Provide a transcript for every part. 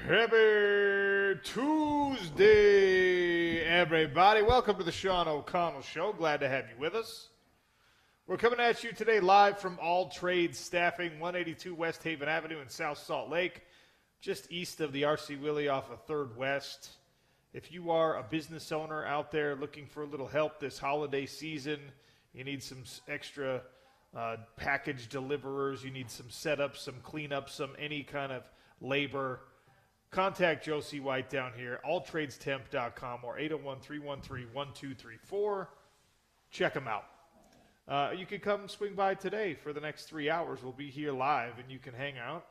Happy Tuesday, everybody. Welcome to the Sean O'Connell Show. Glad to have you with us. We're coming at you today live from All Trades Staffing, 182 West Haven Avenue in South Salt Lake, just east of the R.C. Willey off of 3rd West. If you are a business owner out there looking for a little help this holiday season, you need some extra package deliverers, you need some setups, some cleanups, some any kind of labor, contact Joe C. White down here, alltradestemp.com or 801-313-1234. Check them out. You can come swing by today for the next 3 hours. We'll be here live, and you can hang out.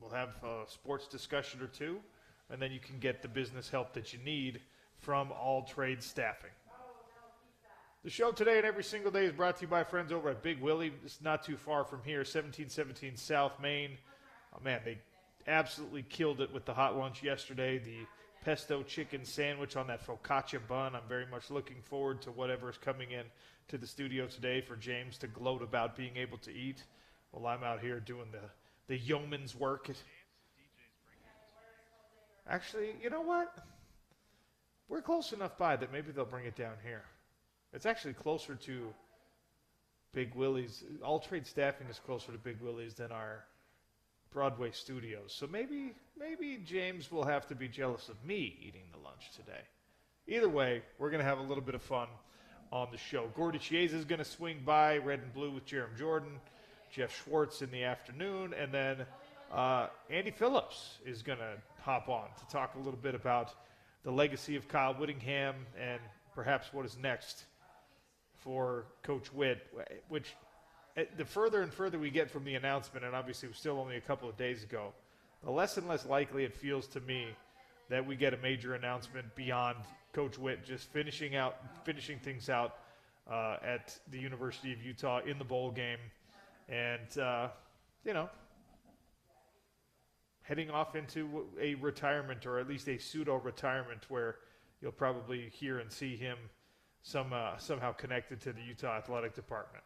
We'll have a sports discussion or two, and then you can get the business help that you need from All Trades Staffing. The show today and every single day is brought to you by friends over at Big Willie. It's not too far from here, 1717 South Main. Oh, man, they absolutely killed it with the hot lunch yesterday. The pesto chicken sandwich on that focaccia bun. I'm very much looking forward to whatever is coming in to the studio today for James to gloat about being able to eat while I'm out here doing the yeoman's work. Actually, you know what? We're close enough by that maybe they'll bring it down here. It's actually closer to Big Willie's. All Trade Staffing is closer to Big Willie's than our Broadway studios. So maybe James will have to be jealous of me eating the lunch today. Either way, we're going to have a little bit of fun on the show. Gordy Chiesa is going to swing by, red and blue with Jerem Jordan, Jeff Schwartz in the afternoon, and then Andy Phillips is going to hop on to talk a little bit about the legacy of Kyle Whittingham and perhaps what is next for Coach Witt, which the further and further we get from the announcement, and obviously it was still only a couple of days ago, the less and less likely it feels to me that we get a major announcement beyond Coach Witt just finishing things out at the University of Utah in the bowl game, and heading off into a retirement, or at least a pseudo-retirement, where you'll probably hear and see him somehow connected to the Utah Athletic Department.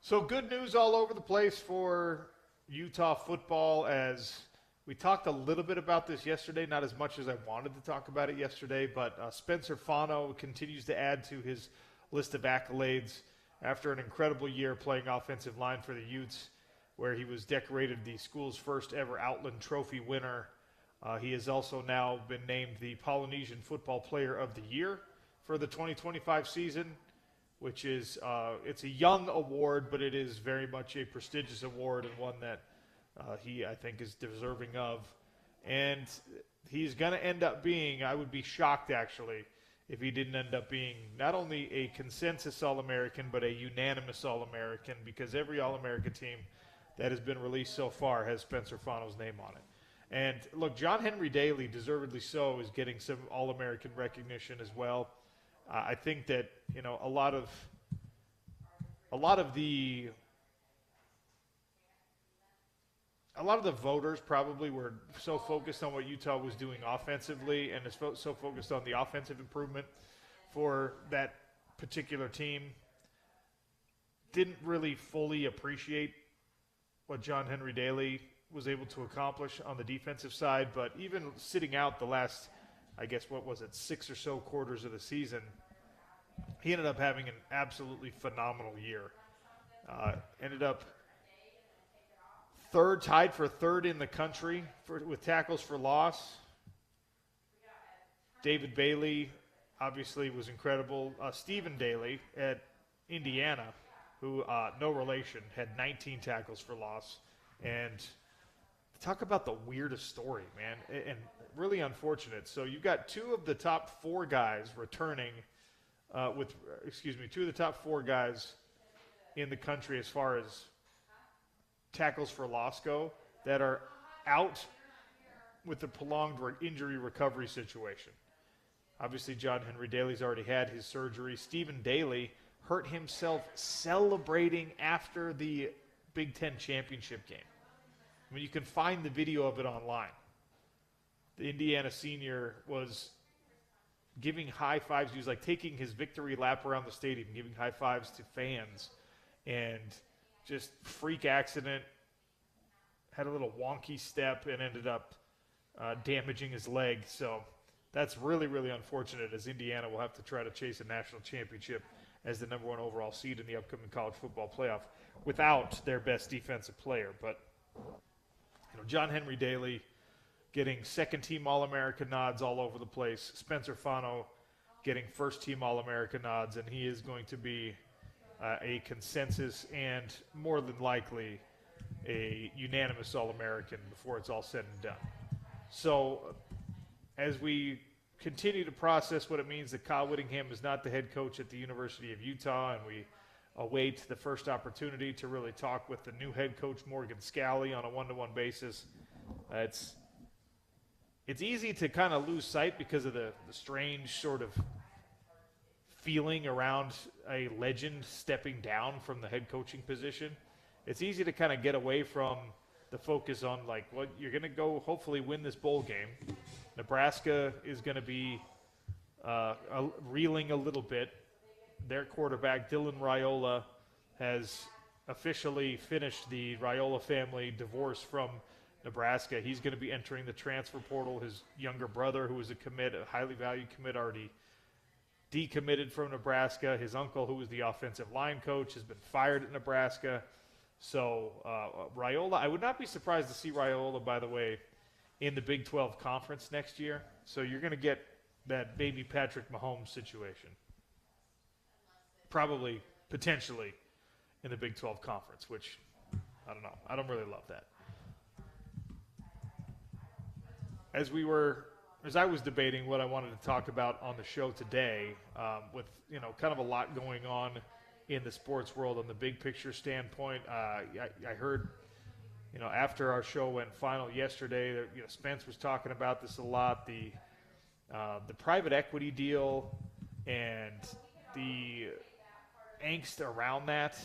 So good news all over the place for Utah football, as we talked a little bit about this yesterday, not as much as I wanted to talk about it yesterday, but Spencer Fano continues to add to his list of accolades after an incredible year playing offensive line for the Utes, where he was decorated the school's first ever Outland Trophy winner. He has also now been named the Polynesian Football Player of the Year for the 2025 season, which is it's a young award, but it is very much a prestigious award and one that he, I think, is deserving of. And he's going to end up being, I would be shocked actually, if he didn't end up being not only a consensus All-American, but a unanimous All-American, because every All-American team that has been released so far has Spencer Fano's name on it. And look, John Henry Daly, deservedly so, is getting some All-American recognition as well. I think that, a lot of the voters probably were so focused on what Utah was doing offensively and is so focused on the offensive improvement for that particular team, didn't really fully appreciate what John Henry Daly was able to accomplish on the defensive side. But even sitting out the last, 6 or so quarters of the season, he ended up having an absolutely phenomenal year. Ended up tied for third in the country with tackles for loss. David Bailey obviously was incredible. Stephen Daly at Indiana, who, no relation, had 19 tackles for loss. And talk about the weirdest story, man, and really unfortunate. So you've got two of the top four guys returning two of the top four guys in the country as far as tackles for loss go that are out with the prolonged injury recovery situation. Obviously, John Henry Daly's already had his surgery. Stephen Daly hurt himself celebrating after the Big Ten championship game. I mean, you can find the video of it online. The Indiana senior was giving high fives. He was like taking his victory lap around the stadium, giving high fives to fans, and just freak accident. had a little wonky step and ended up damaging his leg. So that's really, really unfortunate, as Indiana will have to try to chase a national championship as the number 1 overall seed in the upcoming college football playoff without their best defensive player. But John Henry Daly getting second-team All-American nods all over the place. Spencer Fano getting first-team All-American nods, and he is going to be a consensus and more than likely a unanimous All-American before it's all said and done. So as we continue to process what it means that Kyle Whittingham is not the head coach at the University of Utah, and we await the first opportunity to really talk with the new head coach, Morgan Scalley, on a one-to-one basis. It's easy to kind of lose sight because of the strange sort of feeling around a legend stepping down from the head coaching position. It's easy to kind of get away from the focus on, like, well, you're going to go hopefully win this bowl game. Nebraska is going to be reeling a little bit. Their quarterback, Dylan Raiola, has officially finished the Raiola family divorce from Nebraska. He's going to be entering the transfer portal. His younger brother, who was a highly valued commit, already decommitted from Nebraska. His uncle, who was the offensive line coach, has been fired at Nebraska. So Raiola, I would not be surprised to see Raiola, by the way, in the Big 12 Conference next year. So you're going to get that baby Patrick Mahomes situation. Probably, potentially, in the Big 12 Conference, which, I don't know. I don't really love that. As I was debating what I wanted to talk about on the show today, with kind of a lot going on in the sports world on the big picture standpoint, I heard, after our show went final yesterday, that, Spence was talking about this a lot, the private equity deal and the angst around that,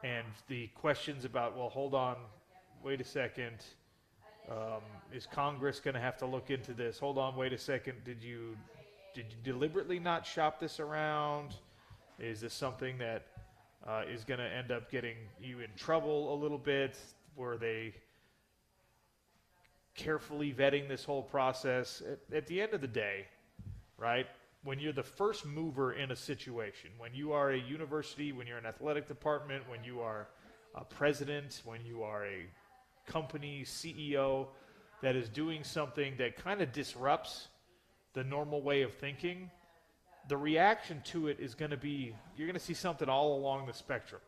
and the questions about, well, hold on, wait a second. Is Congress going to have to look into this? Hold on, wait a second. Did you deliberately not shop this around? Is this something that is going to end up getting you in trouble a little bit? Were they carefully vetting this whole process? At the end of the day, right, when you're the first mover in a situation, when you are a university, when you're an athletic department, when you are a president, when you are a company CEO that is doing something that kind of disrupts the normal way of thinking, the reaction to it is going to be, you're going to see something all along the spectrum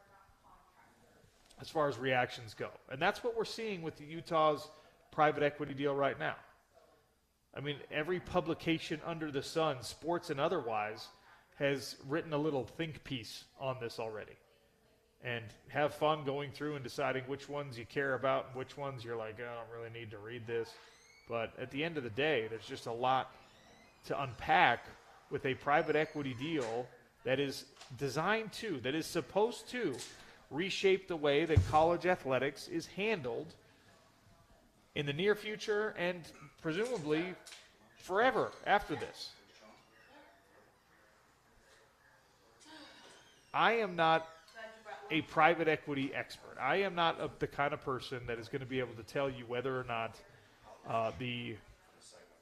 as far as reactions go. And that's what we're seeing with the Utah's private equity deal right now. I mean, every publication under the sun, sports and otherwise, has written a little think piece on this already. And have fun going through and deciding which ones you care about and which ones you're like, I don't really need to read this. But at the end of the day, there's just a lot to unpack with a private equity deal that is designed to, that is supposed to reshape the way that college athletics is handled in the near future and presumably forever after this. I am not a private equity expert. I am not the kind of person that is going to be able to tell you whether or not the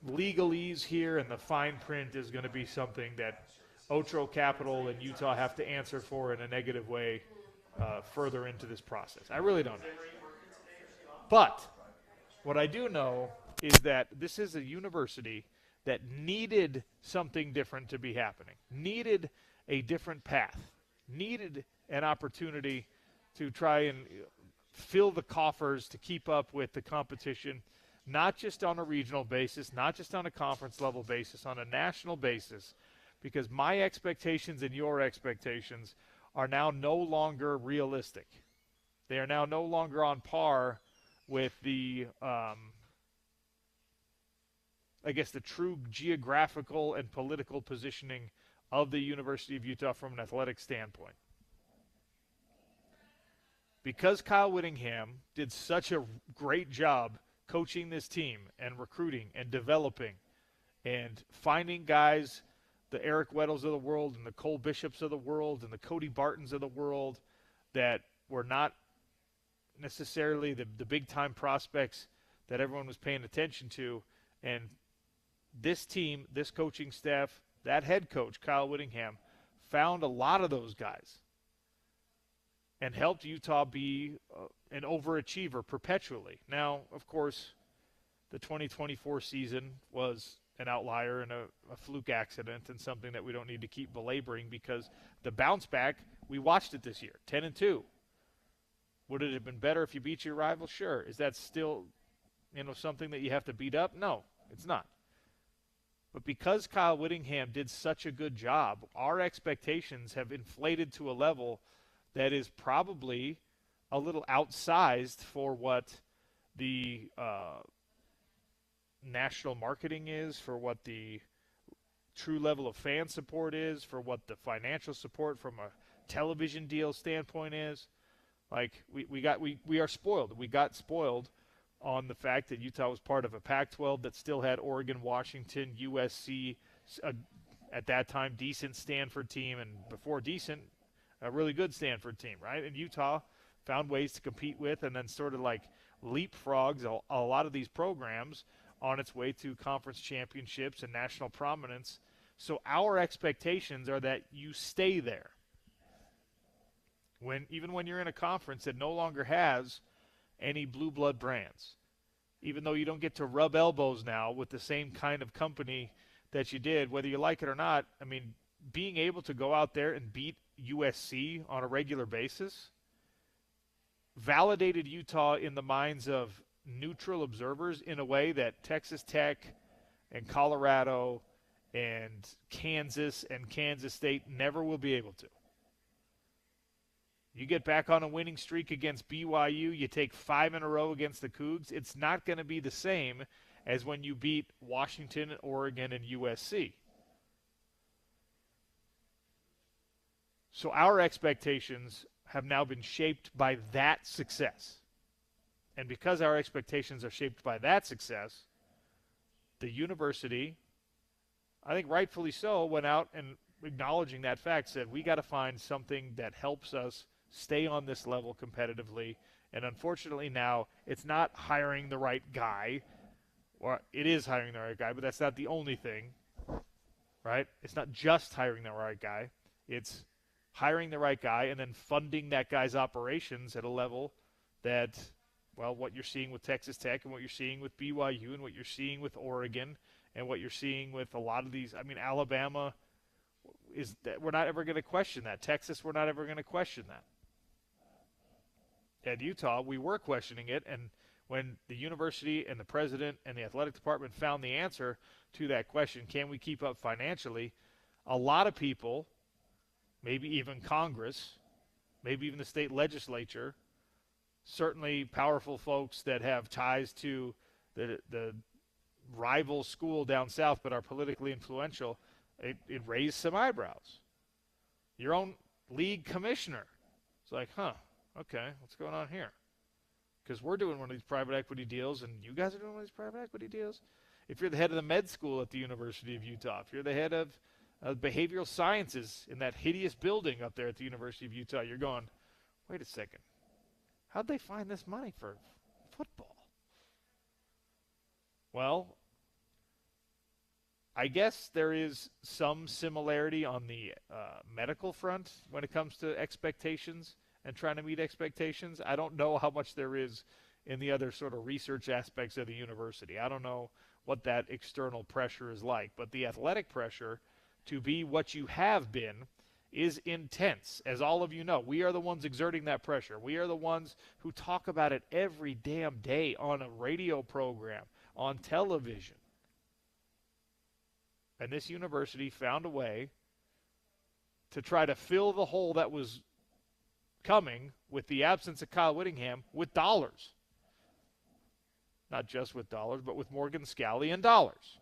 legalese here and the fine print is going to be something that Otro Capital and Utah have to answer for in a negative way further into this process. I really don't know. But what I do know is that this is a university that needed something different to be happening, needed a different path, needed an opportunity to try and fill the coffers to keep up with the competition, not just on a regional basis, not just on a conference level basis, on a national basis, because my expectations and your expectations are now no longer realistic. They are now no longer on par with the, the true geographical and political positioning of the University of Utah from an athletic standpoint. Because Kyle Whittingham did such a great job coaching this team and recruiting and developing and finding guys, the Eric Weddles of the world and the Cole Bishops of the world and the Cody Bartons of the world that were not necessarily the big-time prospects that everyone was paying attention to. And this team, this coaching staff, that head coach, Kyle Whittingham, found a lot of those guys and helped Utah be an overachiever perpetually. Now, of course, the 2024 season was an outlier and a fluke accident and something that we don't need to keep belaboring because the bounce back, we watched it this year, 10-2. Would it have been better if you beat your rival? Sure. Is that still, something that you have to beat up? No, it's not. But because Kyle Whittingham did such a good job, our expectations have inflated to a level that is probably a little outsized for what the national marketing is, for what the true level of fan support is, for what the financial support from a television deal standpoint is. Like, we are spoiled. We got spoiled on the fact that Utah was part of a Pac-12 that still had Oregon, Washington, USC, at that time, decent Stanford team, and before decent, a really good Stanford team, right? And Utah found ways to compete with and then sort of like leapfrogs a lot of these programs on its way to conference championships and national prominence. So our expectations are that you stay there. Even when you're in a conference that no longer has any blue blood brands, even though you don't get to rub elbows now with the same kind of company that you did, whether you like it or not. I mean, being able to go out there and beat USC on a regular basis validated Utah in the minds of neutral observers in a way that Texas Tech and Colorado and Kansas and Kansas State never will be able to. You get back on a winning streak against BYU, you take 5 in a row against the Cougs, it's not going to be the same as when you beat Washington, Oregon, and USC. So our expectations have now been shaped by that success. And because our expectations are shaped by that success, the university, I think rightfully so, went out and acknowledging that fact said, we got to find something that helps us stay on this level competitively. And unfortunately now it's not hiring the right guy, or it is hiring the right guy, but that's not the only thing, right? It's not just hiring the right guy. It's hiring the right guy and then funding that guy's operations at a level that, well, what you're seeing with Texas Tech and what you're seeing with BYU and what you're seeing with Oregon and what you're seeing with a lot of these, I mean, Alabama, is that we're not ever going to question that. Texas, we're not ever going to question that. At Utah, we were questioning it, and when the university and the president and the athletic department found the answer to that question, can we keep up financially, a lot of people, maybe even Congress, maybe even the state legislature, certainly powerful folks that have ties to the rival school down south but are politically influential, it raised some eyebrows. Your own league commissioner. It's like, okay, what's going on here? Because we're doing one of these private equity deals, and you guys are doing one of these private equity deals? If you're the head of the med school at the University of Utah, if you're the head of behavioral sciences in that hideous building up there at the University of Utah, you're going, wait a second. How'd they find this money for football? Well, I guess there is some similarity on the medical front when it comes to expectations and trying to meet expectations. I don't know how much there is in the other sort of research aspects of the university. I don't know what that external pressure is like, but the athletic pressure to be what you have been is intense. As all of you know, we are the ones exerting that pressure. We are the ones who talk about it every damn day on a radio program, on television. And this university found a way to try to fill the hole that was coming with the absence of Kyle Whittingham with dollars. Not just with dollars, but with Morgan Scalley and dollars.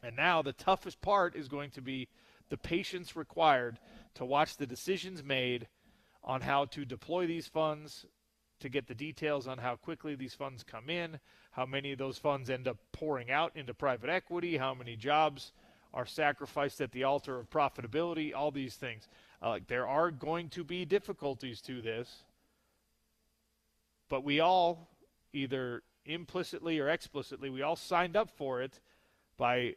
And now the toughest part is going to be the patience required to watch the decisions made on how to deploy these funds, to get the details on how quickly these funds come in, how many of those funds end up pouring out into private equity, how many jobs are sacrificed at the altar of profitability, all these things. There are going to be difficulties to this, But we all, either implicitly or explicitly, we all signed up for it by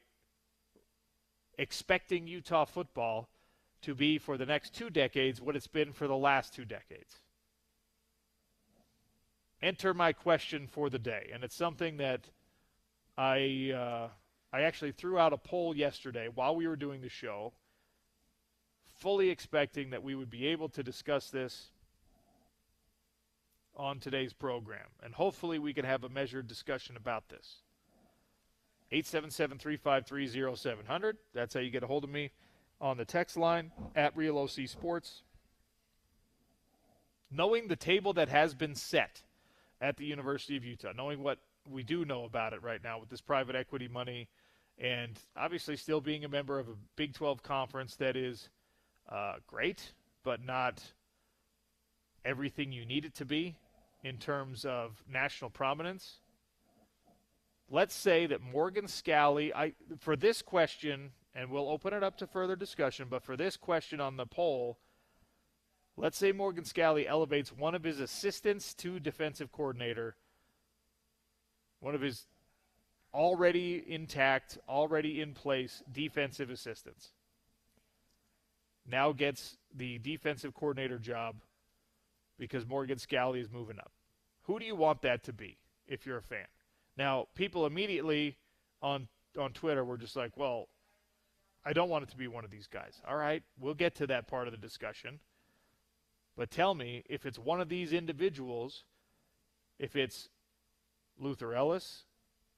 expecting Utah football to be for the next 2 decades what it's been for the last 2 decades. Enter my question for the day, and it's something that I actually threw out a poll yesterday while we were doing the show, fully expecting that we would be able to discuss this on today's program, and hopefully we can have a measured discussion about this. 877-353-0700. That's how you get a hold of me on the text line at RealOC Sports. Knowing the table that has been set at the University of Utah, knowing what we do know about it right now with this private equity money, and obviously still being a member of a Big 12 conference that is great, but not everything you need it to be in terms of national prominence. Let's say that Morgan Scalley, for this question, and we'll open it up to further discussion, but for this question on the poll, let's say Morgan Scalley elevates one of his assistants to defensive coordinator, one of his already intact, already in place defensive assistants. Now gets the defensive coordinator job because Morgan Scalley is moving up. Who do you want that to be if you're a fan? Now, people immediately on Twitter were just like, well, I don't want it to be one of these guys. All right, we'll get to that part of the discussion. But tell me, if it's one of these individuals, if it's Luther Ellis,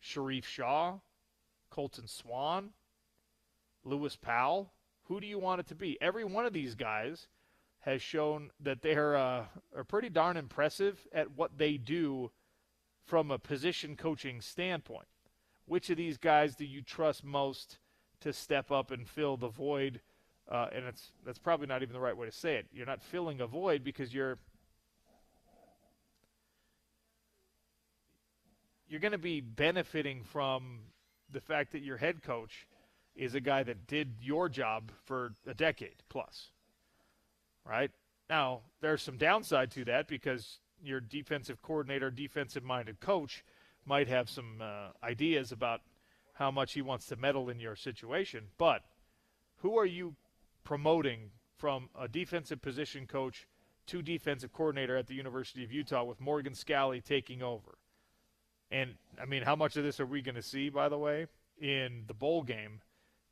Sharif Shaw, Colton Swan, Lewis Powell, who do you want it to be? Every one of these guys has shown that they're are pretty darn impressive at what they do from a position coaching standpoint. Which of these guys do you trust most to step up and fill the void? And that's probably not even the right way to say it. You're not filling a void because you're going to be benefiting from the fact that your head coach is a guy that did your job for a decade plus, right? Now, there's some downside to that because your defensive coordinator, defensive-minded coach might have some ideas about how much he wants to meddle in your situation. But who are you promoting from a defensive position coach to defensive coordinator at the University of Utah with Morgan Scalley taking over? And, I mean, how much of this are we going to see, by the way, in the bowl game?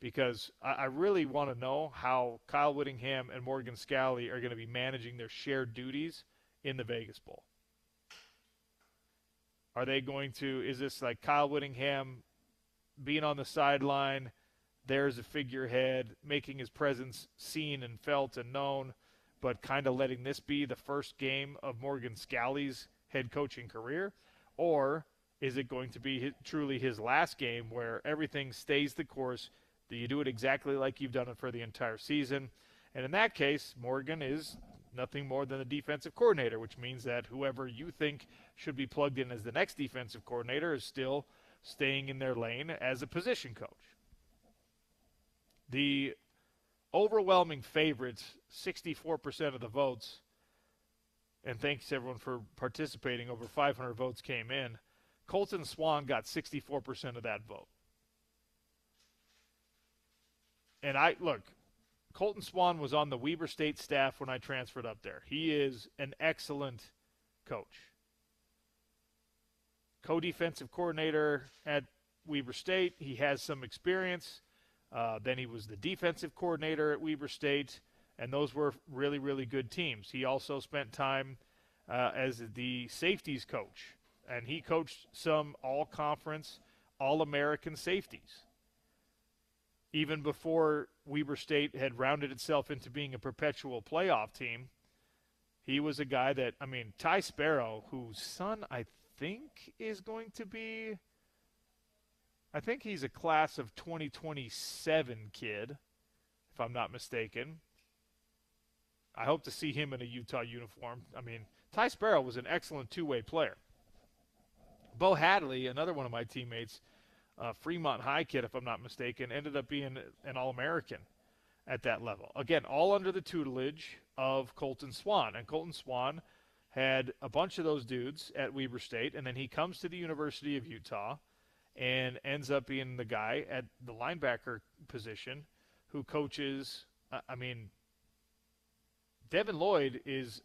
Because I really want to know how Kyle Whittingham and Morgan Scalley are going to be managing their shared duties in the Vegas Bowl. Are they going to – is this like Kyle Whittingham being on the sideline, there's a figurehead, making his presence seen and felt and known, but kind of letting this be the first game of Morgan Scalley's head coaching career? Or is it going to be truly his last game where everything stays the course, that you do it exactly like you've done it for the entire season? And in that case, Morgan is nothing more than a defensive coordinator, which means that whoever you think should be plugged in as the next defensive coordinator is still staying in their lane as a position coach. The overwhelming favorites, 64% of the votes, and thanks everyone for participating, over 500 votes came in. Colton Swan got 64% of that vote. And Colton Swan was on the Weber State staff when I transferred up there. He is an excellent coach. Co-defensive coordinator at Weber State. He has some experience. Then he was the defensive coordinator at Weber State, and those were really, really good teams. He also spent time as the safeties coach, and he coached some all-conference, all-American safeties. Even before Weber State had rounded itself into being a perpetual playoff team, he was a guy that, Ty Sparrow, whose son I think is going to be, I think he's a class of 2027 kid, if I'm not mistaken. I hope to see him in a Utah uniform. Ty Sparrow was an excellent two-way player. Bo Hadley, another one of my teammates, Fremont High kid, if I'm not mistaken, ended up being an All-American at that level. Again, all under the tutelage of Colton Swan. And Colton Swan had a bunch of those dudes at Weber State, and then he comes to the University of Utah and ends up being the guy at the linebacker position who coaches. Devin Lloyd is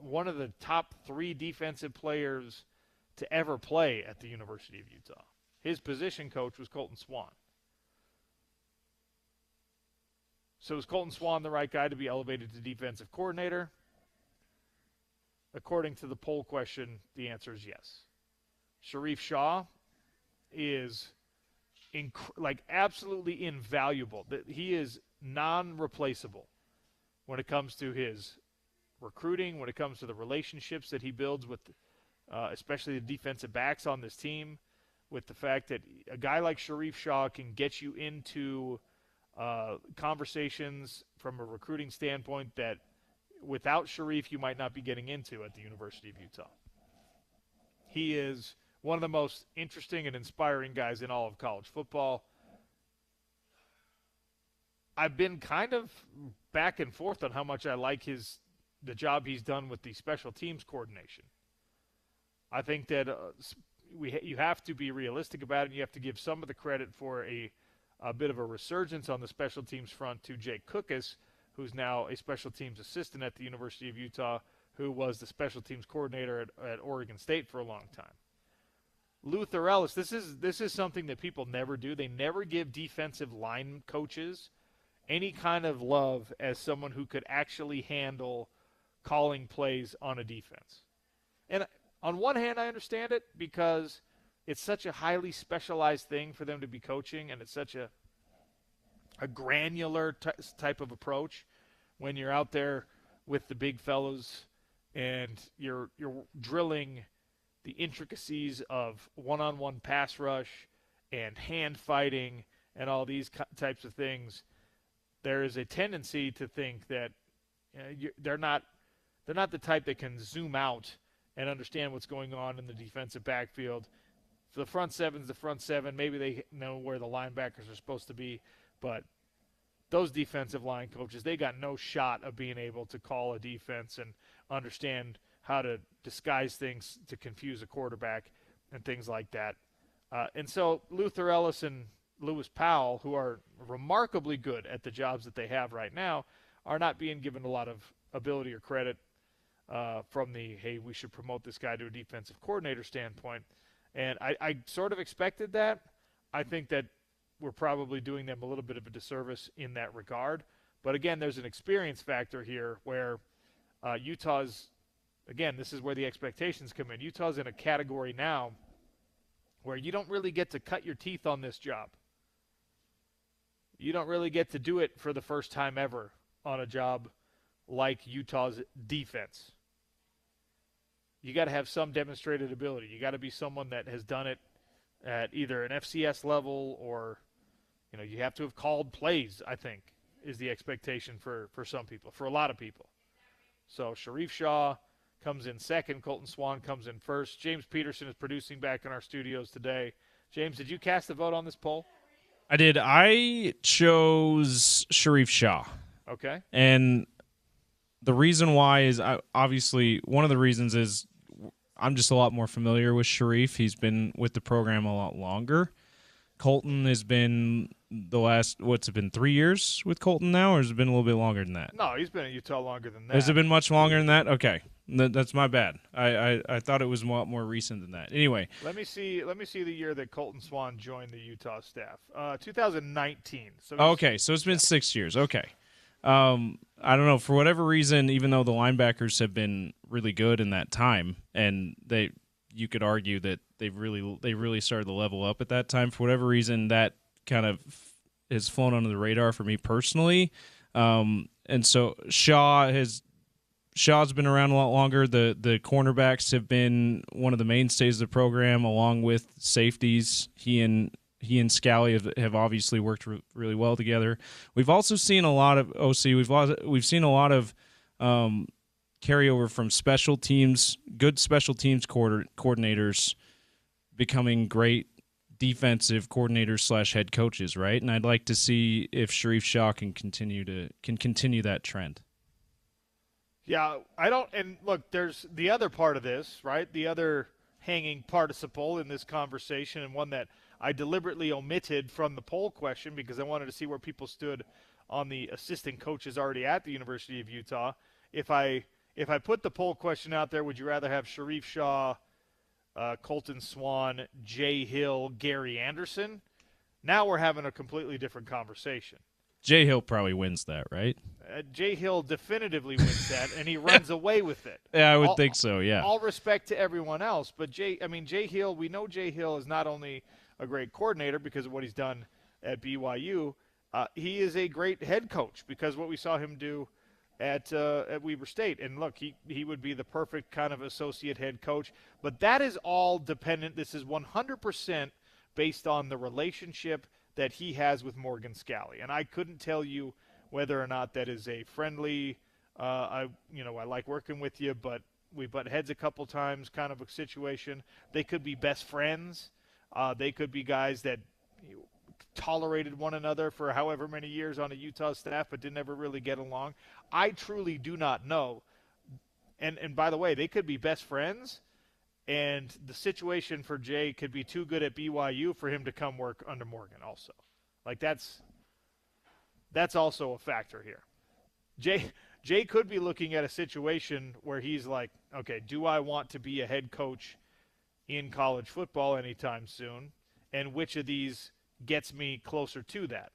one of the top 3 defensive players to ever play at the University of Utah. His position coach was Colton Swan. So is Colton Swan the right guy to be elevated to defensive coordinator? According to the poll question, the answer is yes. Sharif Shaw is absolutely invaluable. He is non-replaceable when it comes to his recruiting, when it comes to the relationships that he builds with especially the defensive backs on this team, with the fact that a guy like Sharif Shaw can get you into conversations from a recruiting standpoint that without Sharif you might not be getting into at the University of Utah. He is one of the most interesting and inspiring guys in all of college football. I've been kind of back and forth on how much I like the job he's done with the special teams coordination. I think that you have to be realistic about it, and you have to give some of the credit for a bit of a resurgence on the special teams front to Jake Kukis, who's now a special teams assistant at the University of Utah, who was the special teams coordinator at Oregon State for a long time. Luther Ellis, this is something that people never do. They never give defensive line coaches any kind of love as someone who could actually handle calling plays on a defense. And on one hand, I understand it because it's such a highly specialized thing for them to be coaching, and it's such a granular type of approach when you're out there with the big fellows and you're drilling the intricacies of one-on-one pass rush and hand fighting and all these types of things. There is a tendency to think that they're not the type that can zoom out and understand what's going on in the defensive backfield. For the front seven's the front seven. Maybe they know where the linebackers are supposed to be, but those defensive line coaches, they got no shot of being able to call a defense and understand how to disguise things to confuse a quarterback and things like that. And so Luther Ellis and Lewis Powell, who are remarkably good at the jobs that they have right now, are not being given a lot of ability or credit from the, hey, we should promote this guy to a defensive coordinator standpoint. And I sort of expected that. I think that we're probably doing them a little bit of a disservice in that regard. But, again, there's an experience factor here where Utah's, again, this is where the expectations come in. Utah's in a category now where you don't really get to cut your teeth on this job. You don't really get to do it for the first time ever on a job like Utah's defense. You got to have some demonstrated ability. You got to be someone that has done it at either an FCS level or, you have to have called plays, I think, is the expectation for some people, for a lot of people. So Sharif Shaw comes in second. Colton Swan comes in first. James Peterson is producing back in our studios today. James, did you cast a vote on this poll? I did. I chose Sharif Shaw. Okay. And the reason why is, obviously, one of the reasons is I'm just a lot more familiar with Sharif. He's been with the program a lot longer. Colton has been the last, what's it been, 3 years with Colton now, or has it been a little bit longer than that? No, he's been at Utah longer than that. Has it been much longer than that? Okay. That's my bad. I thought it was a lot more recent than that. Anyway. Let me see the year that Colton Swan joined the Utah staff. 2019. Okay, so it's been 6 years. Okay. I don't know, for whatever reason, even though the linebackers have been really good in that time, and you could argue that they really started to level up at that time. For whatever reason, that kind of has flown under the radar for me personally. And so Shaw's been around a lot longer. The cornerbacks have been one of the mainstays of the program, along with safeties. He and Scally have obviously worked really well together. We've also seen a lot of We've seen a lot of carryover from special teams, good special teams coordinators becoming great defensive coordinators / head coaches, right? And I'd like to see if Sharif Shaw can continue that trend. Yeah, I don't. And look, there's the other part of this, right? The other hanging participle in this conversation, and one that I deliberately omitted from the poll question because I wanted to see where people stood on the assistant coaches already at the University of Utah. If I put the poll question out there, would you rather have Sharif Shaw, Colton Swan, Jay Hill, Gary Anderson? Now we're having a completely different conversation. Jay Hill probably wins that, right? Jay Hill definitively wins that, and he runs away with it. Yeah, I would think so, yeah. All respect to everyone else, but Jay Hill, we know Jay Hill is not only a great coordinator because of what he's done at BYU, he is a great head coach because what we saw him do at Weber State. And look, he would be the perfect kind of associate head coach, but that is all dependent. This is 100% based on the relationship that he has with Morgan Scalley. And I couldn't tell you whether or not that is a friendly, I like working with you, but we butt heads a couple times kind of a situation. They could be best friends. They could be guys that tolerated one another for however many years on a Utah staff but didn't ever really get along. I truly do not know. And by the way, they could be best friends, and the situation for Jay could be too good at BYU for him to come work under Morgan also. Like that's also a factor here. Jay could be looking at a situation where he's like, okay, do I want to be a head coach in college football anytime soon? And which of these gets me closer to that?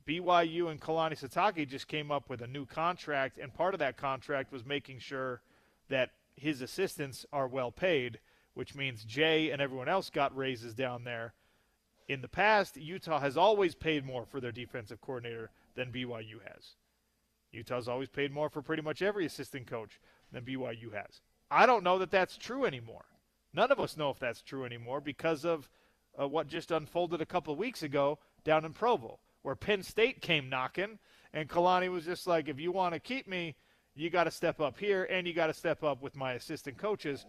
BYU and Kalani Sitake just came up with a new contract, and part of that contract was making sure that his assistants are well paid, which means Jay and everyone else got raises down there. In the past, Utah has always paid more for their defensive coordinator than BYU has. Utah's always paid more for pretty much every assistant coach than BYU has. I don't know that that's true anymore. None of us know if that's true anymore because of what just unfolded a couple of weeks ago down in Provo, where Penn State came knocking, and Kalani was just like, if you want to keep me, you got to step up here, and you got to step up with my assistant coaches.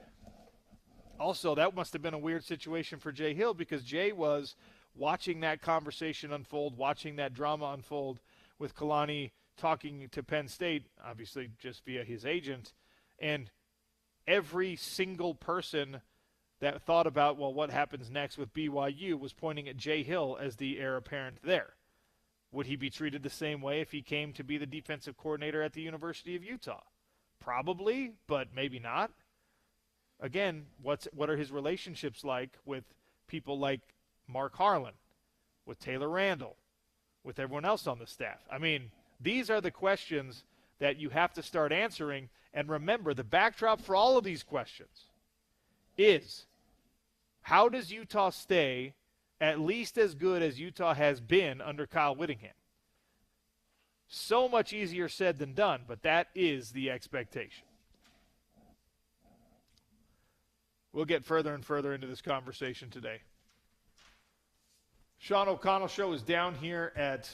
Also, that must have been a weird situation for Jay Hill because Jay was watching that conversation unfold, watching that drama unfold with Kalani talking to Penn State, obviously just via his agent, and every single person that thought about, well, what happens next with BYU was pointing at Jay Hill as the heir apparent there. Would he be treated the same way if he came to be the defensive coordinator at the University of Utah? Probably, but maybe not. Again, what are his relationships like with people like Mark Harlan, with Taylor Randall, with everyone else on the staff? I mean, these are the questions that you have to start answering. And remember, the backdrop for all of these questions is, how does Utah stay at least as good as Utah has been under Kyle Whittingham? So much easier said than done, but that is the expectation. We'll get further and further into this conversation today. Sean O'Connell Show is down here at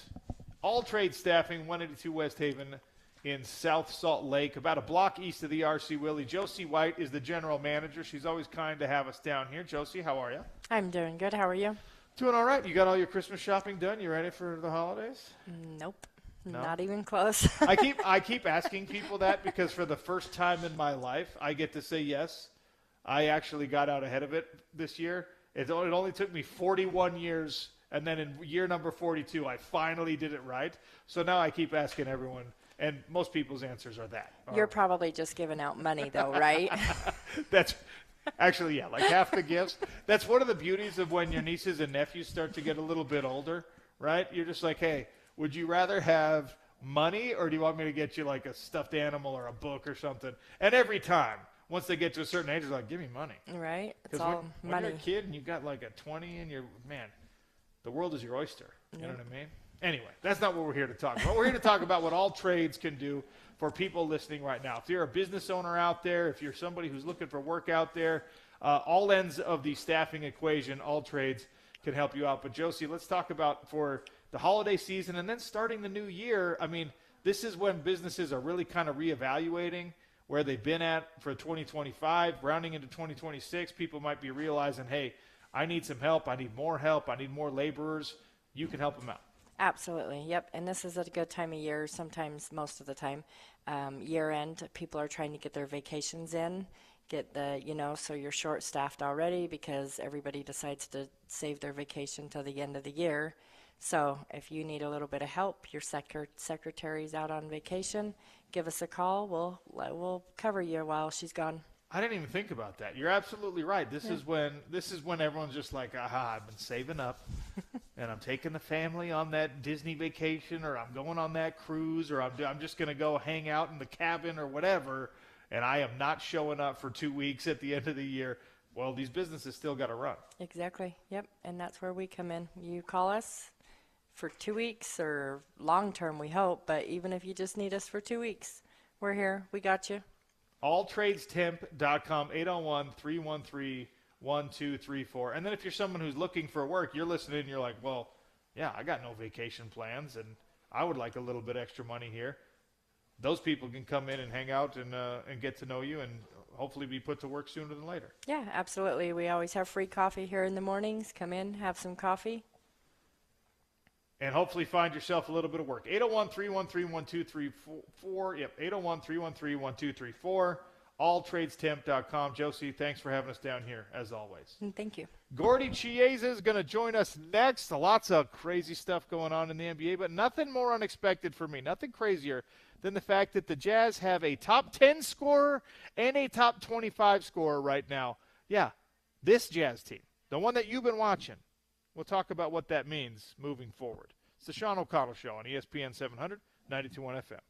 All Trade Staffing, 182 West Haven in South Salt Lake, about a block east of the RC Willey. Josie White is the general manager. She's always kind to have us down here. Josie, how are you? I'm doing good. How are you? Doing all right. You got all your Christmas shopping done? You ready for the holidays? Nope. No? Not even close. I keep asking people that because for the first time in my life, I get to say yes. I actually got out ahead of it this year. It only took me 41 years, and then in year number 42, I finally did it right. So now I keep asking everyone, and most people's answers are that. You're probably just giving out money, though, right? That's actually, yeah, like half the gifts. That's one of the beauties of when your nieces and nephews start to get a little bit older, right? You're just like, hey, would you rather have money, or do you want me to get you like a stuffed animal or a book or something? And every time, once they get to a certain age, they're like, give me money. Right. It's all when money. When you're a kid and you got like a 20 and man, the world is your oyster. You know what I mean? Anyway, that's not what we're here to talk about. We're here to talk about what All Trades can do for people listening right now. If you're a business owner out there, if you're somebody who's looking for work out there, all ends of the staffing equation, All Trades can help you out. But Josie, let's talk about for the holiday season and then starting the new year. I mean, this is when businesses are really kind of reevaluating where they've been at for 2025, rounding into 2026. People might be realizing, hey, I need some help. I need more help. I need more laborers. You can help them out. Absolutely. Yep. And this is a good time of year, sometimes most of the time. Year end, people are trying to get their vacations in, get so you're short staffed already because everybody decides to save their vacation till the end of the year. So if you need a little bit of help, your secretary's out on vacation, give us a call. We'll cover you while she's gone. I didn't even think about that. You're absolutely right. This is when everyone's just like, aha, I've been saving up, and I'm taking the family on that Disney vacation, or I'm going on that cruise, or I'm just going to go hang out in the cabin or whatever, and I am not showing up for 2 weeks at the end of the year. Well, these businesses still got to run. Exactly. Yep. And that's where we come in. You call us for 2 weeks or long term, we hope, but even if you just need us for 2 weeks, we're here. We got you. alltradestemp.com, 801-313-1234. And then if you're someone who's looking for work, you're listening and you're like, well, yeah, I got no vacation plans and I would like a little bit extra money here. Those people can come in and hang out and get to know you and hopefully be put to work sooner than later. Yeah, absolutely. We always have free coffee here in the mornings. Come in, have some coffee. And hopefully find yourself a little bit of work. 801-313-1234. Yep, 801-313-1234. Alltradestemp.com. Josie, thanks for having us down here, as always. Thank you. Gordy Chiesa is going to join us next. Lots of crazy stuff going on in the NBA, but nothing more unexpected for me. Nothing crazier than the fact that the Jazz have a top 10 scorer and a top 25 scorer right now. Yeah, this Jazz team, the one that you've been watching. We'll talk about what that means moving forward. It's the Sean O'Connell Show on ESPN 700, 92.1 FM.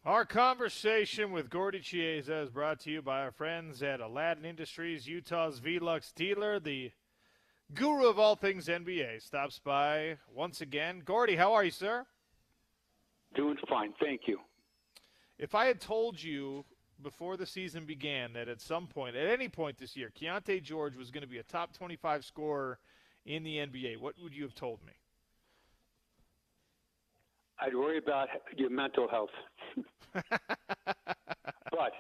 Our conversation with Gordy Chiesa is brought to you by our friends at Aladdin Industries, Utah's Velux dealer. The guru of all things NBA stops by once again. Gordy, how are you, sir? Doing fine, thank you. If I had told you before the season began that at some point, at any point this year, Keontae George was going to be a top 25 scorer in the NBA, what would you have told me? I'd worry about your mental health. But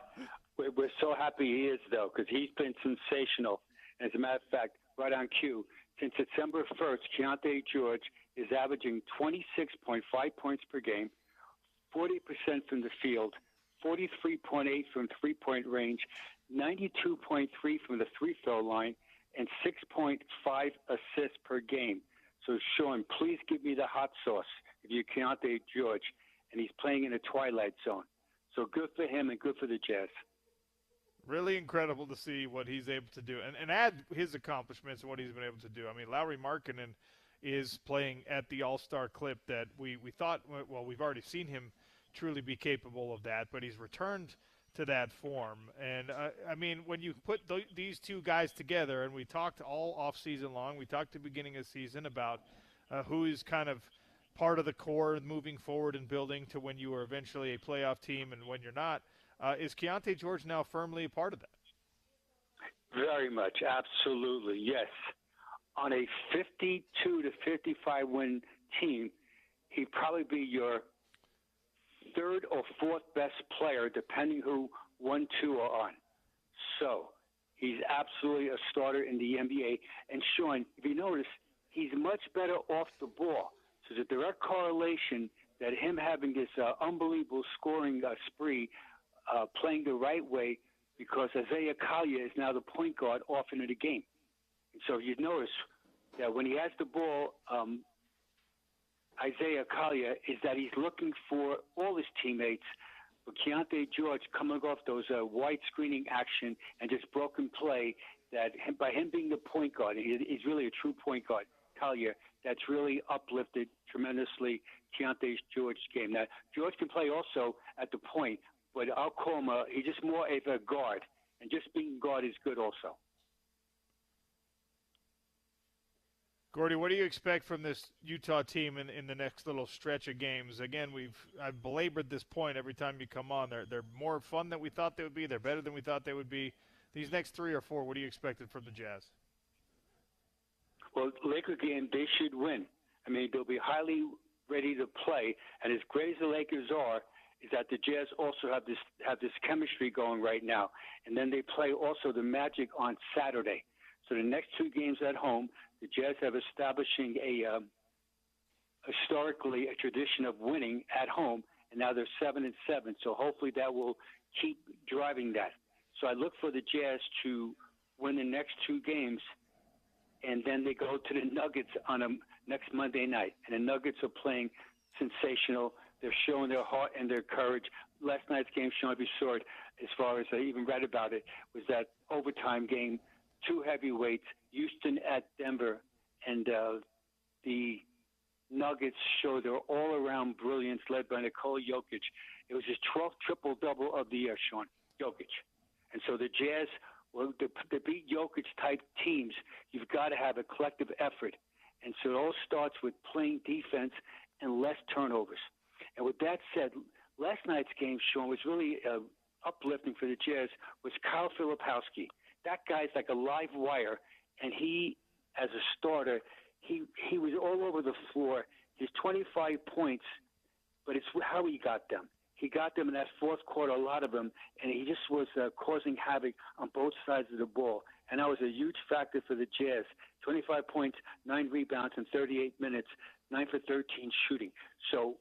we're so happy he is, though, because he's been sensational. As a matter of fact, right on cue, since December 1st, Keontae George is averaging 26.5 points per game, 40% from the field, 43.8 from three-point range, 92.3 from the free-throw line, and 6.5 assists per game. So, Sean, please give me the hot sauce if you're Keontae George, and he's playing in a twilight zone. So good for him and good for the Jazz. Really incredible to see what he's able to do and add his accomplishments and what he's been able to do. I mean, Lauri Markkanen is playing at the all-star clip that we thought, well, we've already seen him truly be capable of that, but he's returned to that form. And, I mean, when you put these two guys together, and we talked all off-season long, we talked at the beginning of the season about who is kind of part of the core moving forward and building to when you are eventually a playoff team and when you're not. Is Keontae George now firmly a part of that? Very much, absolutely, yes. On a 52 to 55 win team, he'd probably be your third or fourth best player, depending who 1, 2 are on. So he's absolutely a starter in the NBA. And Sean, if you notice, he's much better off the ball. So there's a direct correlation that him having this unbelievable scoring spree, playing the right way, because Isaiah Collier is now the point guard often in the game. And so you notice that when he has the ball, Isaiah Collier, is that he's looking for all his teammates. But Keontae George coming off those wide screening action and just broken play, that by him being the point guard, he's really a true point guard, Collier, that's really uplifted tremendously Keontae George's game. Now, George can play also at the point, but I'll call him he's just more of a guard, and just being guard is good also. Gordy, what do you expect from this Utah team in the next little stretch of games? Again, I've belabored this point every time you come on. They're more fun than we thought they would be. They're better than we thought they would be. These next 3 or 4, what do you expect from the Jazz? Well, Laker game, they should win. I mean, they'll be highly ready to play. And as great as the Lakers are, is that the Jazz also have this chemistry going right now. And then they play also the Magic on Saturday. So the next 2 games at home, the Jazz have establishing historically a tradition of winning at home, and now they're 7-7. So hopefully that will keep driving that. So I look for the Jazz to win the next 2 games, and then they go to the Nuggets on next Monday night. And the Nuggets are playing sensational. They're showing their heart and their courage. Last night's game, Sean, if you saw it, as far as I even read about it, was that overtime game, 2 heavyweights, Houston at Denver, and the Nuggets showed their all-around brilliance led by Nikola Jokic. It was his 12th triple-double of the year, Sean, Jokic. And so the Jazz, well, to beat Jokic-type teams, you've got to have a collective effort. And so it all starts with playing defense and less turnovers. And with that said, last night's game, Sean, was really uplifting for the Jazz, was Kyle Filipowski. That guy's like a live wire, and he, as a starter, he was all over the floor. His 25 points, but it's how he got them. He got them in that fourth quarter, a lot of them, and he just was causing havoc on both sides of the ball. And that was a huge factor for the Jazz. 25 points, 9 rebounds in 38 minutes, 9 for 13 shooting. So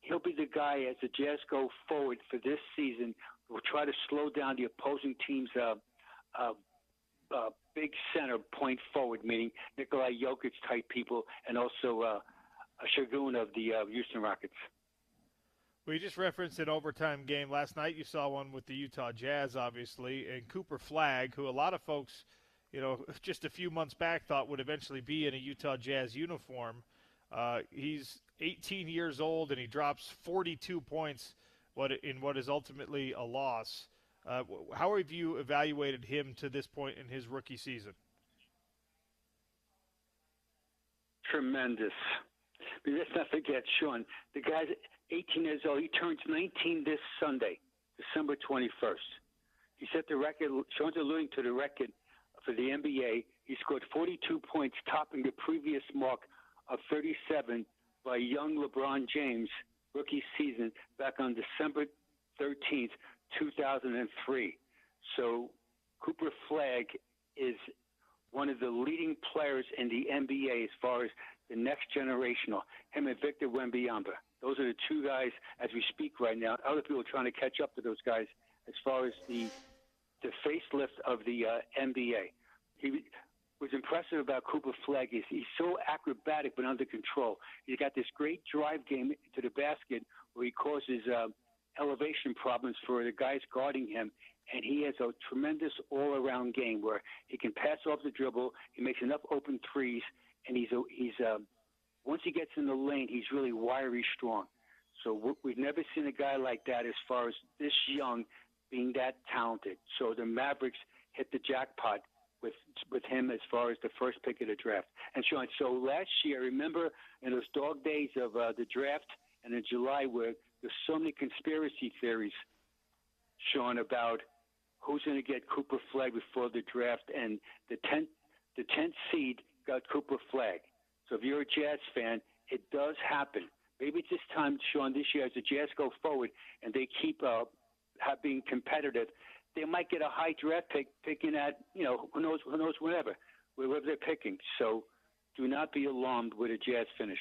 he'll be the guy as the Jazz go forward for this season. We'll try to slow down the opposing team's big center point forward, meaning Nikola Jokic type people, and also a Şengün of the Houston Rockets. Well, you just referenced an overtime game. Last night you saw one with the Utah Jazz, obviously, and Cooper Flagg, who a lot of folks, just a few months back thought would eventually be in a Utah Jazz uniform. He's 18 years old, and he drops 42 points, what is ultimately a loss. How have you evaluated him to this point in his rookie season? Tremendous. But let's not forget, Sean, the guy's 18 years old. He turns 19 this Sunday, December 21st. He set the record. Sean's alluding to the record for the NBA. He scored 42 points, topping the previous mark of 37 by young LeBron James rookie season back on December 13th, 2003. So Cooper Flagg is one of the leading players in the NBA as far as the next generational, him and Victor Wembanyama. Those are the two guys as we speak right now. Other people are trying to catch up to those guys as far as the facelift of the NBA. He was impressive about Cooper Flagg is he's so acrobatic but under control. He's got this great drive game to the basket where he causes elevation problems for the guys guarding him, and he has a tremendous all-around game where he can pass off the dribble, he makes enough open threes, and he's once he gets in the lane, he's really wiry strong. So we've never seen a guy like that as far as this young being that talented. So the Mavericks hit the jackpot with him as far as the first pick of the draft. And Sean, so last year, remember in those dog days of the draft and in July where there's so many conspiracy theories, Sean, about who's going to get Cooper Flagg before the draft, and the 10th seed got Cooper Flagg. So if you're a Jazz fan, it does happen. Maybe it's this time, Sean, this year as the Jazz go forward and they keep being competitive, they might get a high draft pick picking at, who knows wherever they're picking. So do not be alarmed with a Jazz finish.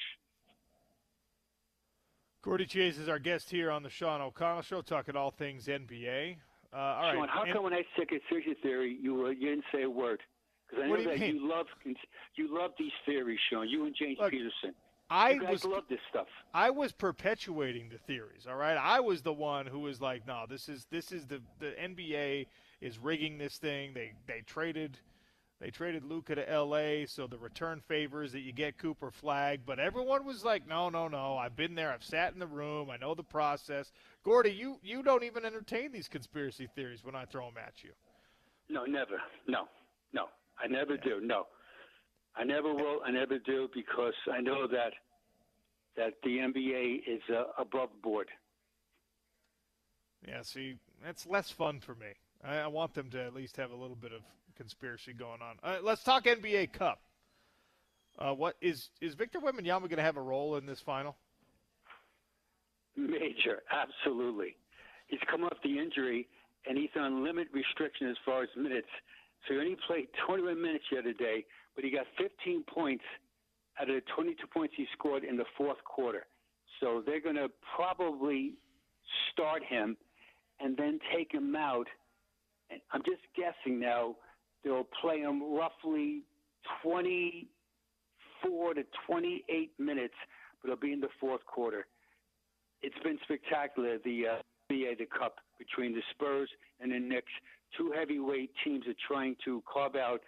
Gordy Chase is our guest here on the Sean O'Connell Show, talking all things NBA. All Sean, right. how come when I said conspiracy theory, you didn't say a word? Because I know that you love these theories, Sean. You and James Peterson. You guys love this stuff. I was perpetuating the theories. All right, I was the one who was like, no, this is the NBA is rigging this thing. They traded Luka to L.A. so the return favors that you get Cooper Flagg. But everyone was like, no. I've been there. I've sat in the room. I know the process. Gordy, you don't even entertain these conspiracy theories when I throw them at you. No, never. No. I never do. No. I never will. I never do because I know that the NBA is above board. Yeah, see, that's less fun for me. I want them to at least have a little bit of conspiracy going on. Let's talk NBA Cup. What is Victor Wembanyama going to have a role in this final? Major, absolutely. He's come off the injury, and he's on limit restriction as far as minutes. So he only played 21 minutes the other day, but he got 15 points out of the 22 points he scored in the fourth quarter. So they're going to probably start him and then take him out. And I'm just guessing now they'll play him roughly 24 to 28 minutes, but it'll be in the fourth quarter. It's been spectacular, the NBA, the Cup, between the Spurs and the Knicks. Two heavyweight teams are trying to carve out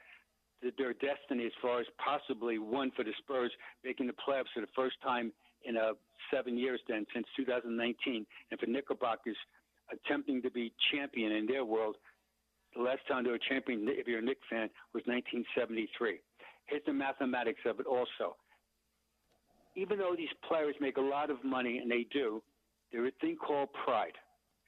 their destiny as far as possibly one for the Spurs making the playoffs for the first time in 7 years then, since 2019. And for Knickerbockers attempting to be champion in their world, the last time they were champion, if you're a Knicks fan, was 1973. Here's the mathematics of it also. Even though these players make a lot of money, and they do, there's a thing called pride.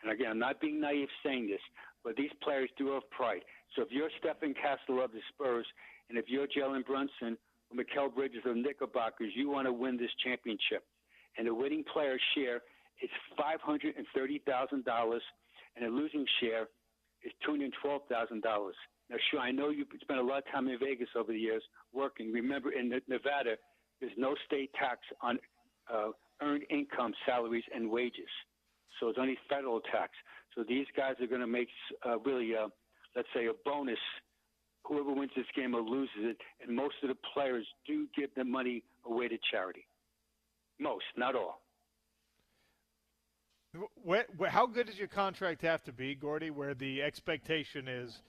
And again, I'm not being naive saying this, but these players do have pride. So if you're Stephen Castle of the Spurs, and if you're Jalen Brunson or Mikal Bridges of the Knickerbockers, you want to win this championship. And the winning player share is $530,000, and the losing share is $212,000. Now, sure, I know you spent a lot of time in Vegas over the years working. Remember, in Nevada, there's no state tax on earned income, salaries, and wages. So it's only federal tax. So these guys are going to make let's say, a bonus. Whoever wins this game or loses it, and most of the players do give the money away to charity. Most, not all. How good does your contract have to be, Gordy, where the expectation is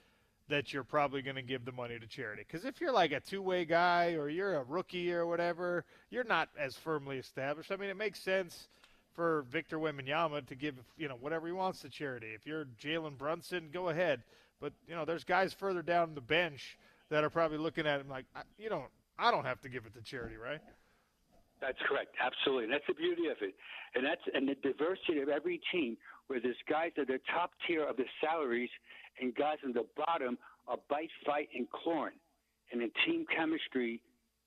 that you're probably going to give the money to charity? Because if you're like a two-way guy or you're a rookie or whatever, you're not as firmly established. I mean, it makes sense for Victor Wembanyama to give, whatever he wants to charity. If you're Jalen Brunson, go ahead. But, there's guys further down the bench that are probably looking at him like, I don't have to give it to charity, right? That's correct. Absolutely. And that's the beauty of it. And the diversity of every team, where there's guys at the top tier of the salaries and guys at the bottom are bite, fight, and clawing. And in team chemistry,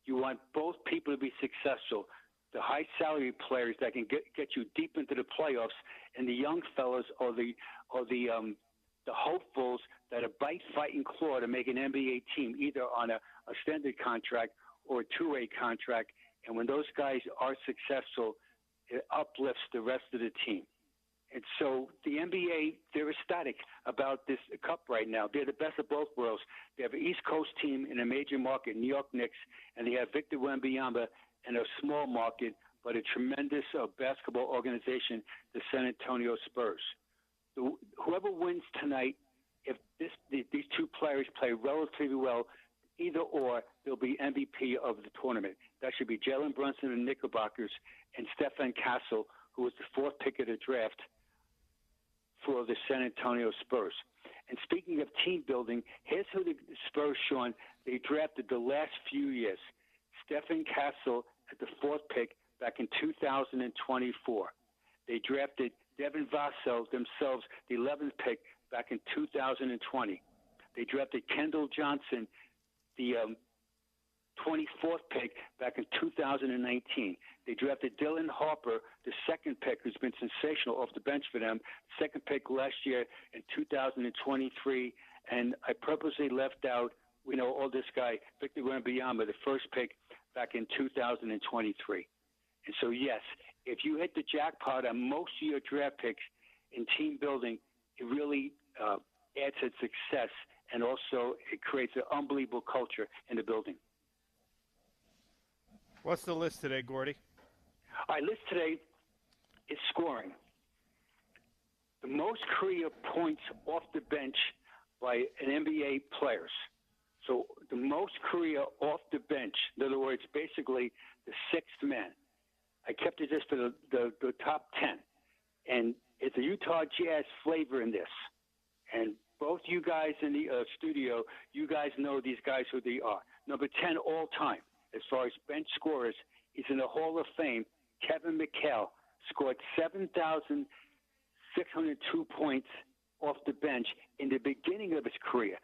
you want both people to be successful. The high salary players that can get you deep into the playoffs, and the young fellas or the hopefuls that are bite, fight, and claw to make an NBA team, either on a extended contract or a two-way contract. And when those guys are successful, it uplifts the rest of the team. And so the NBA, they're ecstatic about this cup right now. They're the best of both worlds. They have an East Coast team in a major market, New York Knicks, and they have Victor Wembanyama in a small market, but a tremendous basketball organization, the San Antonio Spurs. Whoever wins tonight, if these two players play relatively well, either or, they'll be MVP of the tournament. That should be Jalen Brunson and Knickerbockers and Stephen Castle, who was the fourth pick of the draft for the San Antonio Spurs. And speaking of team building, here's who the Spurs, Sean, they drafted the last few years. Stephen Castle at the fourth pick back in 2024. They drafted Devin Vassell themselves, the 11th pick, back in 2020. They drafted Kendall Johnson, the 24th pick, back in 2019. They drafted Dylan Harper, the second pick, who's been sensational off the bench for them, second pick last year in 2023. And I purposely left out, all this guy, Victor Wembanyama, the first pick back in 2023. And so, yes, if you hit the jackpot on most of your draft picks in team building, it really adds to success, and also it creates an unbelievable culture in the building. What's the list today, Gordy? All right, list today is scoring. The most career points off the bench by an NBA players. So the most career off the bench, in other words, basically the sixth man. I kept it just for the top 10. And it's a Utah Jazz flavor in this. And both you guys in the studio, you guys know these guys who they are. Number 10 all time, as far as bench scorers, he's in the Hall of Fame. Kevin McHale scored 7,602 points off the bench in the beginning of his career.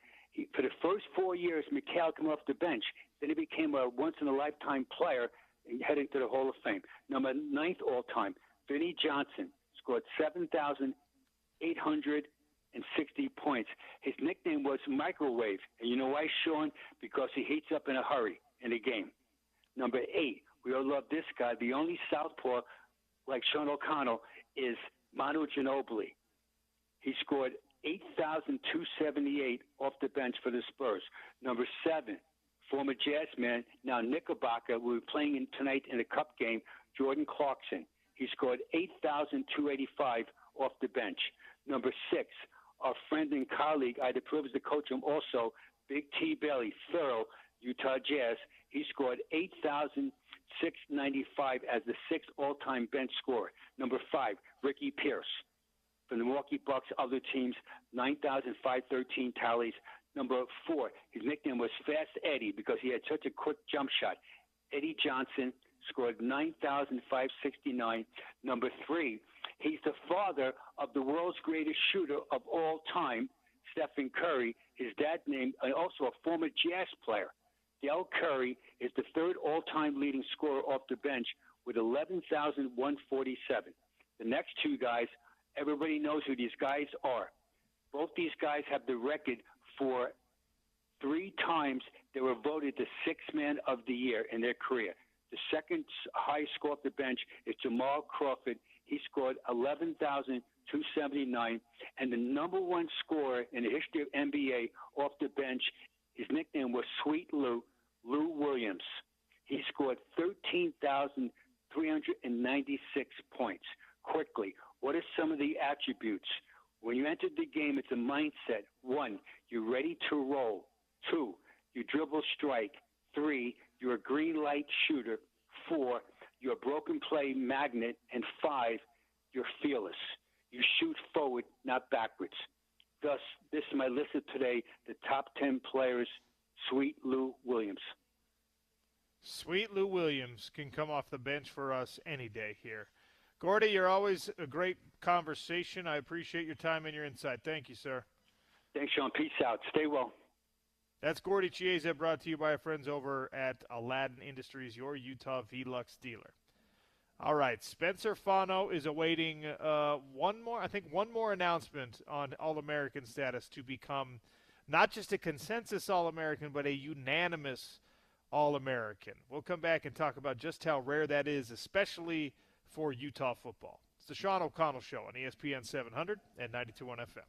For the first 4 years, McHale came off the bench. Then he became a once-in-a-lifetime player and heading to the Hall of Fame. Number 9th all-time, Vinnie Johnson scored 7,860 points. His nickname was Microwave. And you know why, Sean? Because he heats up in a hurry in a game. Number 8, we all love this guy. The only southpaw, like Sean O'Connell, is Manu Ginobili. He scored 8,278 off the bench for the Spurs. Number 7, former Jazz man, now Knickerbocker, we're playing tonight in the Cup game, Jordan Clarkson. He scored 8,285 off the bench. Number 6, our friend and colleague, I had the privilege to coach him also, Big T. Bailey, thorough, Utah Jazz. He scored 8,695 as the 6th all-time bench scorer. Number 5, Ricky Pierce. From the Milwaukee Bucks, other teams, 9,513 tallies. Number 4, his nickname was Fast Eddie because he had such a quick jump shot. Eddie Johnson scored 9,569. Number 3, he's the father of the world's greatest shooter of all time, Stephen Curry. His dad named, and also a former Jazz player. Del Curry is the 3rd all-time leading scorer off the bench with 11,147. The next 2 guys, everybody knows who these guys are. Both these guys have the record for 3 times they were voted the 6th man of the year in their career. The second highest score off the bench is Jamal Crawford. He scored 11,279. And the number 1 scorer in the history of NBA off the bench, his nickname was Sweet Lou, Lou Williams. He scored 13,396 points. Quickly, what are some of the attributes? When you entered the game, it's a mindset. 1, you're ready to roll. 2, you dribble strike. 3, you're a green light shooter. 4, you're a broken play magnet. And 5, You're fearless. You shoot forward, not backwards. Thus, this is my list of today, the top 10 players, Sweet Lou Williams. Sweet Lou Williams can come off the bench for us any day here. Gordy, you're always a great conversation. I appreciate your time and your insight. Thank you, sir. Thanks, Sean. Peace out. Stay well. That's Gordy Chiesa, brought to you by our friends over at Aladdin Industries, your Utah Velux dealer. All right, Spencer Fano is awaiting one more announcement on All-American status to become not just a consensus All-American, but a unanimous All-American. We'll come back and talk about just how rare that is, especially for Utah football. It's the Sean O'Connell Show on ESPN 700 and 92.1 FM.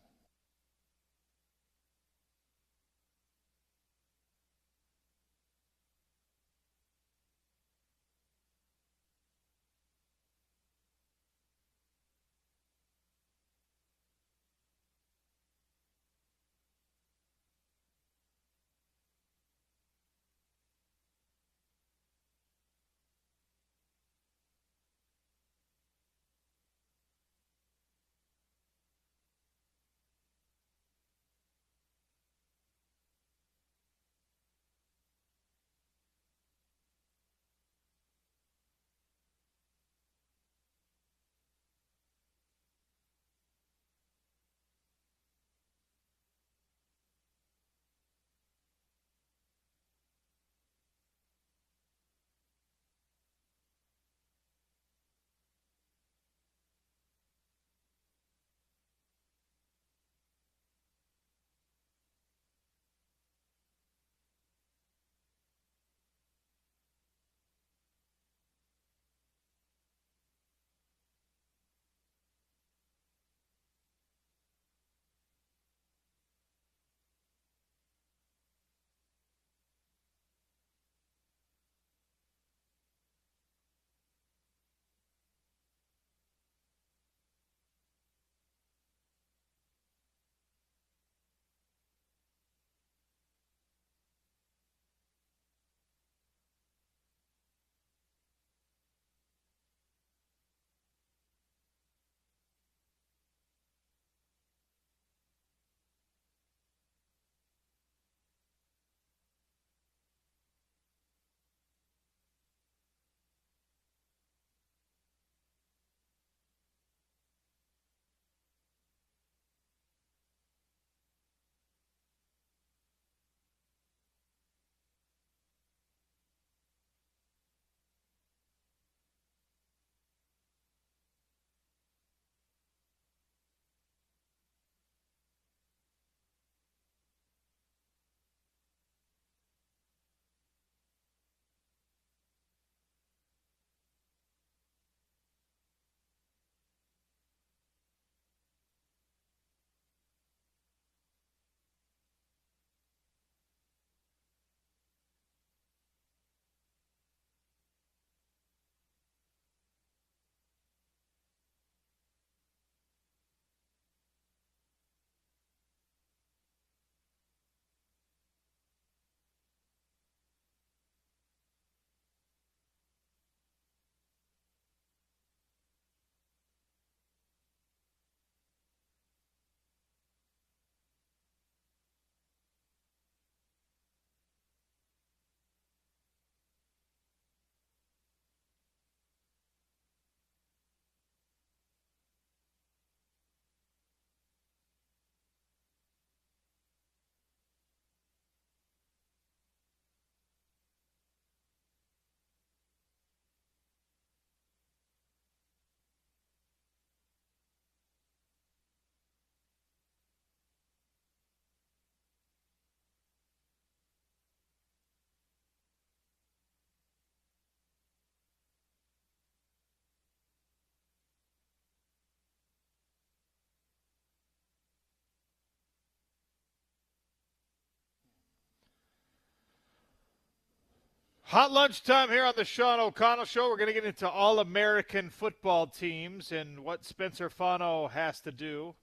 Hot lunch time here on the Sean O'Connell Show. We're going to get into All-American football teams and what Spencer Fano has to do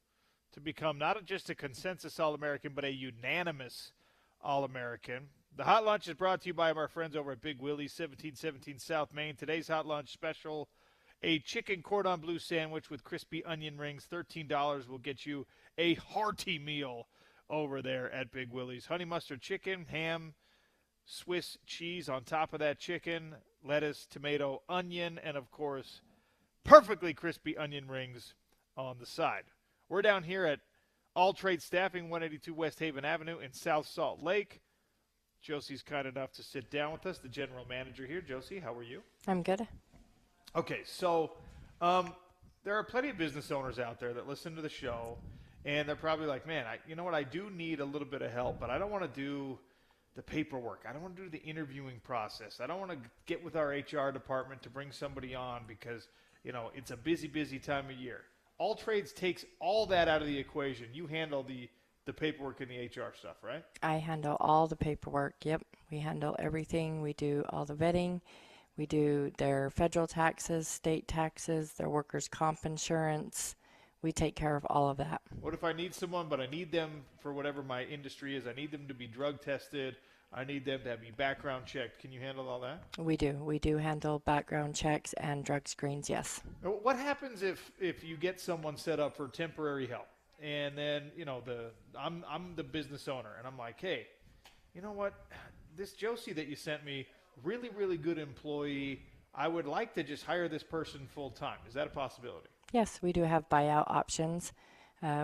to become not just a consensus All-American, but a unanimous All-American. The Hot Lunch is brought to you by our friends over at Big Willie's, 1717 South Main. Today's Hot Lunch special, A chicken cordon bleu sandwich with crispy onion rings, $13 will get you a hearty meal over there at Big Willie's. Honey mustard chicken, ham, Swiss cheese on top of that chicken, lettuce, tomato, onion, and, of course, perfectly crispy onion rings on the side. We're down here at All Trade Staffing, 182 West Haven Avenue in South Salt Lake. Josie's kind enough to sit down with us, the general manager here. Josie, how are you? I'm good. Okay, so there are plenty of business owners out there that listen to the show, and they're probably like, man, you know what, I do need a little bit of help, but I don't want to do the paperwork. I don't want to do the interviewing process. I don't want to get with our HR department to bring somebody on because, it's a busy, busy time of year. All Trades takes all that out of the equation. You handle the paperwork and the HR stuff, right? I handle all the paperwork. Yep. We handle everything. We do all the vetting. We do their federal taxes, state taxes, their workers' comp insurance. We take care of all of that. What if I need someone, but I need them for whatever my industry is? I need them to be drug tested. I need them to have me background checked. Can you handle all that? We do. We do handle background checks and drug screens, yes. What happens if you get someone set up for temporary help? And then, I'm the business owner, and I'm like, hey, you know what? This Josie that you sent me, really, really good employee. I would like to just hire this person full time. Is that a possibility? Yes, we do have buyout options.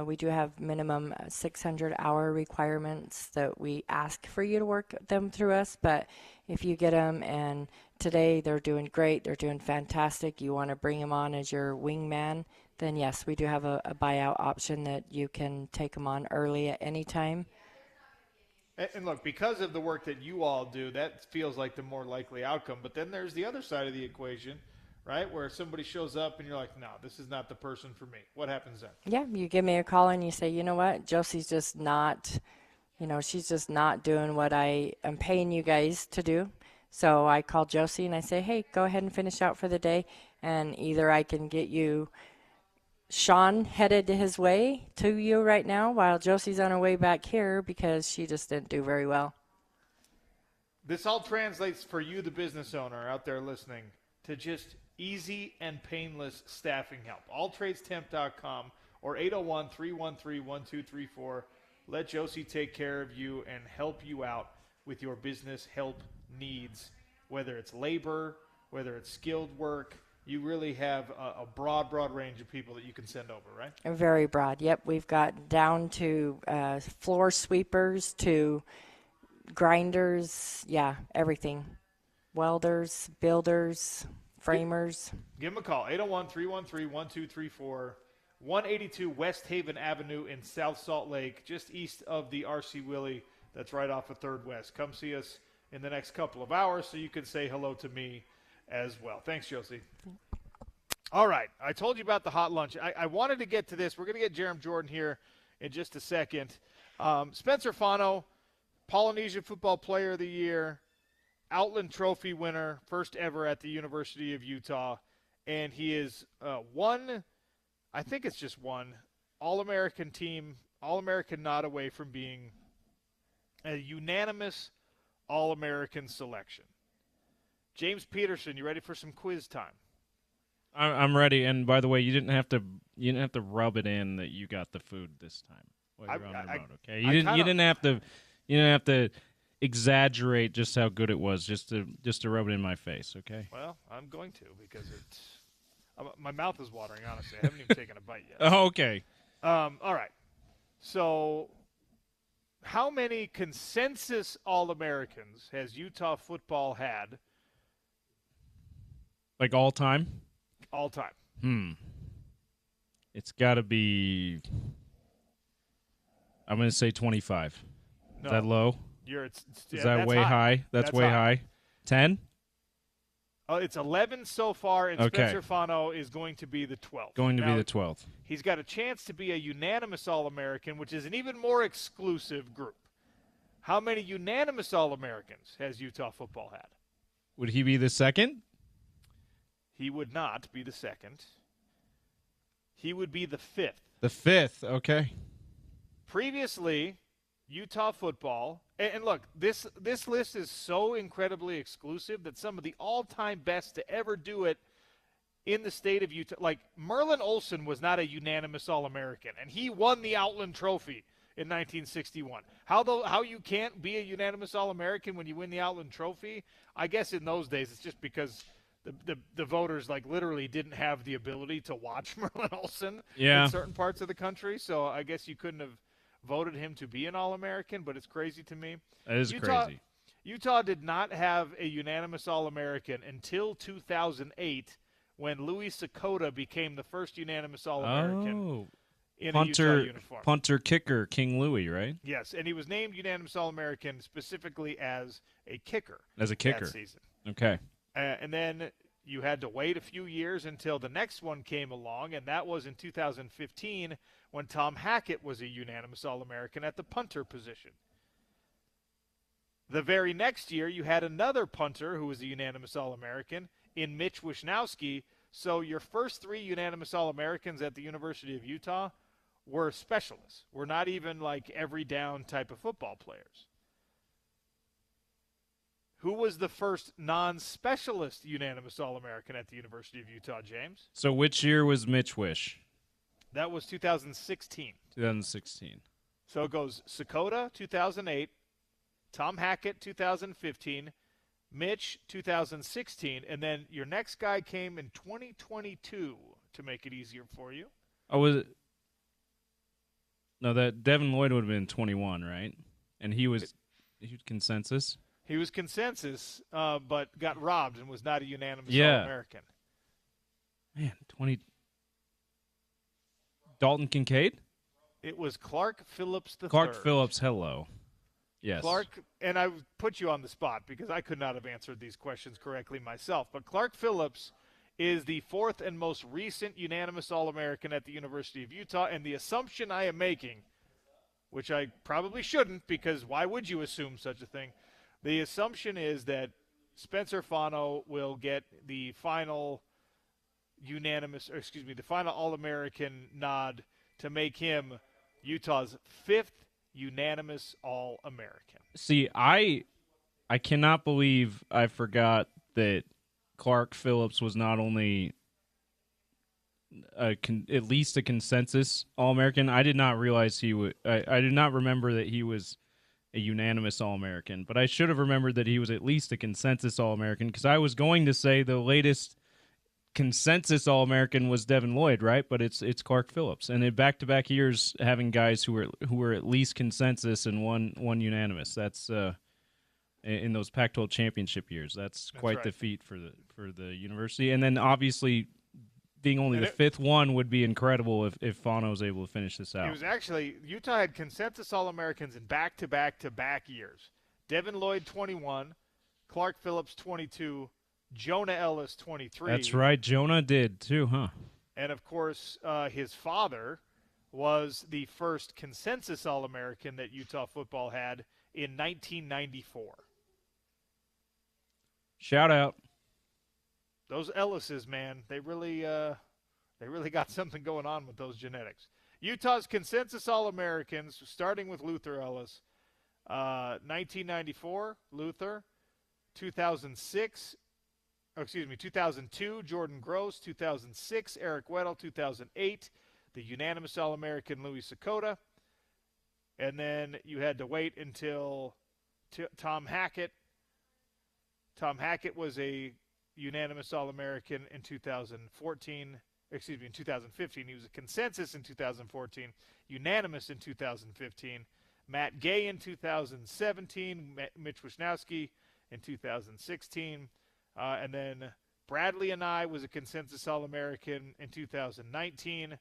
We do have minimum 600-hour requirements that we ask for you to work them through us. But if you get them and today they're doing great, they're doing fantastic, you want to bring them on as your wingman, then yes, we do have a buyout option that you can take them on early at any time. And look, because of the work that you all do, that feels like the more likely outcome. But then there's the other side of the equation, right, where somebody shows up and you're like, no, this is not the person for me. What happens then? Yeah, you give me a call and you say, you know what, Josie's just not, she's just not doing what I am paying you guys to do. So I call Josie and I say, hey, go ahead and finish out for the day. And either I can get you Sean headed his way to you right now while Josie's on her way back here because she just didn't do very well. This all translates for you, the business owner out there listening, to just easy and painless staffing help. AllTradesTemp.com or 801-313-1234. Let Josie take care of you and help you out with your business help needs, whether it's labor, whether it's skilled work. You really have a broad range of people that you can send over, right? Very broad. Yep, we've got down to floor sweepers to grinders, everything. Welders, builders, framers. Give them a call, 801-313-1234, 182 West Haven Avenue in South Salt Lake, just east of the R.C. Willey. That's right off of 3rd West. Come see us in the next couple of hours so you can say hello to me as well. Thanks, Josie. All right. I told you about the hot lunch. I wanted to get to this. We're going to get Jerem Jordan here in just a second. Spencer Fano, Polynesian Football Player of the Year, Outland Trophy winner, first ever at the University of Utah. And he is one All-American team, All-American nod away from being a unanimous All-American selection. James Peterson, you ready for some quiz time? I'm ready. And by the way, you didn't have to rub it in that you got the food this time while you're on the road. Okay, you didn't have to exaggerate just how good it was just to rub it in my face. Okay. Well, I'm going to because my mouth is watering. Honestly, I haven't even taken a bite yet. Oh, okay. All right. So, how many consensus All-Americans has Utah football had? Like all time? All time. It's got to be, I'm going to say 25. No. Is that low? Is that way high? That's way high. 10? It's 11 so far, and Okay. Spencer Fano is going to be the 12th. Going to be the 12th. He's got a chance to be a unanimous All-American, which is an even more exclusive group. How many unanimous All-Americans has Utah football had? Would he be the second? He would not be the second. He would be the 5th. The 5th, okay. Previously, Utah football, and look, this list is so incredibly exclusive that some of the all-time best to ever do it in the state of Utah. Like, Merlin Olsen was not a unanimous All-American, and he won the Outland Trophy in 1961. How you can't be a unanimous All-American when you win the Outland Trophy? I guess in those days it's just because the voters like literally didn't have the ability to watch Merlin Olsen in certain parts of the country. So I guess you couldn't have voted him to be an All-American, but it's crazy to me. That is crazy. Utah did not have a unanimous All-American until 2008 when Louis Sakota became the first unanimous All-American in a Utah uniform. Punter, kicker, King Louis, right? Yes, and he was named unanimous All-American specifically as a kicker. As a kicker. That season. Okay. And then you had to wait a few years until the next one came along, and that was in 2015 when Tom Hackett was a unanimous All-American at the punter position. The very next year, you had another punter who was a unanimous All-American in Mitch Wisnowski. So your first three unanimous All-Americans at the University of Utah were specialists. Were not even like every down type of football players. Who was the first non-specialist unanimous All-American at the University of Utah, James? So which year was Mitch Wish? That was 2016. 2016. So it goes Sakota, 2008, Tom Hackett, 2015, Mitch, 2016, and then your next guy came in 2022 to make it easier for you. Oh, was it? No, that Devin Lloyd would have been 21, right? And he was consensus. He was consensus, but got robbed and was not a unanimous All-American. Man, 20. Dalton Kincaid? It was Clark Phillips III. Clark Phillips, hello. Yes. Clark, and I put you on the spot because I could not have answered these questions correctly myself. But Clark Phillips is the fourth and most recent unanimous All-American at the University of Utah. And the assumption I am making, which I probably shouldn't because why would you assume such a thing? The assumption is that Spencer Fano will get the final the final All-American nod to make him Utah's fifth unanimous All-American. See, I cannot believe I forgot that Clark Phillips was not only at least a consensus All-American. I did not realize he would. I did not remember that he was a unanimous All-American, but I should have remembered that he was at least a consensus All-American because I was going to say the latest consensus All-American was Devin Lloyd, right? But it's Clark Phillips, and in back-to-back years having guys who were at least consensus and one unanimous. That's in those Pac-12 championship years. That's quite right. the feat for the university, and then obviously being only the fifth one would be incredible if Fano was able to finish this out. It was actually Utah had consensus All-Americans in back-to-back years. Devin Lloyd 21, Clark Phillips 22. Jonah Ellis, 23. That's right. Jonah did, too, huh? And, of course, his father was the first consensus All-American that Utah football had in 1994. Shout out. Those Ellises, man, they really got something going on with those genetics. Utah's consensus All-Americans, starting with Luther Ellis, 1994, Luther, 2002, Jordan Gross. 2006, Eric Weddle. 2008, the unanimous All-American Louis Sakota. And then you had to wait until Tom Hackett. Tom Hackett was a unanimous All-American in 2015. He was a consensus in 2014, unanimous in 2015. Matt Gay in 2017, Mitch Wisnowski in 2016. And then Bradley and I was a consensus All-American in 2019.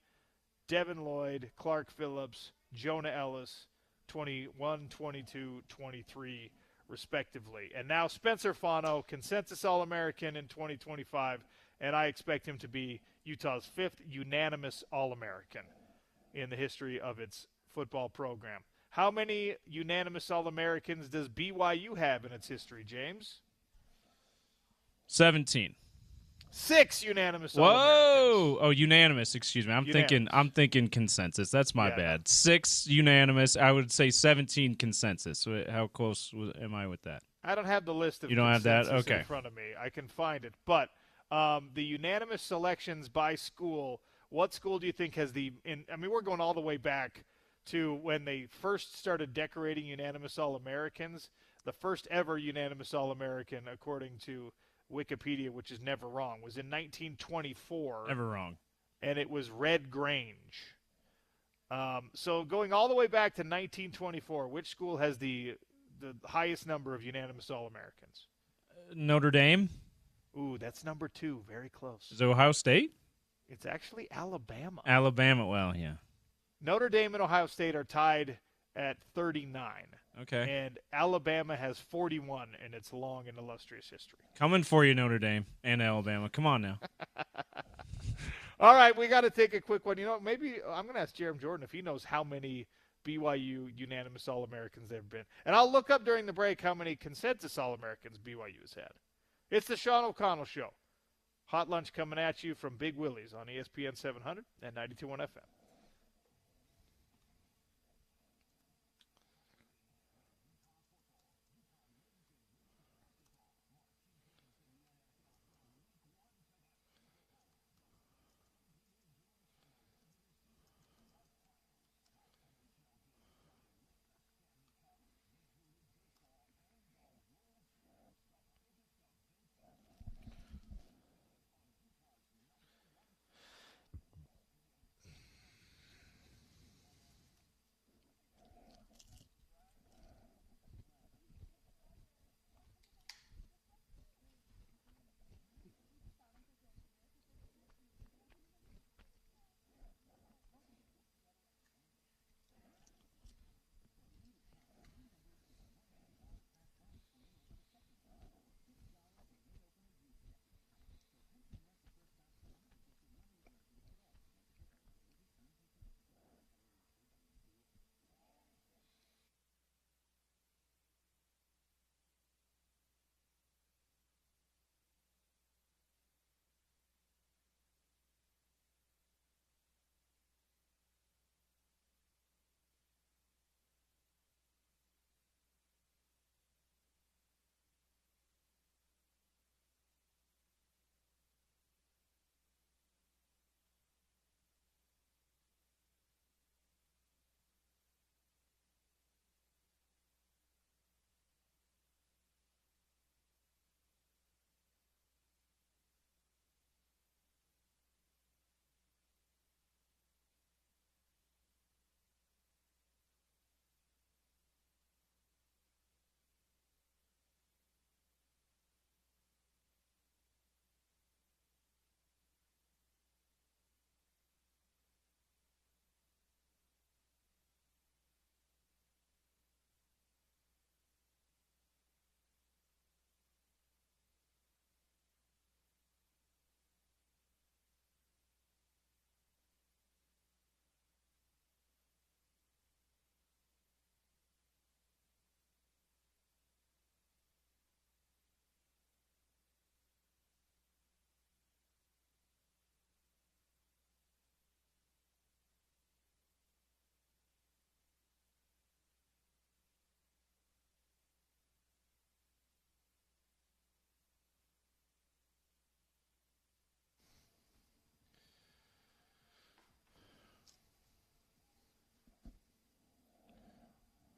Devin Lloyd, Clark Phillips, Jonah Ellis, 21, 22, 23, respectively. And now Spencer Fano, consensus All-American in 2025, and I expect him to be Utah's fifth unanimous All-American in the history of its football program. How many unanimous All-Americans does BYU have in its history, James? 17. 6 unanimous Whoa! All-Americans. Oh, unanimous. Excuse me. I'm thinking consensus. That's my bad. 6 unanimous. I would say 17 consensus. How close am I with that? I don't have the list of you don't have that? consensus Okay. in front of me. I can find it, but The unanimous selections by school. What school do you think has we're going all the way back to when they first started decorating unanimous All-Americans. The first ever unanimous All-American, according to Wikipedia, which is never wrong, was in 1924. Never wrong. And it was Red Grange. So going all the way back to 1924, which school has the highest number of unanimous All-Americans? Notre Dame. Ooh, that's number 2. Very close. Is it Ohio State? It's actually Alabama. Alabama. Well, yeah. Notre Dame and Ohio State are tied at 39. Okay. And Alabama has 41 in its long and illustrious history. Coming for you, Notre Dame and Alabama. Come on now. All right, we got to take a quick one. Maybe I'm going to ask Jeremy Jordan if he knows how many BYU unanimous All-Americans there have been. And I'll look up during the break how many consensus All-Americans BYU has had. It's the Sean O'Connell Show. Hot lunch coming at you from Big Willie's on ESPN 700 and 92.1 FM.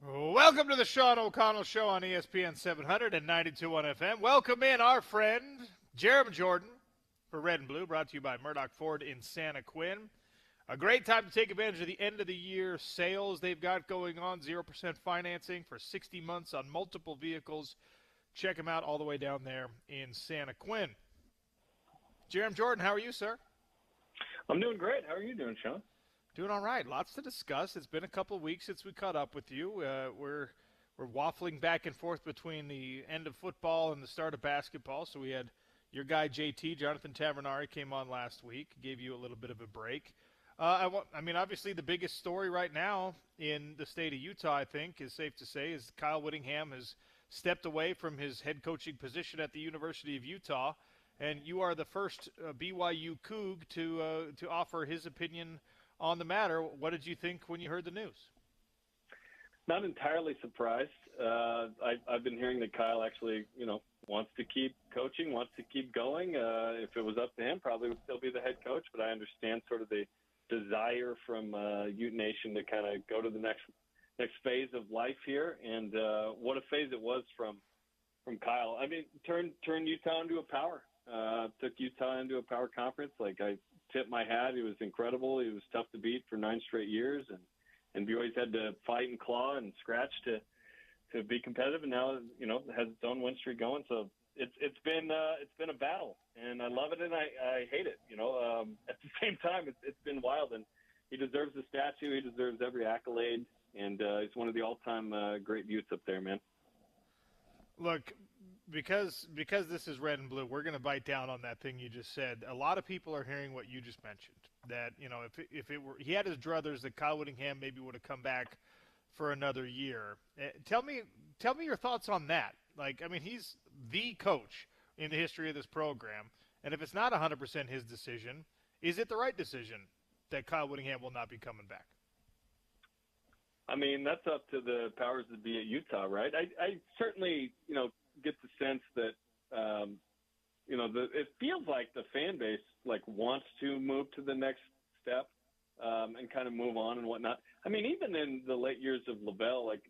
Welcome to the Sean O'Connell Show on ESPN 700 and 92.1 FM. Welcome in our friend, Jeremy Jordan, for Red and Blue, brought to you by Murdoch Ford in Santa Quinn. A great time to take advantage of the end-of-the-year sales they've got going on, 0% financing for 60 months on multiple vehicles. Check them out all the way down there in Santa Quinn. Jeremy Jordan, how are you, sir? I'm doing great. How are you doing, Sean? Doing all right. Lots to discuss. It's been a couple of weeks since we caught up with you. We're waffling back and forth between the end of football and the start of basketball. So we had your guy JT, Jonathan Tavernari, came on last week, gave you a little bit of a break. Obviously the biggest story right now in the state of Utah, I think, is safe to say, is Kyle Whittingham has stepped away from his head coaching position at the University of Utah, and you are the first BYU Coug to offer his opinion on the matter. What did you think when you heard the news? Not entirely surprised. I've been hearing that Kyle actually, wants to keep coaching, wants to keep going. If it was up to him, probably would still be the head coach. But I understand sort of the desire from Ute Nation to kind of go to the next phase of life here. And what a phase it was from Kyle. I mean, turned Utah into a power. Took Utah into a power conference. Like, I tip my hat. He was incredible. He was tough to beat for 9 straight years, and BYU's had to fight and claw and scratch to be competitive, and now, you know, has its own win streak going. So it's been a battle, and I love it and I hate it. You know, at the same time, it's been wild, and he deserves the statue. He deserves every accolade, and he's one of the all-time great Utes up there, man. Look, because this is red and blue, we're going to bite down on that thing you just said. A lot of people are hearing what you just mentioned, that, you know, if it were, he had his druthers, that Kyle Whittingham maybe would have come back for another year. Tell me your thoughts on that. Like, I mean, he's the coach in the history of this program, and if it's not 100% his decision, is it the right decision that Kyle Whittingham will not be coming back? I mean, that's up to the powers that be at Utah, right? I certainly, you know, get the sense that, you know, it feels like the fan base, like, wants to move to the next step and kind of move on and whatnot. I mean, even in the late years of LaBelle, like,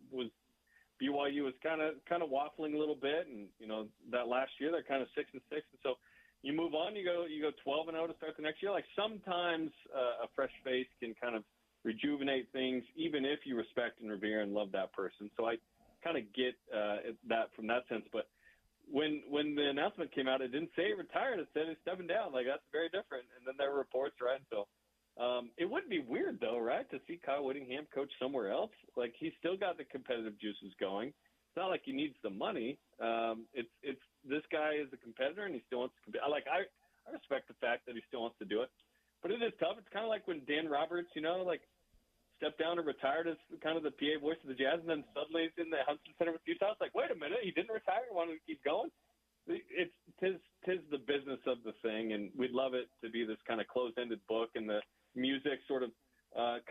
BYU was kind of waffling a little bit, and, you know, that last year they're kind of 6-6, and so you move on, you go 12-0 to start the next year. Like, sometimes a fresh face can kind of rejuvenate things, even if you respect and revere and love that person. So I kind of get that from that sense. But when the announcement came out, it didn't say he retired. It said he's stepping down. Like, that's very different. And then there were reports, right? So it wouldn't be weird, though, right, to see Kyle Whittingham coach somewhere else. Like, he's still got the competitive juices going. It's not like he needs the money. It's this guy is a competitor, and he still wants to compete. I respect the fact that he still wants to do it. But it is tough. It's kind of like when Dan Roberts, you know, like, stepped down and retired as kind of the PA voice of the Jazz, and then suddenly he's in the Huntsman Center with Utah. It's like, wait a minute, he didn't retire, he wanted to keep going. Tis the business of the thing, and we'd love it to be this kind of closed-ended book, and the music sort of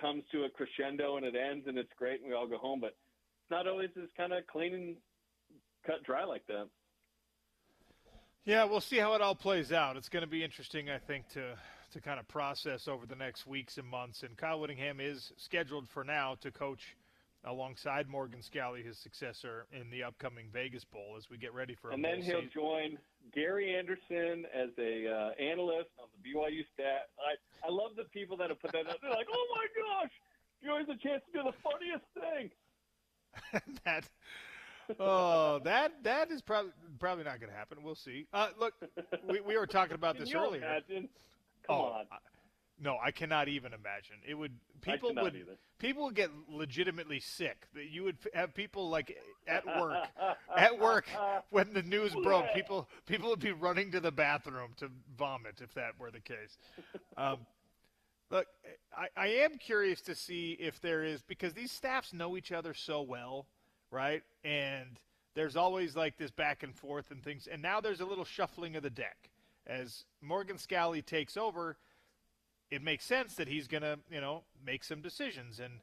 comes to a crescendo and it ends, and it's great, and we all go home. But it's not always as kind of clean and cut dry like that. Yeah, we'll see how it all plays out. It's going to be interesting, I think, to kind of process over the next weeks and months. And Kyle Whittingham is scheduled for now to coach alongside Morgan Scalley, his successor, in the upcoming Vegas Bowl as we get ready for a and bowl then he'll season. join Gary Anderson as a analyst on the BYU stat. I love the people that have put that out. They're like, oh my gosh, BYU has a chance to do the funniest thing. that is probably not going to happen. We'll see. Look, we were talking about this Can you earlier. Imagine? Come on. No, I cannot even imagine. People would get legitimately sick. You would have people like at work when the news broke. People would be running to the bathroom to vomit if that were the case. Look, I am curious to see if there is, because these staffs know each other so well, right? And there's always like this back and forth and things. And now there's a little shuffling of the deck. As Morgan Scalley takes over, it makes sense that he's going to, you know, make some decisions. And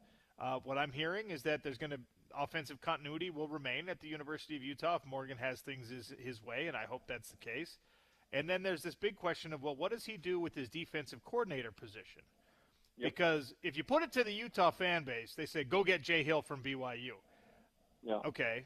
what I'm hearing is that there's going to offensive continuity will remain at the University of Utah if Morgan has things his way, and I hope that's the case. And then there's this big question of, well, what does he do with his defensive coordinator position? Yep. Because if you put it to the Utah fan base, they say, go get Jay Hill from BYU. Yeah. Okay,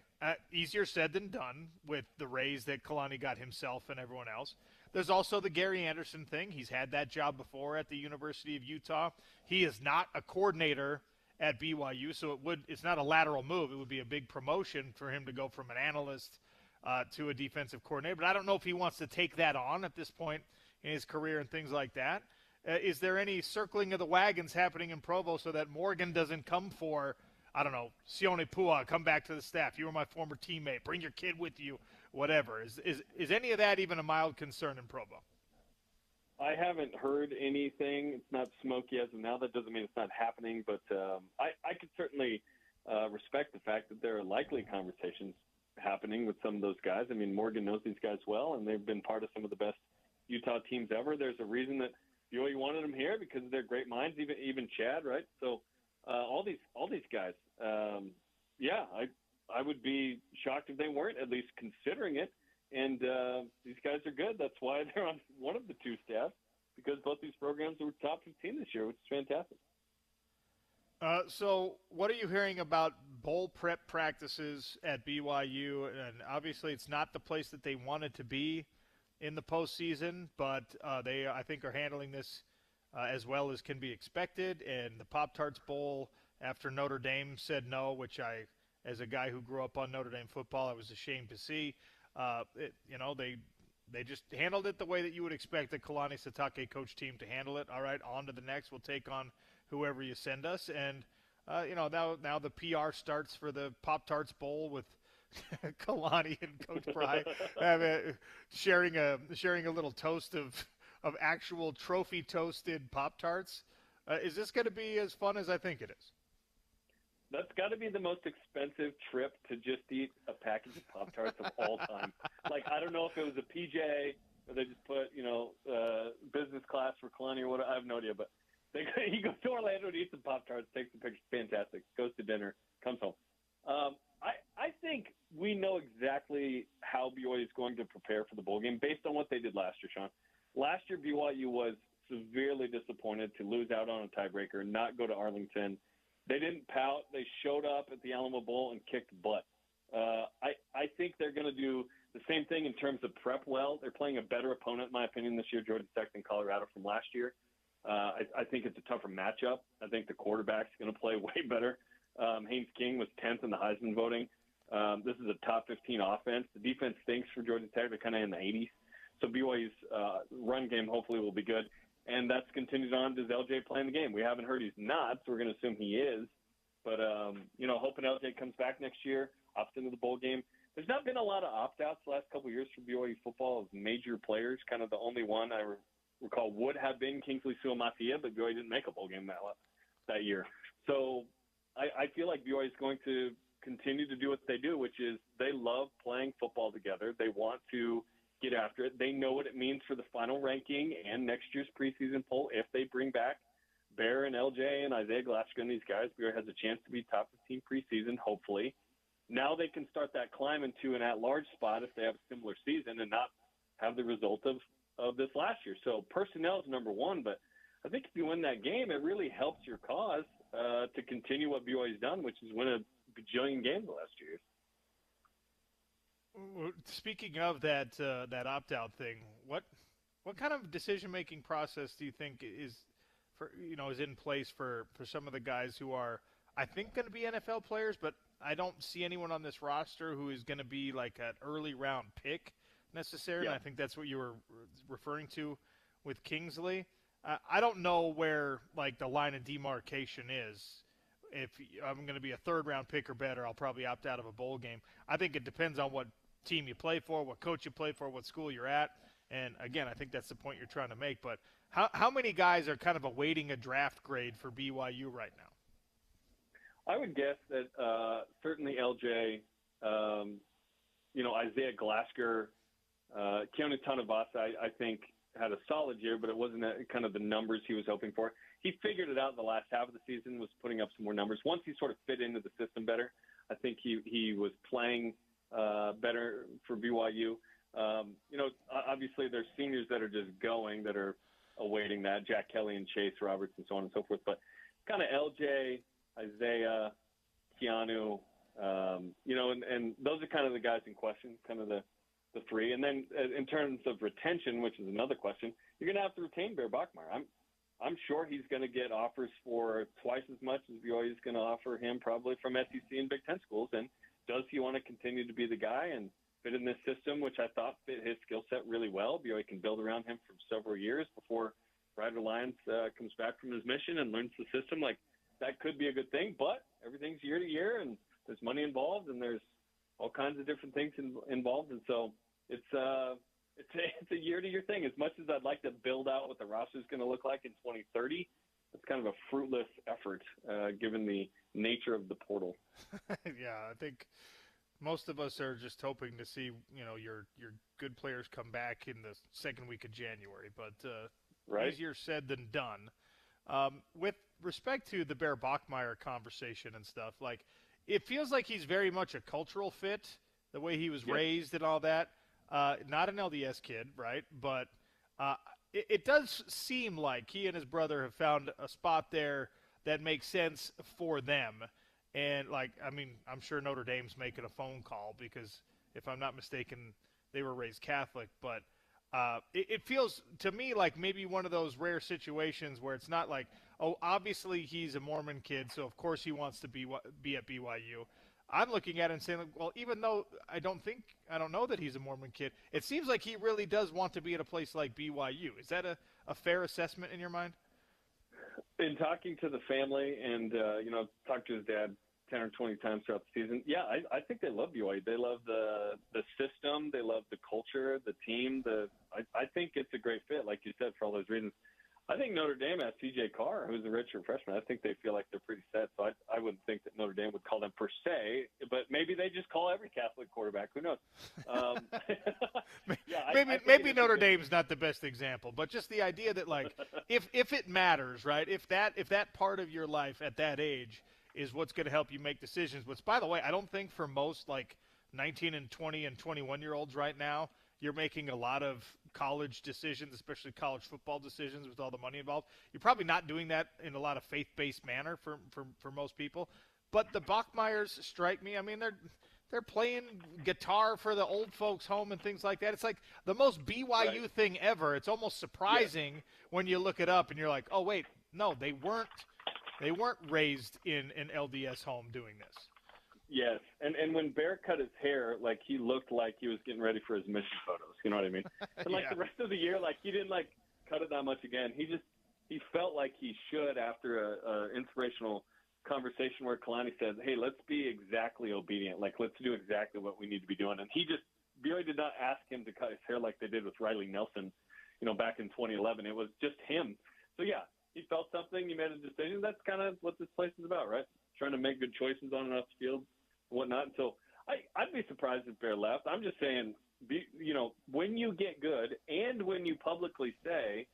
easier said than done with the raise that Kalani got himself and everyone else. There's also the Gary Anderson thing. He's had that job before at the University of Utah. He is not a coordinator at BYU, so it's not a lateral move. It would be a big promotion for him to go from an analyst to a defensive coordinator. But I don't know if he wants to take that on at this point in his career and things like that. Is there any circling of the wagons happening in Provo so that Morgan doesn't come for, I don't know, Sione Pua, come back to the staff. You were my former teammate. Bring your kid with you. Whatever. Is any of that even a mild concern in Provo? I haven't heard anything. It's not smoky as of now. That doesn't mean it's not happening, but I could certainly respect the fact that there are likely conversations happening with some of those guys. I mean, Morgan knows these guys well, and they've been part of some of the best Utah teams ever. There's a reason that BYU wanted them here because they're great minds, even Chad, right? So all these guys, I would be shocked if they weren't at least considering it. and these guys are good. That's why they're on one of the two staffs, because both these programs were top 15 this year, which is fantastic. So what are you hearing about bowl prep practices at BYU? And obviously it's not the place that they wanted to be in the postseason, but they, I think, are handling this as well as can be expected. And the Pop-Tarts Bowl, after Notre Dame said no, which I, as a guy who grew up on Notre Dame football, I was ashamed to see. They just handled it the way that you would expect a Kalani Sitake coach team to handle it. All right, on to the next. We'll take on whoever you send us. And, now the PR starts for the Pop-Tarts Bowl with Kalani and Coach Pry sharing a little toast of actual trophy toasted Pop-Tarts. Is this going to be as fun as I think it is? That's got to be the most expensive trip to just eat a package of Pop-Tarts of all time. Like, I don't know if it was a PJ or they just put, business class for Kalani or what. I have no idea, but he goes to Orlando to eat some Pop-Tarts, takes the picture, fantastic, goes to dinner, comes home. I think we know exactly how BYU is going to prepare for the bowl game based on what they did last year, Sean. Last year, BYU was severely disappointed to lose out on a tiebreaker, not go to Arlington. They didn't pout. They showed up at the Alamo Bowl and kicked butt. I think they're going to do the same thing in terms of prep well. They're playing a better opponent, in my opinion, this year, Georgia Tech than Colorado from last year. I think it's a tougher matchup. I think the quarterback's going to play way better. Haynes King was 10th in the Heisman voting. This is a top 15 offense. The defense stinks for Georgia Tech. They're kind of in the 80s. So BYU's run game hopefully will be good. And that's continued on. Does LJ play in the game? We haven't heard he's not, so we're going to assume he is. But, hoping LJ comes back next year, opts into the bowl game. There's not been a lot of opt-outs the last couple of years for BYU football of major players. Kind of the only one I recall would have been Kingsley Suamatia, but BYU didn't make a bowl game that year. So I feel like BYU is going to continue to do what they do, which is they love playing football together. They want to get after it. They know what it means for the final ranking and next year's preseason poll. If they bring back Bear and LJ and Isaiah Glasgow and these guys, BYU has a chance to be top 15 preseason, hopefully. Now they can start that climb into an at-large spot if they have a similar season and not have the result of this last year. So personnel is number one, but I think if you win that game, it really helps your cause to continue what BYU's done, which is win a bajillion games the last 2 years. Speaking of that opt-out thing, what kind of decision-making process do you think is in place for some of the guys who are, I think, going to be NFL players, but I don't see anyone on this roster who is going to be like an early round pick necessarily. Yeah. I think that's what you were referring to with Kingsley. I don't know where like the line of demarcation is. If I'm going to be a third-round pick or better, I'll probably opt out of a bowl game. I think it depends on what team you play for, what coach you play for, what school you're at. And, again, I think that's the point you're trying to make. But how many guys are kind of awaiting a draft grade for BYU right now? I would guess that certainly LJ, Isaiah Glasgow, Keanu Tanavasa, I think, had a solid year, but it wasn't kind of the numbers he was hoping for. He figured it out in the last half of the season, was putting up some more numbers. Once he sort of fit into the system better, I think he was playing better for BYU. Obviously there's seniors that are just going that are awaiting that, Jack Kelly and Chase Roberts and so on and so forth. But kind of LJ, Isaiah, Keanu, and those are kind of the guys in question, kind of the three. And then in terms of retention, which is another question, you're going to have to retain Bear Bachmeier. I'm sure he's going to get offers for twice as much as BYU is going to offer him probably from SEC and Big Ten schools. And does he want to continue to be the guy and fit in this system, which I thought fit his skill set really well? BYU can build around him for several years before Ryder Lyons comes back from his mission and learns the system. Like, that could be a good thing, but everything's year to year, and there's money involved, and there's all kinds of different things involved. And so it's a year-to-year thing. As much as I'd like to build out what the roster is going to look like in 2030, it's kind of a fruitless effort given the nature of the portal. Yeah, I think most of us are just hoping to see, your good players come back in the second week of January. But right. Easier said than done. With respect to the Bear Bachmeier conversation and stuff, like, it feels like he's very much a cultural fit, the way he was raised and all that. not an LDS kid, right? But it does seem like he and his brother have found a spot there that makes sense for them. And, I'm sure Notre Dame's making a phone call because, if I'm not mistaken, they were raised Catholic. But it feels to me like maybe one of those rare situations where it's not like, oh, obviously he's a Mormon kid, so of course he wants to be at BYU. I'm looking at it and saying, well, even though I don't know that he's a Mormon kid, it seems like he really does want to be at a place like BYU. Is that a fair assessment in your mind? In talking to the family and, talked to his dad 10 or 20 times throughout the season, yeah, I think they love BYU. They love the system. They love the culture, the team. I think it's a great fit, like you said, for all those reasons. I think Notre Dame has C.J. Carr, who's a redshirt freshman. I think they feel like they're pretty set. So I wouldn't think that Notre Dame would call them per se, but maybe they just call every Catholic quarterback. Who knows? Maybe Notre Dame's not the best example, but just the idea that, like, if it matters, right? If that part of your life at that age is what's going to help you make decisions, which, by the way, I don't think for most, like, 19 and 20 and 21-year-olds right now, you're making a lot of college decisions, especially college football decisions with all the money involved. You're probably not doing that in a lot of faith-based manner for most people. But the Bachmeyers strike me. I mean, they're playing guitar for the old folks' home and things like that. It's like the most BYU thing ever. It's almost surprising when you look it up and you're like, oh, wait, no, they weren't raised in an LDS home doing this. Yes, and when Bear cut his hair, like, he looked like he was getting ready for his mission photos. You know what I mean? And the rest of the year, like, he didn't cut it that much again. He felt like he should after a inspirational conversation where Kalani said, "Hey, let's be exactly obedient. Like, let's do exactly what we need to be doing." And BYU did not ask him to cut his hair like they did with Riley Nelson, back in 2011. It was just him. So yeah, he felt something. He made a decision. That's kind of what this place is about, right? Trying to make good choices on and off the field. Whatnot. So I'd be surprised if Bear left. I'm just saying, when you get good and when you publicly say,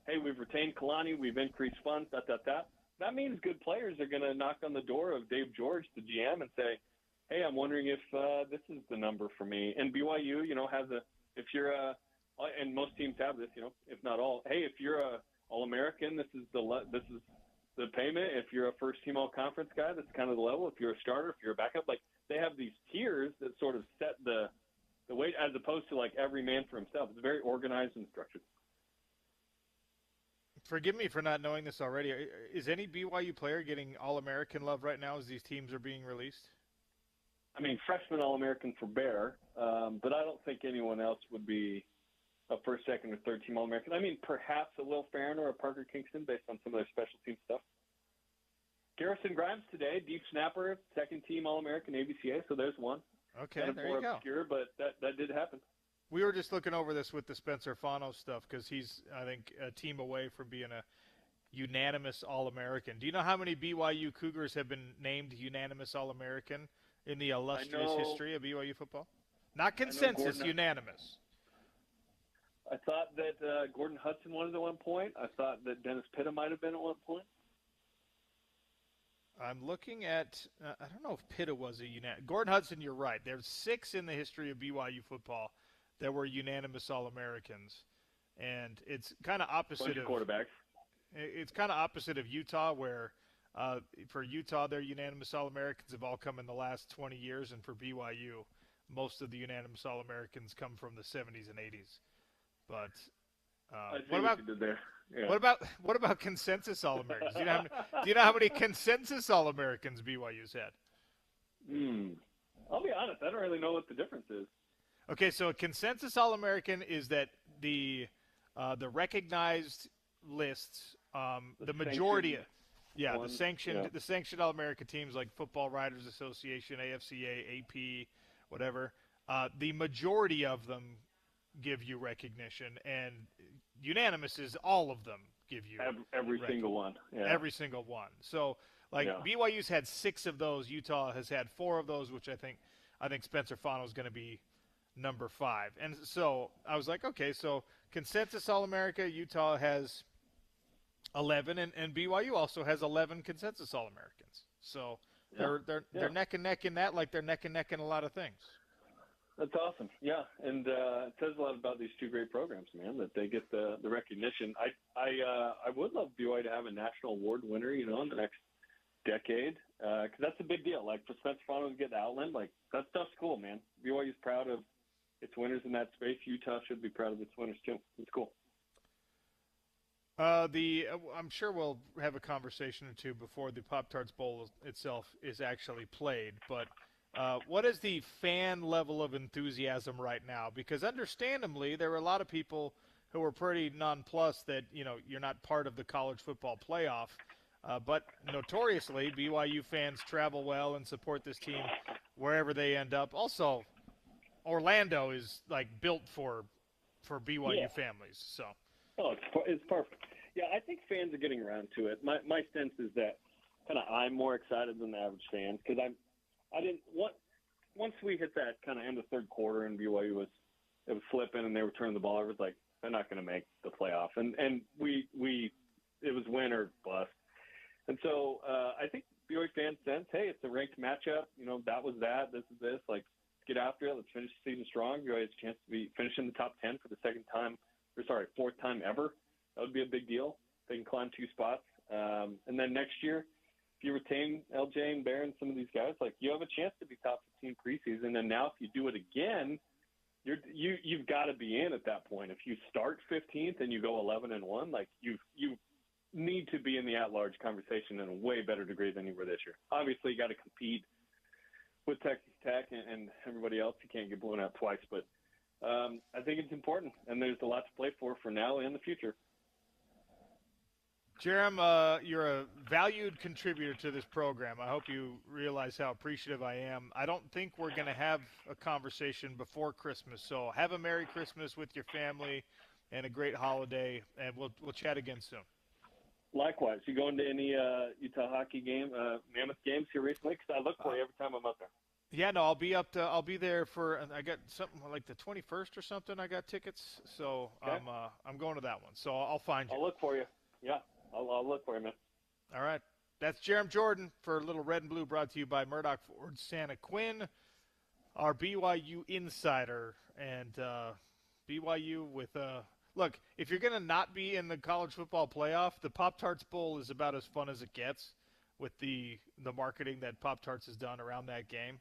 hey, we've retained Kalani, we've increased funds, that means good players are going to knock on the door of Dave George, the GM, and say, hey, I'm wondering if this is the number for me. And BYU, has if you're and most teams have this, if not all, hey, if you're a All-American, this is the payment. If you're a first-team all-conference guy, that's kind of the level. If you're a starter, if you're a backup, like, they have these tiers that sort of set the weight, as opposed to, like, every man for himself. It's very organized and structured. Forgive me for not knowing this already. Is any BYU player getting All-American love right now as these teams are being released? I mean, freshman All-American for Bear, but I don't think anyone else would be a first, second, or third-team All-American. I mean, perhaps a Will Farron or a Parker Kingston based on some of their special team stuff. Garrison Grimes today, deep snapper, second-team All-American ABCA, so there's one. Okay, kind of there more you go. Obscure, but that did happen. We were just looking over this with the Spencer Fano stuff because he's, I think, a team away from being a unanimous All-American. Do you know how many BYU Cougars have been named unanimous All-American in the illustrious history of BYU football? Not consensus, unanimous. I thought that Gordon Hudson won it at one point. I thought that Dennis Pitta might have been at one point. I'm looking at I don't know if Pitta was a unanimous. Gordon Hudson, you're right. There's 6 in the history of BYU football that were unanimous All-Americans. And it's kind of opposite of quarterbacks. It's kind of opposite of Utah, where for Utah, their unanimous All-Americans have all come in the last 20 years, and for BYU, most of the unanimous All-Americans come from the 70s and 80s. But what you did there? Yeah. What about consensus All-Americans? Do you know how many consensus All-Americans BYU's had? I'll be honest, I don't really know what the difference is. Okay, so a consensus All-American is that the recognized lists, the majority, the sanctioned All-American teams like Football Writers Association, AFCA, AP, whatever. The majority of them give you recognition, and unanimous is all of them give you every single one. Yeah. Every single one. So, BYU's had 6 of those. Utah has had 4 of those, which I think Spencer Fano is going to be number 5. And so I was like, okay, so consensus All-America, Utah has 11, and BYU also has 11 consensus All-Americans. So they're neck and neck in that, like they're neck and neck in a lot of things. That's awesome. Yeah, and it says a lot about these two great programs, man, that they get the recognition. I would love BYU to have a national award winner, in the next decade, because that's a big deal. Like for Spence Checketts to get the Outland, like that stuff's cool, man. BYU's proud of its winners in that space. Utah should be proud of its winners too. It's cool. I'm sure we'll have a conversation or two before the Pop-Tarts Bowl itself is actually played, but what is the fan level of enthusiasm right now? Because understandably, there were a lot of people who were pretty nonplussed that, you're not part of the college football playoff. But notoriously, BYU fans travel well and support this team wherever they end up. Also, Orlando is like built for BYU families. So. Oh, it's perfect. Yeah, I think fans are getting around to it. My sense is that kind of I'm more excited than the average fan because I didn't want once we hit that kind of end of third quarter and BYU was flipping and they were turning the ball over, it was like they're not going to make the playoff, and we it was win or bust, and so I think BYU fans sense, hey, it's a ranked matchup, that was that, this is this, like get after it, let's finish the season strong. BYU has a chance to be finishing the top 10 for the fourth time ever. That would be a big deal. They can climb 2 spots, and then next year, if you retain LJ and Barron, some of these guys, like you have a chance to be top 15 preseason. And now if you do it again, you've got to be in at that point. If you start 15th and you go 11-1, like you need to be in the at-large conversation in a way better degree than you were this year. Obviously, you got to compete with Texas Tech and everybody else. You can't get blown out twice, but I think it's important, and there's a lot to play for now and the future. Jerem, you're a valued contributor to this program. I hope you realize how appreciative I am. I don't think we're going to have a conversation before Christmas, so have a Merry Christmas with your family and a great holiday, and we'll chat again soon. Likewise. You going to any Utah hockey Mammoth games here recently? Because I look for you every time I'm up there. Yeah, no, I'll be there for. I got something like the 21st or something. I got tickets, so okay. I'm going to that one. So I'll find you. I'll look for you. Yeah. I'll look for you, man. All right. That's Jerem Jordan for Little Red and Blue, brought to you by Murdoch Ford Santa Quinn, our BYU insider. And BYU with look, if you're going to not be in the college football playoff, the Pop-Tarts Bowl is about as fun as it gets with the marketing that Pop-Tarts has done around that game.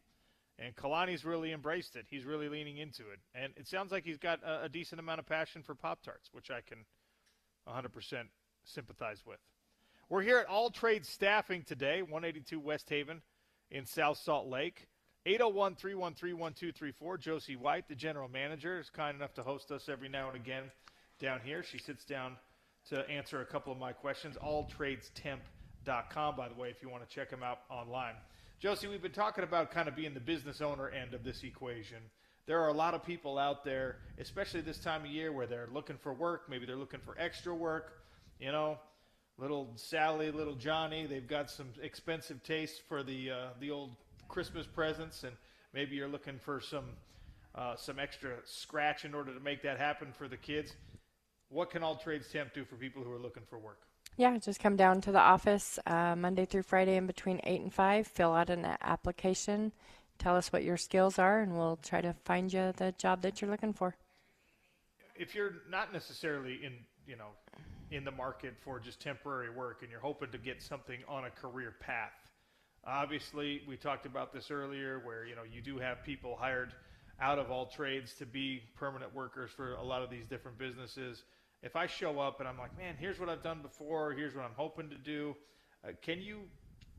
And Kalani's really embraced it. He's really leaning into it. And it sounds like he's got a decent amount of passion for Pop-Tarts, which I can 100% sympathize with. We're here at All Trades Staffing today, 182 West Haven in South Salt Lake. 801-313-1234. Josie White, the general manager, is kind enough to host us every now and again down here. She sits down to answer a couple of my questions. alltradestemp.com, by the way, if you want to check them out online. Josie, we've been talking about kind of being the business owner end of this equation. There are a lot of people out there, especially this time of year, where they're looking for work. Maybe they're looking for extra work. Little Sally, little Johnny, they've got some expensive taste for the old Christmas presents, and maybe you're looking for some extra scratch in order to make that happen for the kids. What can All Trades Temp do for people who are looking for work? Yeah, just come down to the office Monday through Friday in between 8 and 5, fill out an application, tell us what your skills are, and we'll try to find you the job that you're looking for. If you're not necessarily in the market for just temporary work and you're hoping to get something on a career path, obviously we talked about this earlier where you do have people hired out of all trades to be permanent workers for a lot of these different businesses. If I show up and I'm like, man, here's what I've done before, here's what I'm hoping to do, can you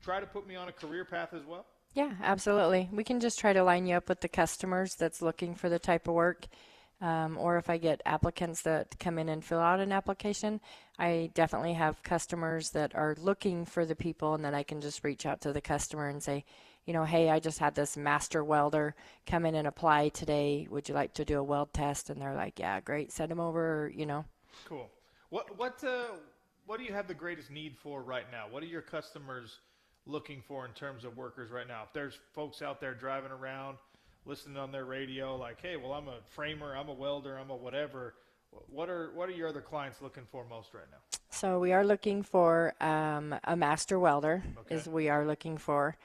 try to put me on a career path as well? Yeah, absolutely. We can just try to line you up with the customers that's looking for the type of work. Or if I get applicants that come in and fill out an application, I definitely have customers that are looking for the people, and then I can just reach out to the customer and say, hey, I just had this master welder come in and apply today. Would you like to do a weld test? And they're like, yeah, great, send them over, Cool. What do you have the greatest need for right now? What are your customers looking for in terms of workers right now? If there's folks out there driving around, listening on their radio like, hey, well, I'm a framer, I'm a welder, I'm a whatever. What are your other clients looking for most right now? So we are looking for a master welder. Okay. We are looking for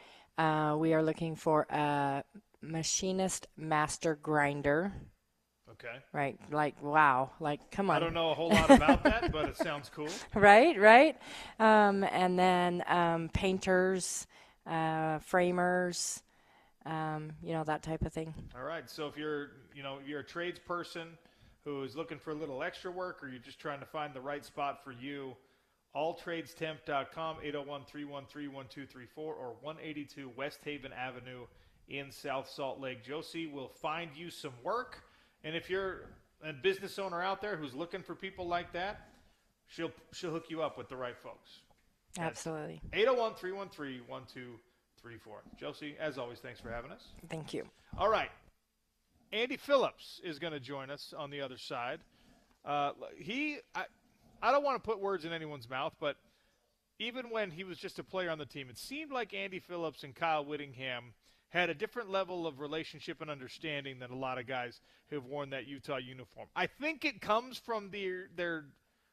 a machinist master grinder. Okay. Right, like wow, like come on. I don't know a whole lot about that, but it sounds cool. Right. And then painters, framers, that type of thing. All right. So if you're a tradesperson who is looking for a little extra work, or you're just trying to find the right spot for you, alltradestemp.com, 801-313-1234, or 182 West Haven Avenue in South Salt Lake. Josie will find you some work, and if you're a business owner out there who's looking for people like that, she'll hook you up with the right folks. Absolutely. 801-313-1234. Josie, as always, thanks for having us. Thank you. All right. Andy Phillips is going to join us on the other side. I don't want to put words in anyone's mouth, but even when he was just a player on the team, it seemed like Andy Phillips and Kyle Whittingham had a different level of relationship and understanding than a lot of guys who have worn that Utah uniform. I think it comes from their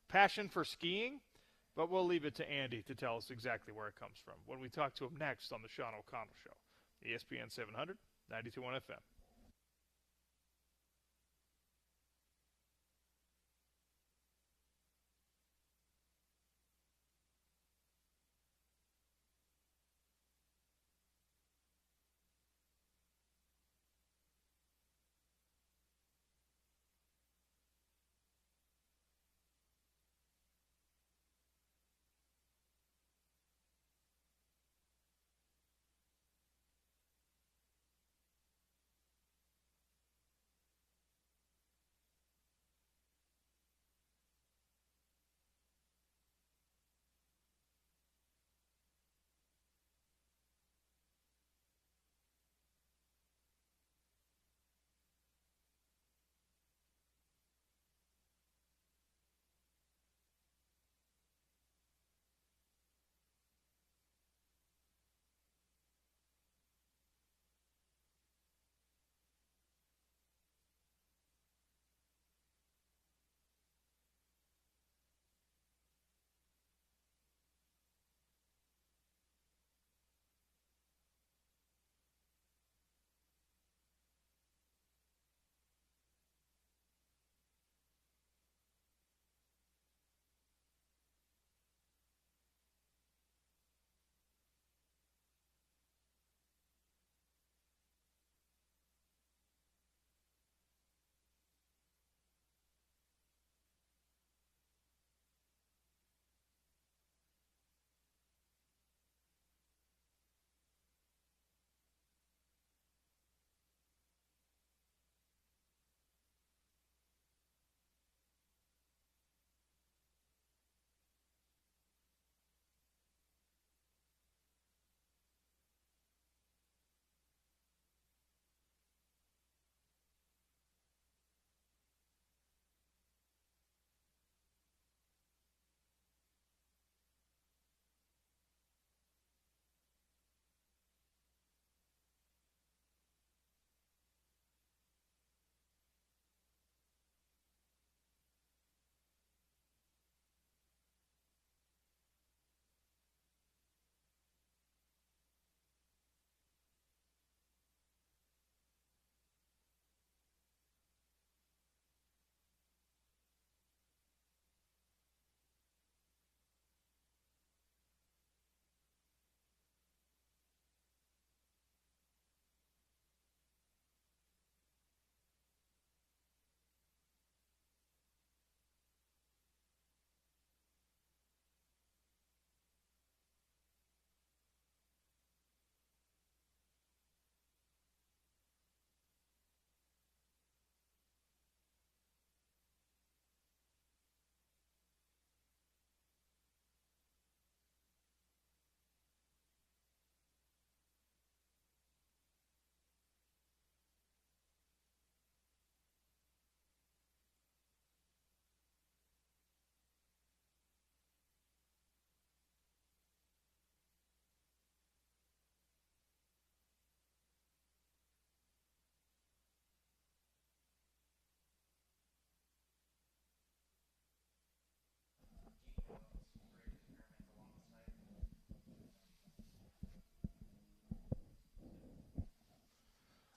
passion for skiing, but we'll leave it to Andy to tell us exactly where it comes from when we talk to him next on the Sean O'Connell Show, ESPN 700, 92.1 FM.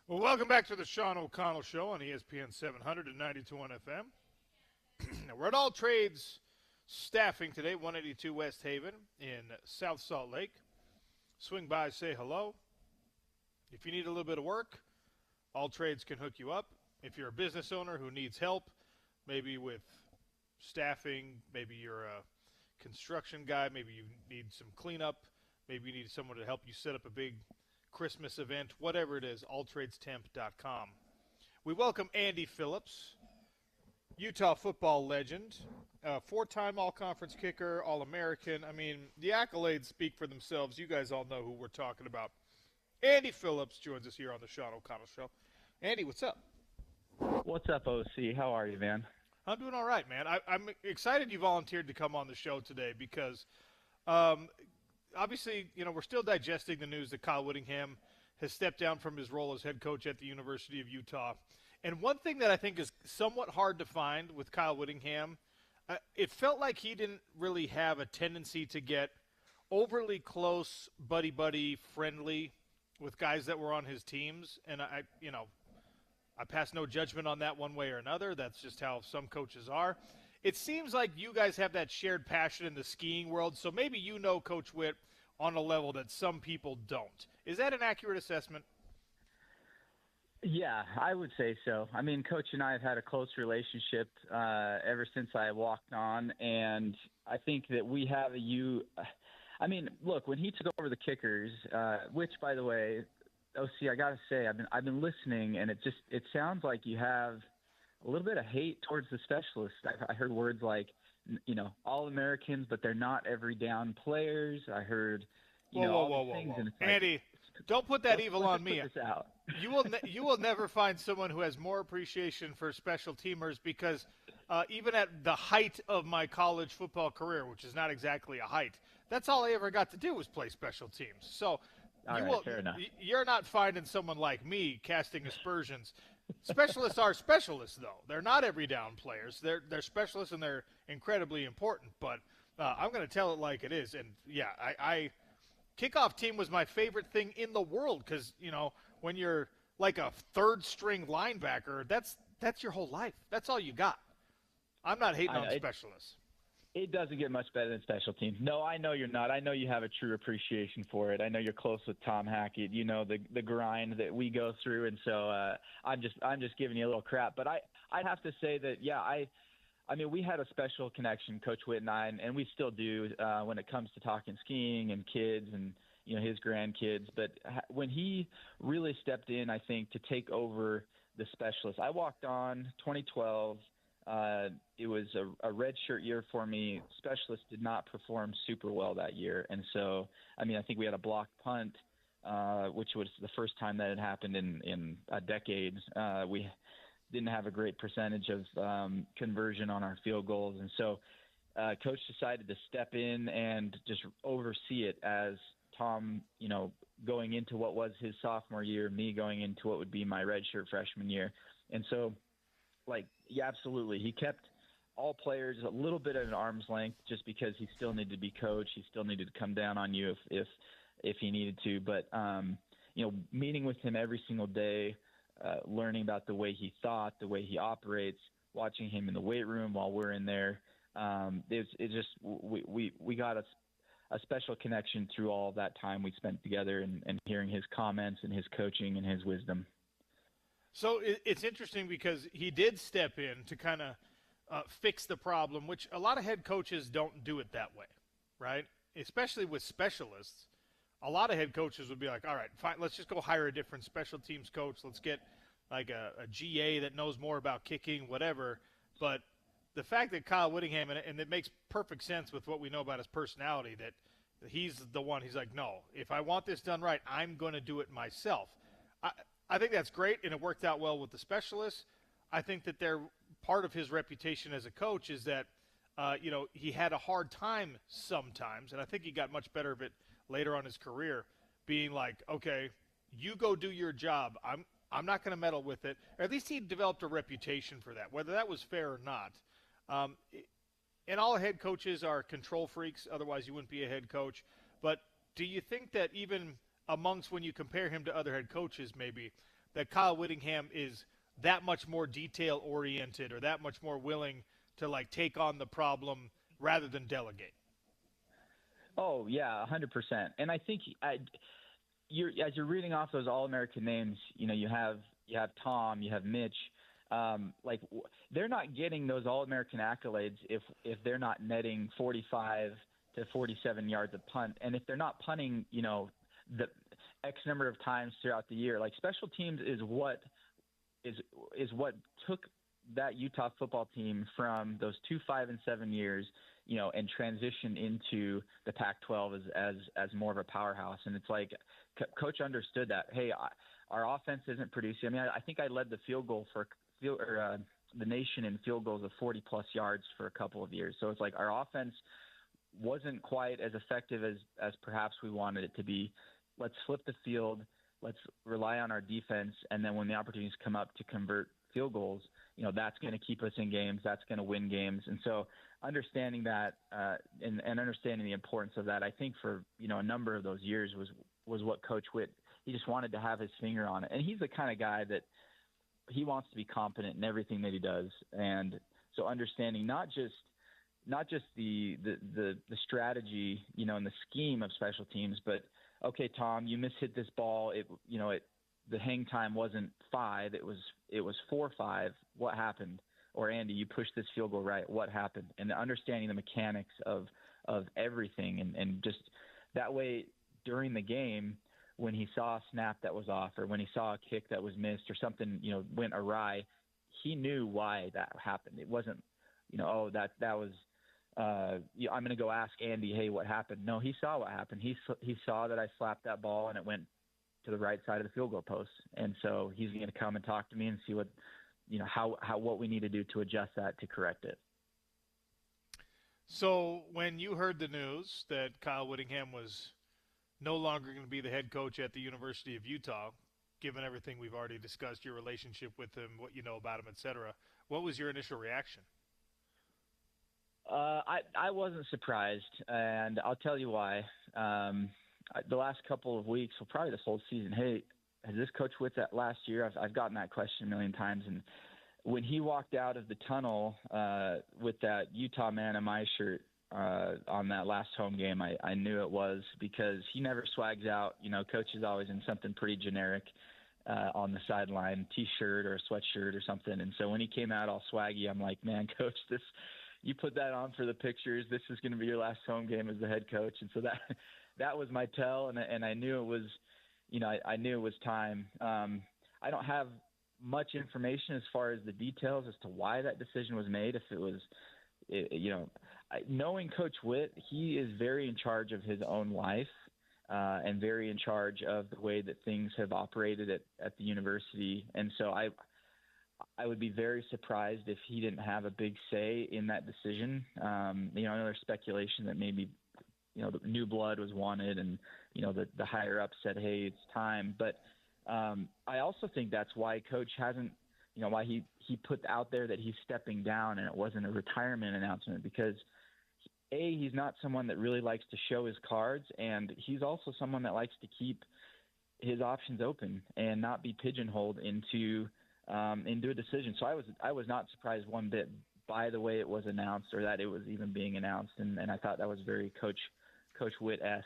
Well, welcome back to the Sean O'Connell Show on ESPN 700 and 92.1 FM. We're at All Trades Staffing today, 182 West Haven in South Salt Lake. Swing by, say hello. If you need a little bit of work, All Trades can hook you up. If you're a business owner who needs help, maybe with staffing, maybe you're a construction guy, maybe you need some cleanup, maybe you need someone to help you set up a big Christmas event, whatever it is, alltradestemp.com. We welcome Andy Phillips, Utah football legend, four-time all-conference kicker, All-American. I mean, the accolades speak for themselves. You guys all know who we're talking about. Andy Phillips joins us here on the Sean O'Connell Show. Andy, what's up? What's up, OC? How are you, man? I'm doing all right, man. I'm excited you volunteered to come on the show today because obviously, you know, we're still digesting the news that Kyle Whittingham has stepped down from his role as head coach at the University of Utah. And one thing that I think is somewhat hard to find with Kyle Whittingham, it felt like he didn't really have a tendency to get overly close, buddy-buddy, friendly with guys that were on his teams. And I pass no judgment on that one way or another. That's just how some coaches are. It seems like you guys have that shared passion in the skiing world, so maybe you know Coach Whitt on a level that some people don't. Is that an accurate assessment? Yeah, I would say so. I mean, Coach and I have had a close relationship ever since I walked on, and I think that we have I mean, look, when he took over the kickers, which, by the way, OC, I got to say, I've been listening, and it sounds like you have a little bit of hate towards the specialists. I heard words like, you know, All-Americans, but they're not every down players. I heard, all these things. And it's like, Andy, don't put that evil on me. Put this out. You will never find someone who has more appreciation for special teamers because even at the height of my college football career, which is not exactly a height, that's all I ever got to do was play special teams. So Fair enough. You're not finding someone like me casting aspersions. Specialists are specialists, though. They're not every down players. They're specialists, and they're incredibly important. But I'm going to tell it like it is. And, yeah, I kickoff team was my favorite thing in the world because, you know, when you're like a third-string linebacker, that's your whole life. That's all you got. I'm not hating on specialists. It doesn't get much better than special teams. No, I know you're not. I know you have a true appreciation for it. I know you're close with Tom Hackett. You know the grind that we go through, and so I'm just giving you a little crap. But I'd have to say that I mean we had a special connection, Coach Whitt and I, and we still do when it comes to talking skiing and kids and his grandkids. But when he really stepped in, I think to take over the specialist, I walked on 2012. It was a red shirt year for me. Specialists did not perform super well that year. And so, I mean, I think we had a blocked punt, which was the first time that had happened in a decade. We didn't have a great percentage of conversion on our field goals. And so Coach decided to step in and just oversee it as Tom, going into what was his sophomore year, me going into what would be my redshirt freshman year. And so, absolutely. He kept all players a little bit at an arm's length just because he still needed to be coached. He still needed to come down on you if he needed to. But, meeting with him every single day, learning about the way he thought, the way he operates, watching him in the weight room while we're in there, we got a special connection through all that time we spent together and hearing his comments and his coaching and his wisdom. So it's interesting because he did step in to kind of fix the problem, which a lot of head coaches don't do it that way, right? Especially with specialists. A lot of head coaches would be like, all right, fine, let's just go hire a different special teams coach. Let's get like a GA that knows more about kicking, whatever. But the fact that Kyle Whittingham, and it makes perfect sense with what we know about his personality, that he's the one, he's like, no, if I want this done right, I'm going to do it myself. I think that's great, and it worked out well with the specialists. I think that part of his reputation as a coach is that, he had a hard time sometimes, and I think he got much better of it later on in his career, being like, okay, you go do your job. I'm not going to meddle with it. Or at least he developed a reputation for that, whether that was fair or not. And all head coaches are control freaks, otherwise you wouldn't be a head coach. But do you think that even amongst when you compare him to other head coaches, maybe that Kyle Whittingham is that much more detail oriented or that much more willing to like take on the problem rather than delegate? Oh yeah, 100%. And I think as you're reading off those All-American names, you have Tom, you have Mitch. They're not getting those All-American accolades if they're not netting 45 to 47 yards of punt, and if they're not punting, the X number of times throughout the year. Like, special teams is what took that Utah football team from those 2, 5, and 7 years, and transition into the Pac-12 as more of a powerhouse. And it's like Coach understood that. Hey, our offense isn't producing. I mean, I think I led the field goal the nation in field goals of 40-plus yards for a couple of years. So it's like our offense wasn't quite as effective as perhaps we wanted it to be. Let's flip the field. Let's rely on our defense. And then when the opportunities come up to convert field goals, that's going to keep us in games. That's going to win games. And so understanding that and understanding the importance of that, I think for, a number of those years was what Coach Witt, he just wanted to have his finger on it. And he's the kind of guy that he wants to be competent in everything that he does. And so understanding not just the strategy, and the scheme of special teams, but okay, Tom, you mishit this ball. The hang time wasn't 5, it was 4-5. What happened? Or Andy, you pushed this field goal right. What happened? And understanding the mechanics of everything, and just that way during the game, when he saw a snap that was off, or when he saw a kick that was missed, or something went awry, he knew why that happened. It wasn't that was I'm going to go ask Andy, hey, what happened? No, he saw what happened. He saw that I slapped that ball and it went to the right side of the field goal post. And so he's going to come and talk to me and see what, what we need to do to adjust that, to correct it. So when you heard the news that Kyle Whittingham was no longer going to be the head coach at the University of Utah, given everything we've already discussed, your relationship with him, what you know about him, et cetera, what was your initial reaction? I wasn't surprised, and I'll tell you why. The last couple of weeks, well, probably this whole season, hey, has this Coach Witt that last year? I've gotten that question a million times. And when he walked out of the tunnel with that Utah Man in my shirt on that last home game, I knew it was, because he never swags out. Coach is always in something pretty generic on the sideline, T-shirt or a sweatshirt or something. And so when he came out all swaggy, I'm like, man, Coach, you put that on for the pictures. This is going to be your last home game as the head coach. And so that was my tell. And I knew it was, I knew it was time. I don't have much information as far as the details as to why that decision was made. If it was, knowing Coach Witt, he is very in charge of his own life and very in charge of the way that things have operated at the university. And so I would be very surprised if he didn't have a big say in that decision. I know there's speculation that maybe, the new blood was wanted, and, the higher up said, hey, it's time. But I also think that's why Coach hasn't, why he put out there that he's stepping down and it wasn't a retirement announcement, because he's not someone that really likes to show his cards, and he's also someone that likes to keep his options open and not be pigeonholed into a decision. So I was not surprised one bit by the way it was announced, or that it was even being announced, and I thought that was very Coach Witt-esque.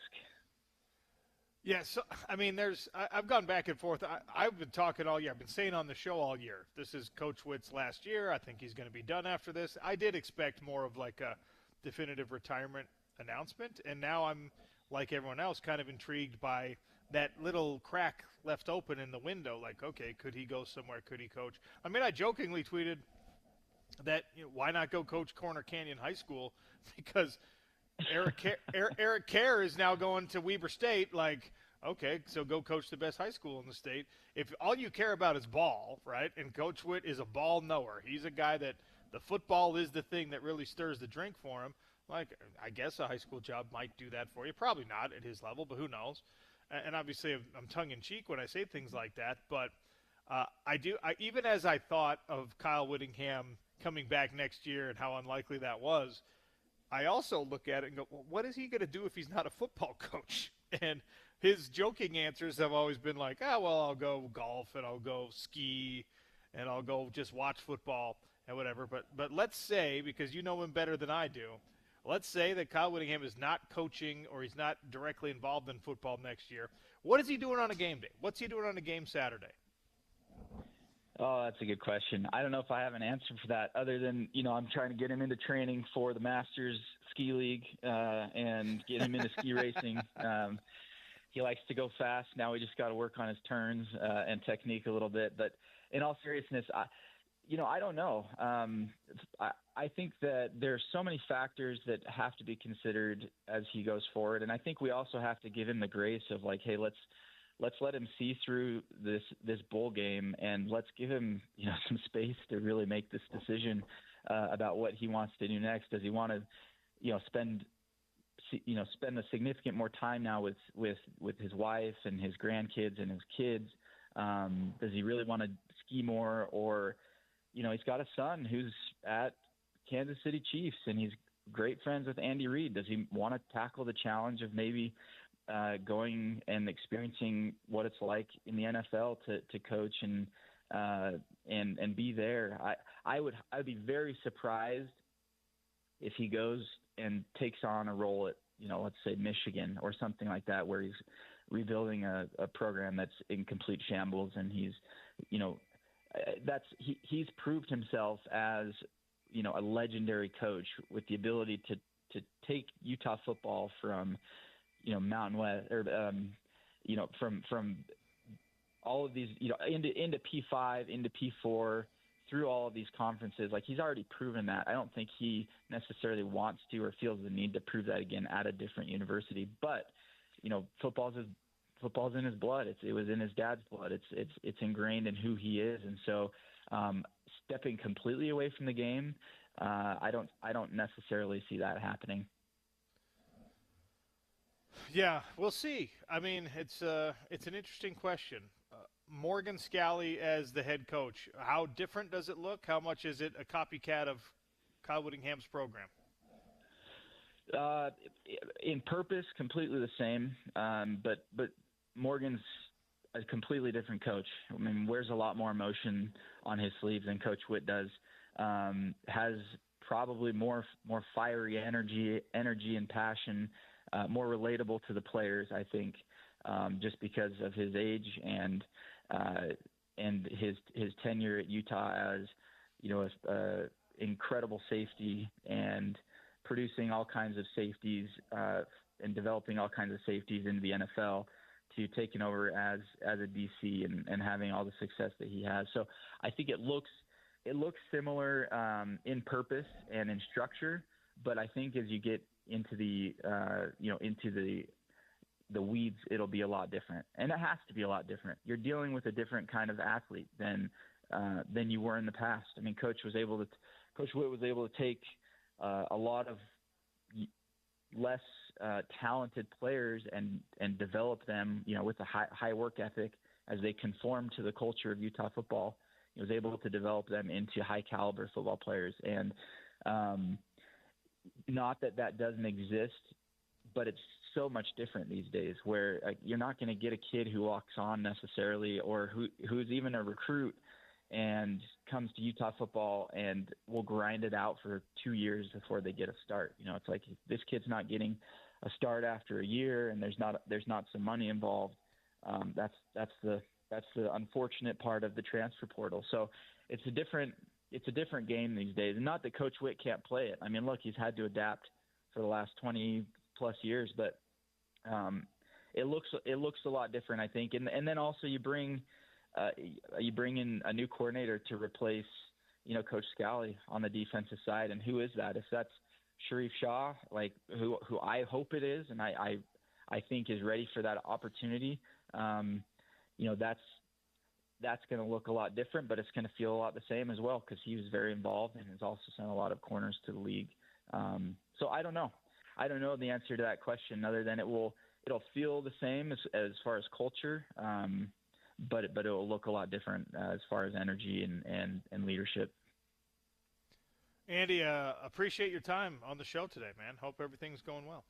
Yeah, so I mean, I've gone back and forth. I've been talking all year. I've been saying on the show all year, this is Coach Witt's last year. I think he's going to be done after this. I did expect more of like a definitive retirement announcement, and now I'm, like everyone else, kind of intrigued by that little crack left open in the window. Like, okay, could he go somewhere? Could he coach? I mean, I jokingly tweeted that, why not go coach Corner Canyon High School? Because Eric Kerr is now going to Weber State. Like, okay, so go coach the best high school in the state. If all you care about is ball, right, and Coach Witt is a ball knower, he's a guy that the football is the thing that really stirs the drink for him. Like, I guess a high school job might do that for you. Probably not at his level, but who knows? And obviously I'm tongue-in-cheek when I say things like that, but even as I thought of Kyle Whittingham coming back next year and how unlikely that was, I also look at it and go, well, what is he going to do if he's not a football coach? And his joking answers have always been like, well, I'll go golf and I'll go ski and I'll go just watch football and whatever. But let's say, because you know him better than I do, let's say that Kyle Whittingham is not coaching or he's not directly involved in football next year. What is he doing on a game day? What's he doing on a game Saturday? Oh, that's a good question. I don't know if I have an answer for that other than, I'm trying to get him into training for the Masters Ski League and get him into ski racing. He likes to go fast. Now we just got to work on his turns and technique a little bit. But in all seriousness, I don't know. I think that there's so many factors that have to be considered as he goes forward. And I think we also have to give him the grace of like, hey, let's let him see through this bowl game, and let's give him some space to really make this decision about what he wants to do next. Does he want to spend a significant more time now with his wife and his grandkids and his kids? Does he really want to ski more? Or he's got a son who's at Kansas City Chiefs and he's great friends with Andy Reid. Does he want to tackle the challenge of maybe going and experiencing what it's like in the NFL to coach and be there? I'd be very surprised if he goes and takes on a role at let's say Michigan or something like that, where he's rebuilding a program that's in complete shambles, and he's proved himself as a legendary coach with the ability to take Utah football from Mountain West, or from all of these, into P5, into P4, through all of these conferences. Like, he's already proven that. I don't think he necessarily wants to or feels the need to prove that again at a different university. But football's in his blood. It was in his dad's blood. It's ingrained in who he is. And so, stepping completely away from the game, I don't necessarily see that happening. Yeah, we'll see. I mean, it's an interesting question. Morgan Scalley as the head coach, how different does it look? How much is it a copycat of Kyle Whittingham's program? In purpose, completely the same, but Morgan's a completely different coach. I mean, wears a lot more emotion on his sleeve than Coach Whitt does. Has probably more fiery energy and passion. More relatable to the players, I think, just because of his age and his tenure at Utah as incredible safety and producing all kinds of safeties and developing all kinds of safeties into the NFL, to taking over as a DC and having all the success that he has. So I think it looks similar in purpose and in structure, but I think as you get into the weeds, it'll be a lot different, and it has to be a lot different. You're dealing with a different kind of athlete than you were in the past. I mean, Coach Whitt was able to take a lot of less talented players and develop them, with a high work ethic as they conform to the culture of Utah football. He was able to develop them into high caliber football players, and not that doesn't exist, but it's so much different these days, where you're not going to get a kid who walks on necessarily, or who's even a recruit and comes to Utah football and will grind it out for 2 years before they get a start. It's like, this kid's not getting a start after a year, and there's not some money involved. That's the unfortunate part of the transfer portal. So it's a different game these days. And not that Coach Whitt can't play it. I mean, look, he's had to adapt for the last 20 plus years, but it looks a lot different, I think. And then also you bring in a new coordinator to replace, Coach Scalley on the defensive side. And who is that? If that's Sharif Shah, like who I hope it is, and I think is ready for that opportunity, that's going to look a lot different, but it's going to feel a lot the same as well, because he was very involved and has also sent a lot of corners to the league. So I don't know. I don't know the answer to that question, other than it'll feel the same as far as culture, but it will look a lot different as far as energy and leadership. Andy, appreciate your time on the show today, man. Hope everything's going well.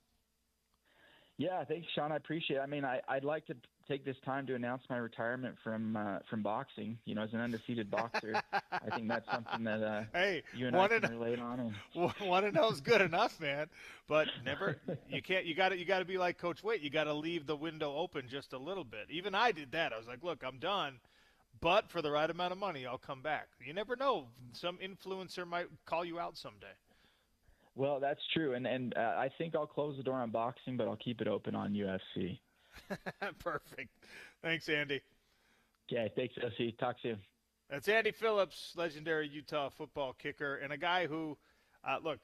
Yeah, thanks, Sean. I appreciate it. I mean, I'd like to take this time to announce my retirement from boxing. You know, as an undefeated boxer, I think that's something that hey, you and I can relate on. And 1-0 is good enough, man. But never, you can't. You got to be like Coach Witt. You got to leave the window open just a little bit. Even I did that. I was like, look, I'm done. But for the right amount of money, I'll come back. You never know. Some influencer might call you out someday. Well, that's true, and I think I'll close the door on boxing, but I'll keep it open on UFC. Perfect. Thanks, Andy. Okay, thanks, OC. Talk soon. That's Andy Phillips, legendary Utah football kicker, and a guy who, look,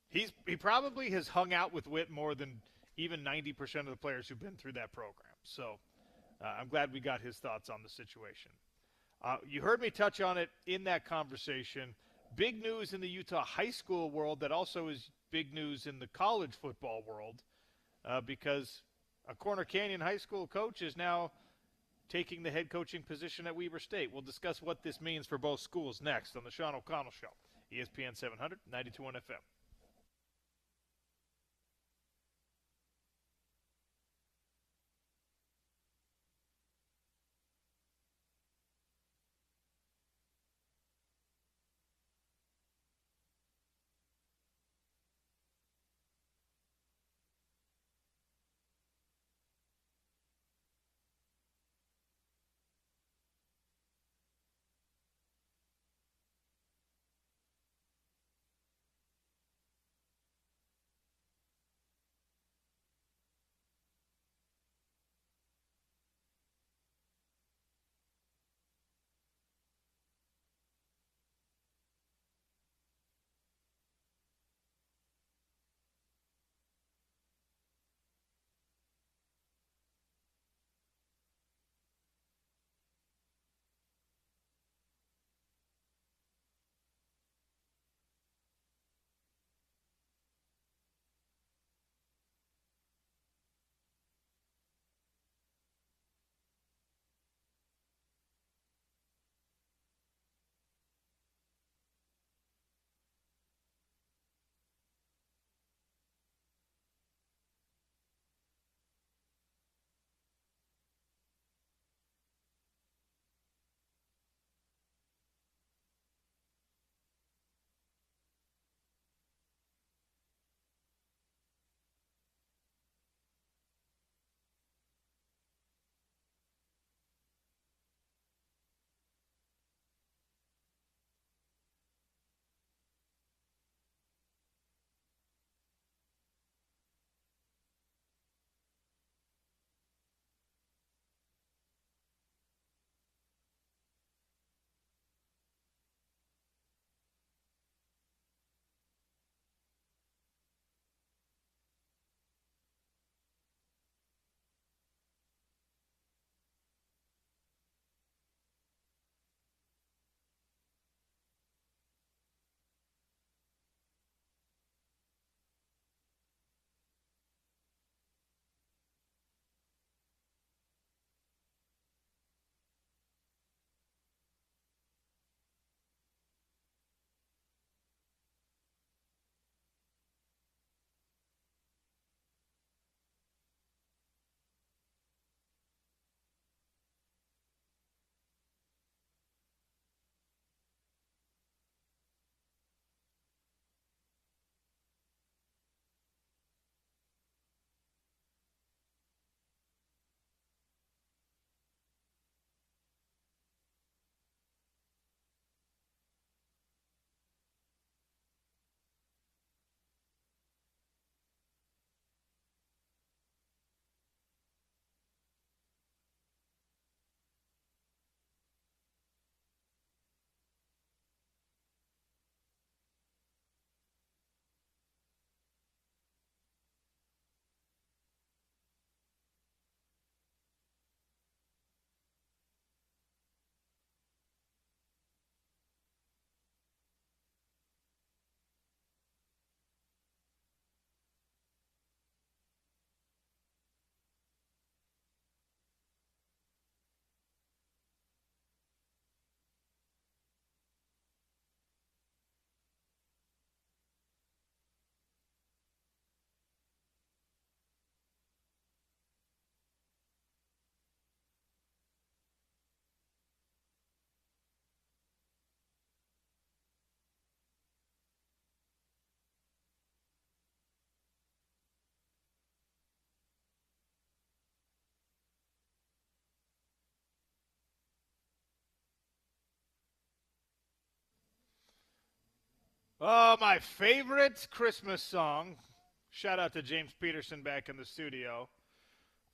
he probably has hung out with Witt more than even 90% of the players who've been through that program. So I'm glad we got his thoughts on the situation. You heard me touch on it in that conversation. Big news in the Utah high school world that also is big news in the college football world because a Corner Canyon High School coach is now taking the head coaching position at Weber State. We'll discuss what this means for both schools next on the Sean O'Connell Show, ESPN 700, 92.1 FM. Oh, my favorite Christmas song. Shout out to James Peterson back in the studio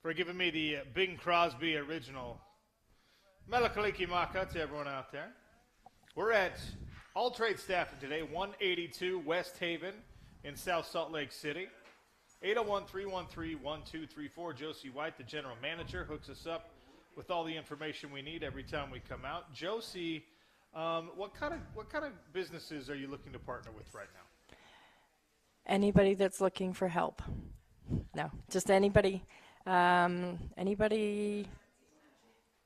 for giving me the Bing Crosby original. Melakaliki Maka to everyone out there. We're at All Trade Staffing today, 182 West Haven in South Salt Lake City. 801-313-1234. Josie White, the general manager, hooks us up with all the information we need every time we come out. Josie, what kind of businesses are you looking to partner with right now? Anybody that's looking for help. No, just anybody. Anybody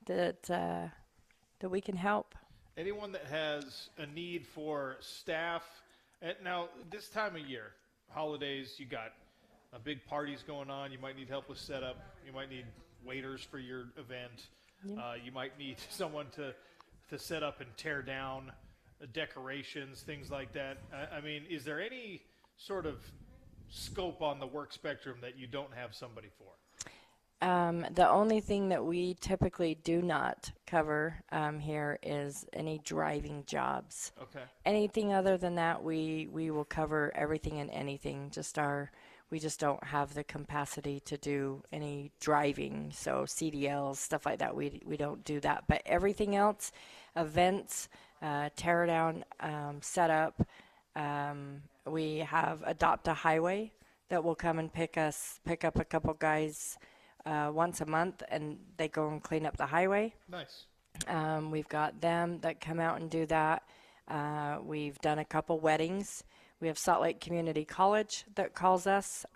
that we can help. Anyone that has a need for staff. Now, this time of year, holidays, you got big parties going on. You might need help with setup. You might need waiters for your event. Yeah. You might need someone to set up and tear down decorations, things like that. I mean, is there any sort of scope on the work spectrum that you don't have somebody for? The only thing that we typically do not cover here is any driving jobs. Okay. Anything other than that, we will cover everything and anything. We just don't have the capacity to do any driving, so CDLs, stuff like that. We don't do that. But everything else, events, tear down, setup. We have Adopt a Highway that will come and pick up a couple guys once a month, and they go and clean up the highway. Nice. We've got them that come out and do that. We've done a couple weddings. We have Salt Lake Community College that calls us.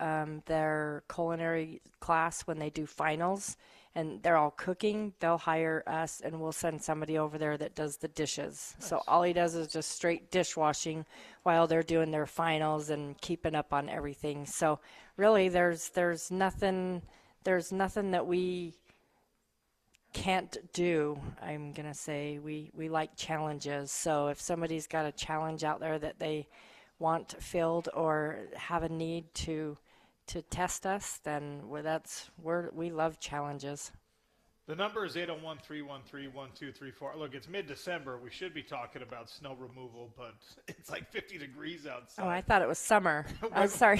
Their culinary class, when they do finals, and they're all cooking, they'll hire us, and we'll send somebody over there that does the dishes. Nice. So all he does is just straight dishwashing while they're doing their finals and keeping up on everything. So really, there's nothing that we can't do. I'm going to say we like challenges. So if somebody's got a challenge out there that they want filled or have a need to test us, then we love challenges. The number is 801-313-1234. Look, it's mid-December. We should be talking about snow removal, but it's like 50 degrees outside. Oh, I thought it was summer. I'm sorry.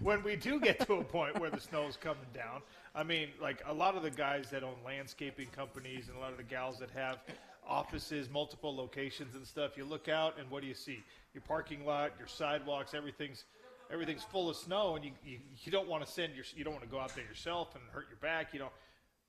when we do get to a point where the snow's coming down, I mean, like a lot of the guys that own landscaping companies and a lot of the gals that have offices, multiple locations and stuff, you look out and what do you see? Your parking lot, your sidewalks, everything's full of snow, and you don't want to you don't want to go out there yourself and hurt your back.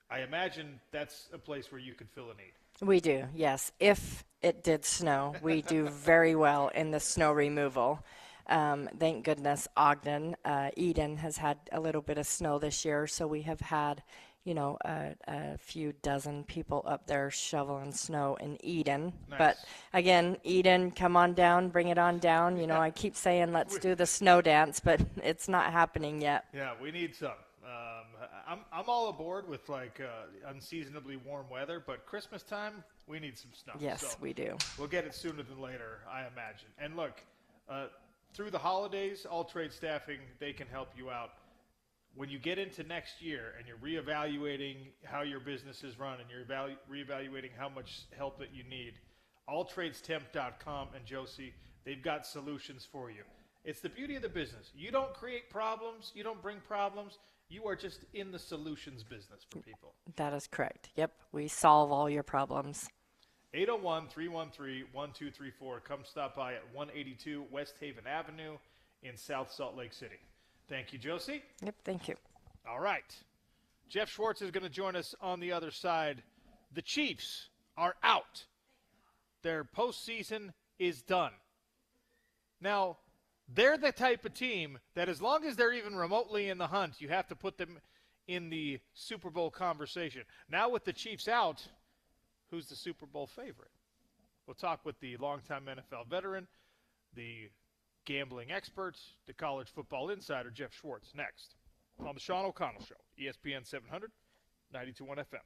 I imagine that's a place where you could fill a need. We do, yes. If it did snow, we do very well in the snow removal. Thank goodness Ogden, Eden has had a little bit of snow this year, so we have had, a few dozen people up there shoveling snow in Eden. Nice. But again, Eden, come on down, bring it on down. I keep saying let's do the snow dance, but it's not happening yet. Yeah, we need some. I'm all aboard with unseasonably warm weather, but Christmas time we need some snow. Yes, so we do. We'll get it sooner than later, I imagine. And look, through the holidays, All Trade Staffing, they can help you out. When you get into next year and you're reevaluating how your business is run and you're reevaluating how much help that you need, alltradestemp.com and Josie, they've got solutions for you. It's the beauty of the business. You don't create problems. You don't bring problems. You are just in the solutions business for people. That is correct. Yep, we solve all your problems. 801-313-1234. Come stop by at 182 West Haven Avenue in South Salt Lake City. Thank you, Josie. Yep, thank you. All right. Jeff Schwartz is going to join us on the other side. The Chiefs are out. Their postseason is done. Now, they're the type of team that as long as they're even remotely in the hunt, you have to put them in the Super Bowl conversation. Now with the Chiefs out, who's the Super Bowl favorite? We'll talk with the longtime NFL veteran, the gambling expert, the college football insider, Jeff Schwartz, next on the Sean O'Connell Show, ESPN 700, 92.1 FM.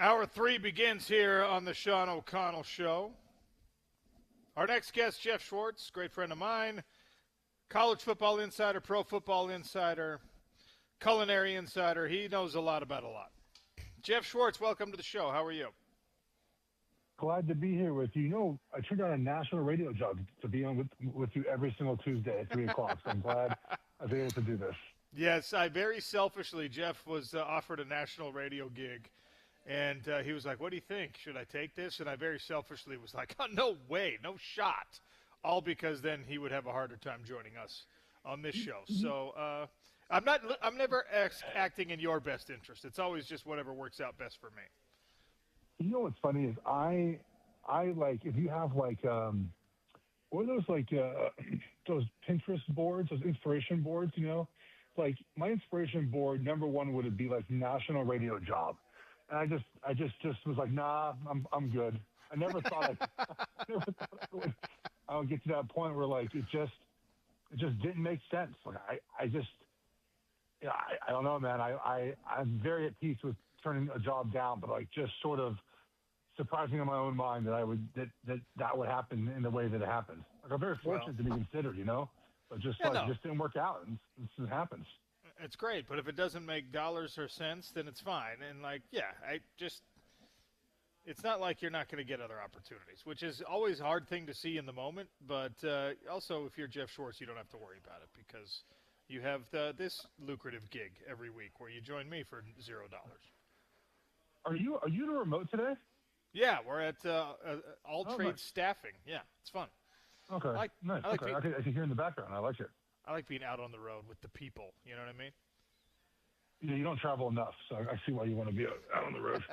Hour 3 begins here on the Sean O'Connell Show. Our next guest, Jeff Schwartz, great friend of mine, college football insider, pro football insider, culinary insider. He knows a lot about a lot. Jeff Schwartz, welcome to the show. How are you? Glad to be here with you. You know, I turned down a national radio job to be on with you every single Tuesday at 3 o'clock. So I'm glad I was able to do this. Yes, I very selfishly, Jeff was offered a national radio gig. And he was like, what do you think? Should I take this? And I very selfishly was like, oh, no way, no shot. All because then he would have a harder time joining us on this show. So I'm never acting in your best interest. It's always just whatever works out best for me. You know what's funny is I like, if you have like, what are those like, those Pinterest boards, those inspiration boards, you know? Like my inspiration board, number one would be like national radio job. And I just was like, nah, I'm good. I never thought I would get to that point where like it just didn't make sense. Like I don't know, man. I'm very at peace with turning a job down, but like just sort of surprising in my own mind that that would happen in the way that it happened. Like I'm very fortunate to be considered, you know, but just just didn't work out, and this happens. It's great, but if it doesn't make dollars or cents, then it's fine. And like, yeah, it's not like you're not going to get other opportunities, which is always a hard thing to see in the moment. But also, if you're Jeff Schwartz, you don't have to worry about it because you have this lucrative gig every week where you join me for $0. Are you the remote today? Yeah, we're at All Trades Staffing. Yeah, it's fun. Okay, nice. I can hear in the background. I like it. I like being out on the road with the people. You know what I mean? Yeah, you don't travel enough, so I see why you want to be out on the road.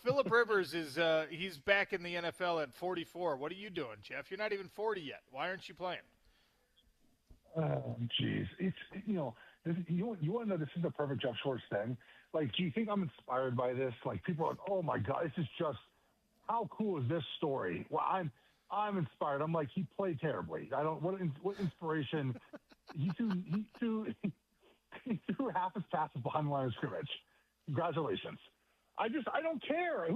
Phillip Rivers he's back in the NFL at 44. What are you doing, Jeff? You're not even 40 yet. Why aren't you playing? Oh, jeez. You want to know, this is the perfect Jeff Schwartz thing. Like, do you think I'm inspired by this? Like, people are like, oh my God, this is just, how cool is this story? Well, I'm inspired. I'm like, he played terribly. What inspiration? He threw half his passes behind the line of scrimmage. Congratulations. I don't care.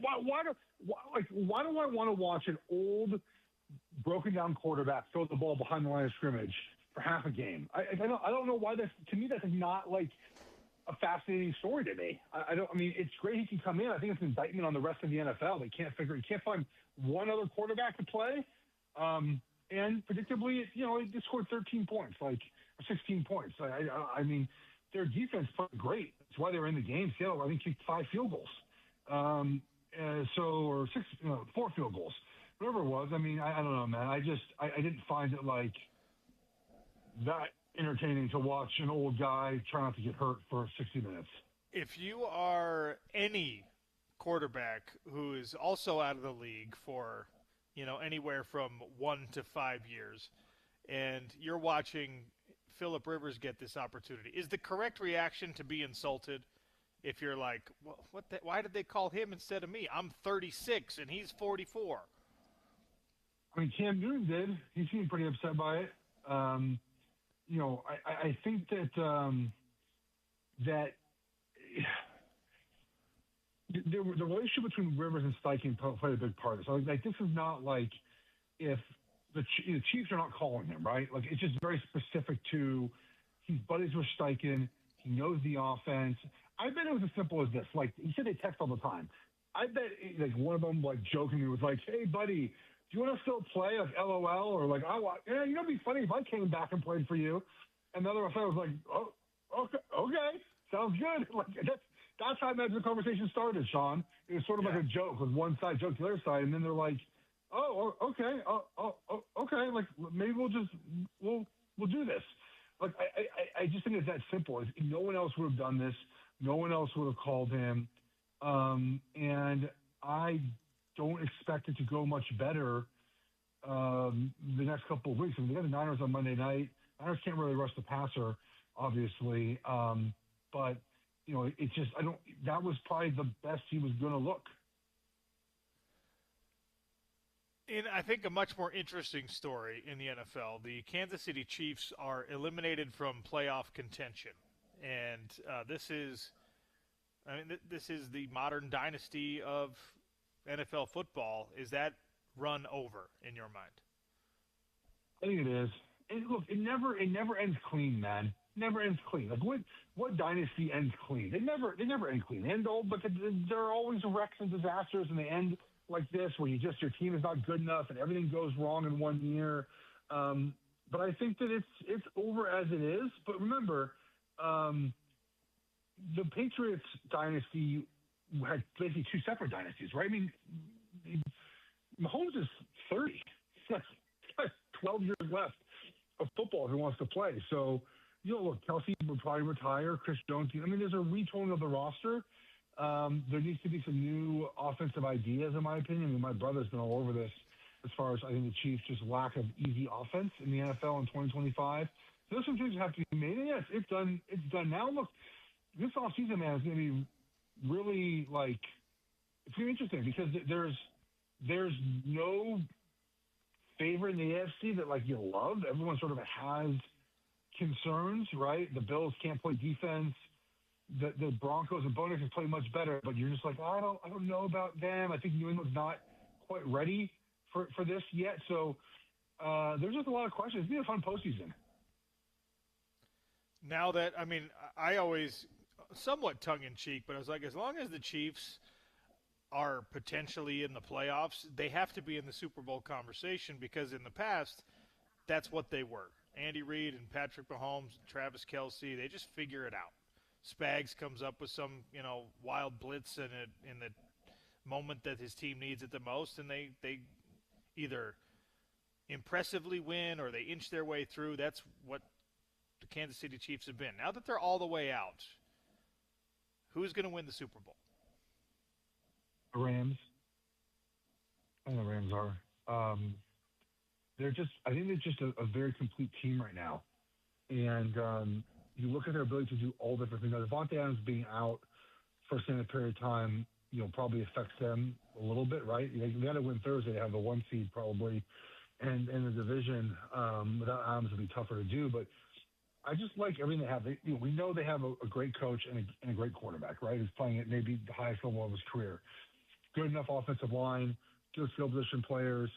Why do I want to watch an old, broken down quarterback throw the ball behind the line of scrimmage for half a game? I don't know why to me, that's not like a fascinating story to me. I mean, it's great he can come in. I think it's an indictment on the rest of the NFL. He can't find one other quarterback to play. And predictably, they scored 13 points, or 16 points. I mean, their defense played great. That's why they were in the game. Seattle, I think, kicked 5 field goals. Or 4 field goals. Whatever it was. I mean, I don't know, man. I didn't find it like that entertaining to watch an old guy try not to get hurt for 60 minutes. If you are any quarterback who is also out of the league for, anywhere from 1 to 5 years, and you're watching Phillip Rivers get this opportunity, is the correct reaction to be insulted? If you're like, well, why did they call him instead of me? I'm 36 and he's 44. I mean, Cam Newton did. He seemed pretty upset by it. I think that the relationship between Rivers and Steichen played a big part. So, this is not like if the Chiefs are not calling him, right? Like, it's just very specific to he's buddies with Steichen. He knows the offense. I bet it was as simple as this. Like, he said they text all the time. I bet, one of them, jokingly was like, hey, buddy, do you want to still play, LOL? Or it'd be funny if I came back and played for you. And the other side was like, oh, okay, sounds good. That's how the conversation started, Sean. It was sort of like a joke, with one side joke to the other side, and then they're like, oh, okay, okay, maybe we'll do this. I just think it's that simple. No one else would have done this. No one else would have called him. And I don't expect it to go much better the next couple of weeks. I mean, they got the Niners on Monday night. Niners can't really rush the passer, obviously. But, it's just, that was probably the best he was going to look. In, I think, a much more interesting story in the NFL, the Kansas City Chiefs are eliminated from playoff contention. And this is I mean, this is the modern dynasty of NFL football. Is that run over in your mind? I think it is. And look, it never ends clean, man. Never ends clean. Like what dynasty ends clean? They never end clean. They end old, but there are always wrecks and disasters, and they end like this, where your team is not good enough and everything goes wrong in 1 year. But I think that it's over as it is. But remember, the Patriots dynasty had basically two separate dynasties, right? I mean, Mahomes is 30. He's got 12 years left of football if he wants to play. So, look, Kelsey would probably retire. Chris Jones. I mean, there's a retooling of the roster. There needs to be some new offensive ideas, in my opinion. I mean, my brother's been all over this as far as I think the Chiefs' just lack of easy offense in the NFL in 2025. So there's some changes have to be made. And yes, it's done. It's done now. Look, this offseason, man, is going to be really it's going to be interesting because there's no favorite in the AFC that you love. Everyone sort of has concerns, right? The Bills can't play defense. The Broncos and Bonus play much better, but you're just like, I don't know about them. I think New England's not quite ready for this yet. So there's just a lot of questions. It's been a fun postseason. Now that, I mean, I always somewhat tongue-in-cheek, but I was like, as long as the Chiefs are potentially in the playoffs, they have to be in the Super Bowl conversation because in the past, that's what they were. Andy Reid and Patrick Mahomes, and Travis Kelce, they just figure it out. Spags comes up with some, wild blitz in the moment that his team needs it the most, and they either impressively win or they inch their way through. That's what the Kansas City Chiefs have been. Now that they're all the way out, who's going to win the Super Bowl? The Rams. I know the Rams are. I think they're just a very complete team right now. And you look at their ability to do all different things. Now, Devontae Adams being out for a extended period of time, probably affects them a little bit, right? They got to win Thursday. They have the 1 seed probably. And in the division, without Adams, it'll be tougher to do. But I just like everything they have. We know they have a great coach and a great quarterback, right? Who's playing at maybe the highest level of his career. Good enough offensive line, good skill position players,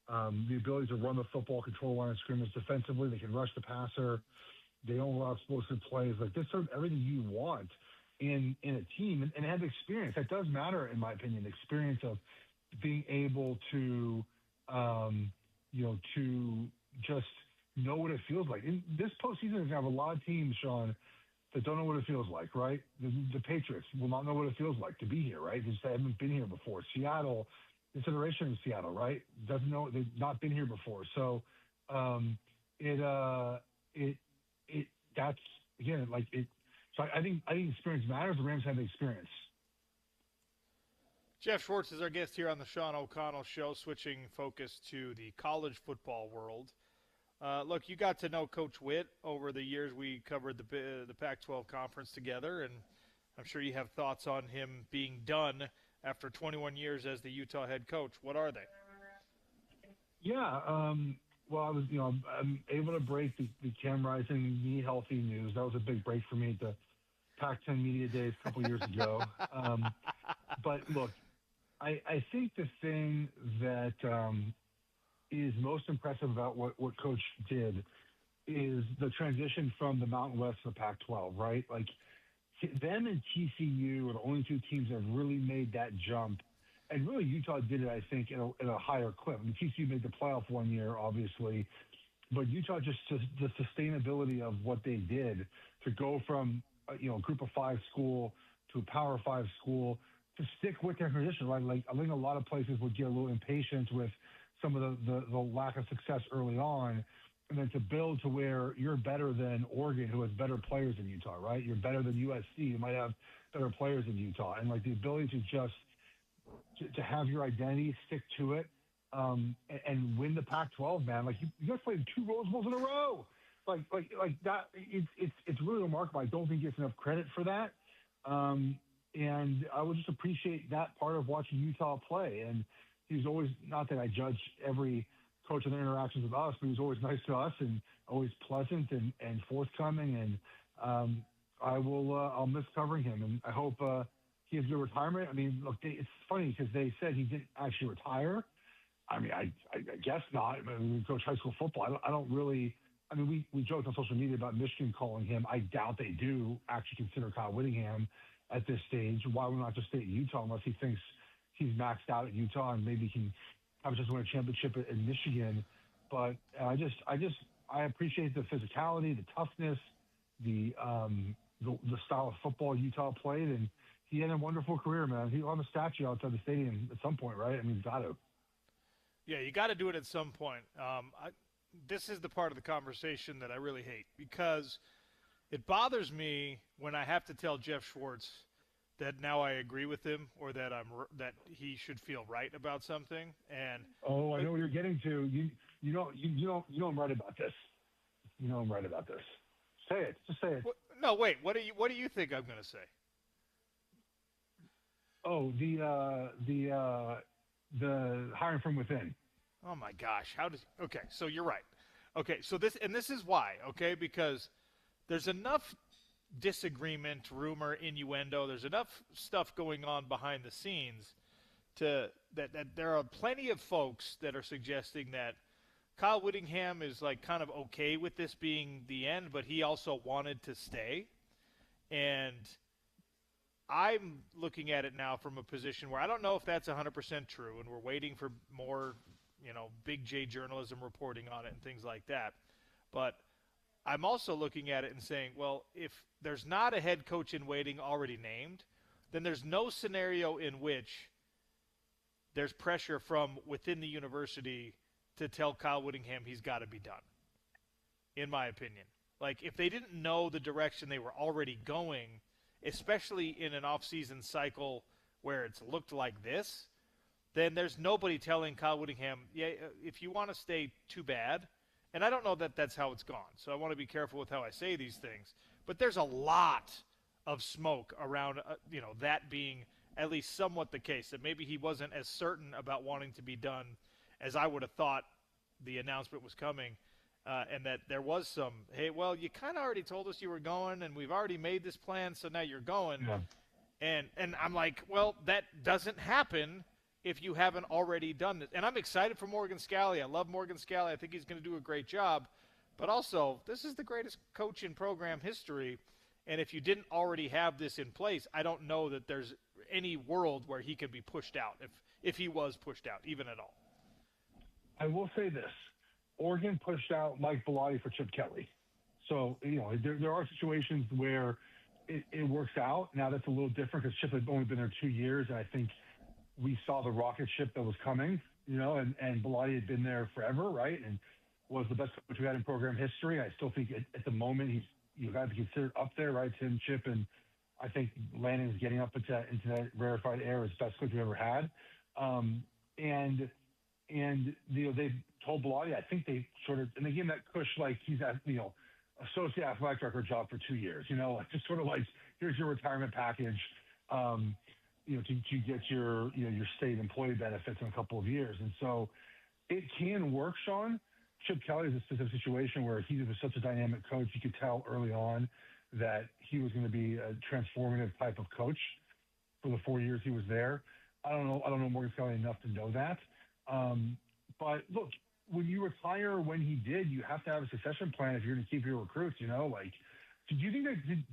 the ability to run the football, control line of scrimmage defensively. They can rush the passer. They don't allow explosive plays. This sort of everything you want in a team, and have experience. That does matter, in my opinion. The experience of being able to, to just know what it feels like. In this postseason, is going to have a lot of teams, Sean, that don't know what it feels like, right? The Patriots will not know what it feels like to be here, right? They haven't been here before. Seattle, consideration in Seattle, right? Doesn't know, they've not been here before. So that's again So I think experience matters. The Rams have the experience. Jeff Schwartz is our guest here on the Sean O'Connell Show, switching focus to the college football world. Look, you got to know Coach Witt over the years we covered the Pac-12 conference together, and I'm sure you have thoughts on him being done after 21 years as the Utah head coach. What are they? Yeah, well, I was, I'm able to break the Cam Rising knee healthy news. That was a big break for me at the Pac-10 media days a couple years ago. But look, I think the thing that is most impressive about what Coach did is the transition from the Mountain West to the Pac-12, right? Them and TCU are the only two teams that have really made that jump. And really, Utah did it, I think, in a higher clip. I mean, TCU made the playoff 1 year, obviously. But Utah, just the sustainability of what they did to go from, a group of 5 school to a Power 5 school, to stick with their tradition, right? I think a lot of places would get a little impatient with some of the lack of success early on, and then to build to where you're better than Oregon, who has better players than Utah, right? You're better than USC, who might have better players than Utah. And the ability to just to have your identity, stick to it, and win the Pac-12, man. You guys played 2 Rose Bowls in a row. Like that. It's really remarkable. I don't think he gets enough credit for that. And I would just appreciate that part of watching Utah play. And he's always, not that I judge every coach and their interactions with us, but he's always nice to us and always pleasant and forthcoming. And I'll miss covering him, and I hope he has a good retirement. I mean, look, it's funny because they said he didn't actually retire. I mean, I guess not. I mean, we coach high school football. I don't really. I mean, we joked on social media about Michigan calling him. I doubt they do actually consider Kyle Whittingham at this stage. Why would not just stay at Utah unless he thinks he's maxed out at Utah and maybe can have just win a championship in Michigan? But I appreciate the physicality, the toughness, the style of football Utah played, and he had a wonderful career, man. He'll have a statue outside the stadium at some point, right? I mean, he's got to. Yeah, you got to do it at some point. This is the part of the conversation that I really hate because it bothers me when I have to tell Jeff Schwartz that now I agree with him or that that he should feel right about something. And I know what you're getting to. You know I'm right about this. You know I'm right about this. Say it. Just say it. No, wait. What do you think I'm going to say? Oh, the hiring from within. Oh my gosh, okay, so you're right. Okay, so this is why, okay? Because there's enough disagreement, rumor, innuendo, there's enough stuff going on behind the scenes that there are plenty of folks that are suggesting that Kyle Whittingham is like kind of okay with this being the end, but he also wanted to stay. And I'm looking at it now from a position where I don't know if that's 100% true, and we're waiting for more, big J journalism reporting on it and things like that. But I'm also looking at it and saying, well, if there's not a head coach in waiting already named, then there's no scenario in which there's pressure from within the university to tell Kyle Whittingham he's got to be done, in my opinion. Like, if they didn't know the direction they were already going, especially in an off-season cycle where it's looked like this, then there's nobody telling Kyle Whittingham, yeah, if you want to stay, too bad. And I don't know that that's how it's gone, so I want to be careful with how I say these things. But there's a lot of smoke around, that being at least somewhat the case, that maybe he wasn't as certain about wanting to be done as I would have thought the announcement was coming. And that there was some, hey, well, you kind of already told us you were going, and we've already made this plan, so now you're going. Yeah. And I'm like, well, that doesn't happen if you haven't already done this. And I'm excited for Morgan Scalley. I love Morgan Scalley. I think he's going to do a great job. But also, this is the greatest coach in program history, and if you didn't already have this in place, I don't know that there's any world where he could be pushed out, if he was pushed out, even at all. I will say this. Oregon pushed out Mike Bellotti for Chip Kelly. So, there are situations where it works out. Now, that's a little different because Chip had only been there 2 years, and I think we saw the rocket ship that was coming, and Bellotti had been there forever, right, and was the best coach we had in program history. I still think at the moment he's got to be considered up there, right, Tim, Chip, and I think Lanning's getting up into that rarefied air as best coach we ever had. And they told Bellotti, I think they and they gave him that push like he's at, associate athletic director job for 2 years, just sort of like, here's your retirement package, to get your state employee benefits in a couple of years. And so it can work, Sean. Chip Kelly is a specific situation where he was such a dynamic coach. You could tell early on that he was going to be a transformative type of coach for the 4 years he was there. I don't know Morgan Scalley enough to know that. But look, when you retire when he did, you have to have a succession plan if you're going to keep your recruits, Like, do you think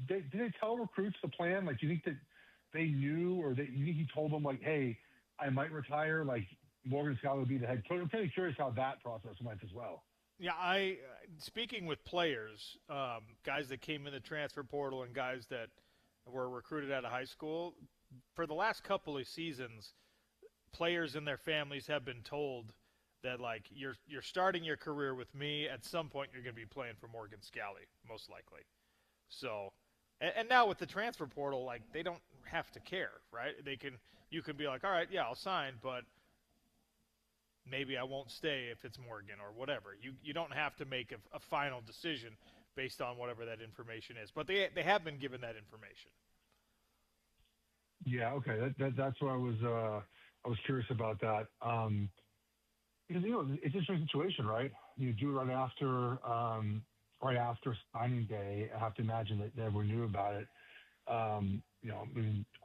did they tell recruits the plan? Like, do you think that they knew, or that you think he told them, like, hey, I might retire, like Morgan Scalley would be the head coach? I'm kind of curious how that process went as well. Yeah, speaking with players, guys that came in the transfer portal and guys that were recruited out of high school, for the last couple of seasons, players and their families have been told that, like, you're starting your career with me. At some point, you're going to be playing for Morgan Scalley, most likely. So, and now with the transfer portal, like, they don't have to care, right? You can be like, all right, yeah, I'll sign, but maybe I won't stay if it's Morgan or whatever. You don't have to make a final decision based on whatever that information is. But they have been given that information. Yeah, okay. That's what I was curious about that. Because, it's an interesting situation, right? You do it right after right after signing day. I have to imagine that everyone knew about it.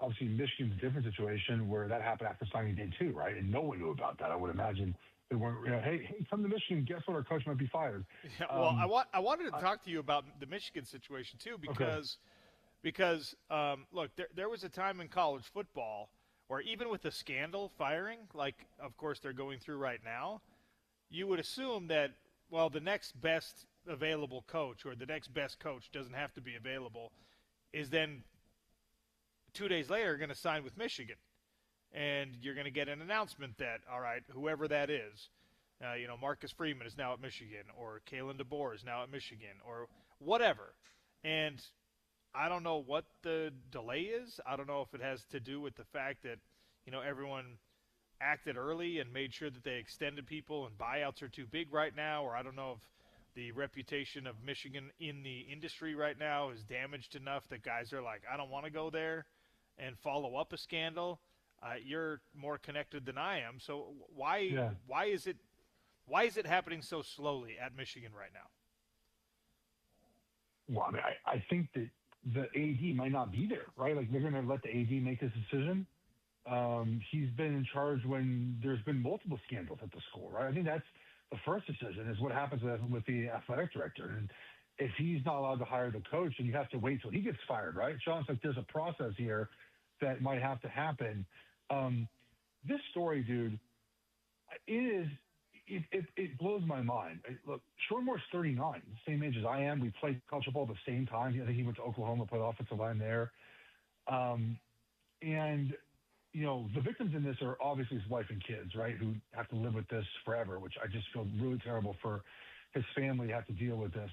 Obviously Michigan's a different situation where that happened after signing day too, right? And no one knew about that. I would imagine they weren't, hey, come to Michigan. Guess what? Our coach might be fired. Yeah, well, I wanted to talk to you about the Michigan situation too, because look, there was a time in college football where even with the scandal firing, like of course they're going through right now, you would assume that, well, the next best available coach or the next best coach doesn't have to be available, is then 2 days later going to sign with Michigan. And you're going to get an announcement that, all right, whoever that is, Marcus Freeman is now at Michigan, or Kalen DeBoer is now at Michigan, or whatever. And I don't know what the delay is. I don't know if it has to do with the fact that, everyone acted early and made sure that they extended people and buyouts are too big right now, or I don't know if the reputation of Michigan in the industry right now is damaged enough that guys are like, I don't want to go there and follow up a scandal. You're more connected than I am. So why is it happening so slowly at Michigan right now? Well, I mean, I think that the AD might not be there, right? Like they're going to let the AD make this decision. He's been in charge when there's been multiple scandals at the school, right? I think that's the first decision is what happens with the athletic director. And if he's not allowed to hire the coach, and you have to wait till he gets fired, right? Sean, it's like there's a process here that might have to happen. This story, dude, it blows my mind. Look, Shormore's 39, the same age as I am. We played college football at the same time. I think he went to Oklahoma, played offensive line there. And the victims in this are obviously his wife and kids, right, who have to live with this forever, which I just feel really terrible for his family to have to deal with this.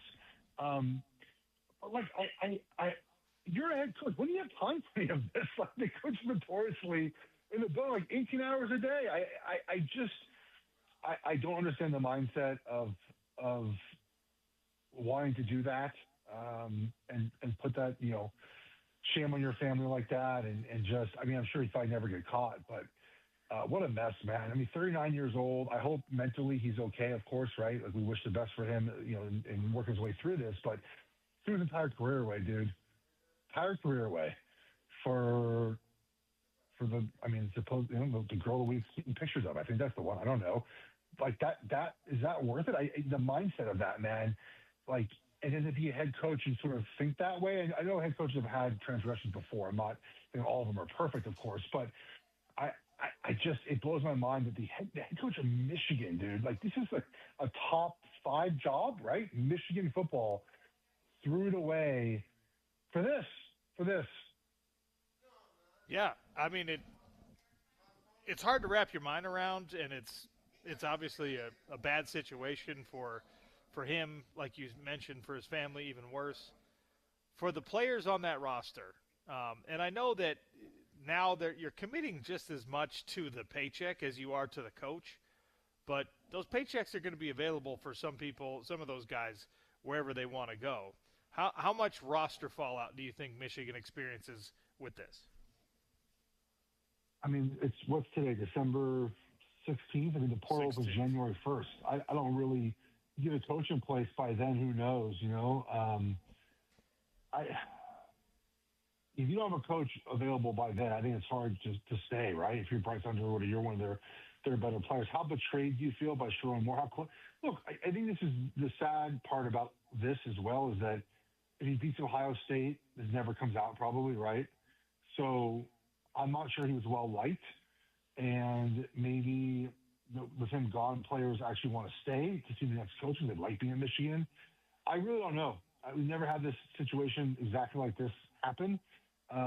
You're a head coach. When do you have time for any of this? Like, they coach notoriously in the building, like 18 hours a day. I don't understand the mindset of wanting to do that and put that, shame on your family like that. And just, I mean, I'm sure he thought he'd never get caught, but what a mess, man. I mean, 39 years old. I hope mentally he's okay, of course, right? Like, we wish the best for him, and work his way through this, but threw his entire career away, dude. Entire career away for the, I mean, the girl that we've seen pictures of. I think that's the one. I don't know. Like that is that worth it? The mindset of that, man, like, and then to be a head coach and sort of think that way. And I know head coaches have had transgressions before. I'm not saying all of them are perfect, of course, but I just, it blows my mind that the head coach of Michigan, dude, like this is a top 5 job, right? Michigan football threw it away for this. Yeah, I mean, it's hard to wrap your mind around, and it's obviously a bad situation for him, like you mentioned, for his family, even worse. For the players on that roster, and I know that now you're committing just as much to the paycheck as you are to the coach, but those paychecks are going to be available for some people, some of those guys, wherever they want to go. How much roster fallout do you think Michigan experiences with this? I mean, what's today, December 16th? I mean, the portal opens January 1st. I don't really get a coach in place by then. Who knows, if you don't have a coach available by then, I think it's hard to stay, right? If you're Bryce Underwood or you're one of their better players. How betrayed do you feel by Sherrone Moore? Look, I think this is the sad part about this as well, is that if he beats Ohio State, this never comes out probably, right? So I'm not sure he was well liked, and maybe with him gone, players actually want to stay to see the next coach, and they like being in Michigan. I really don't know. We never had this situation exactly like this happen.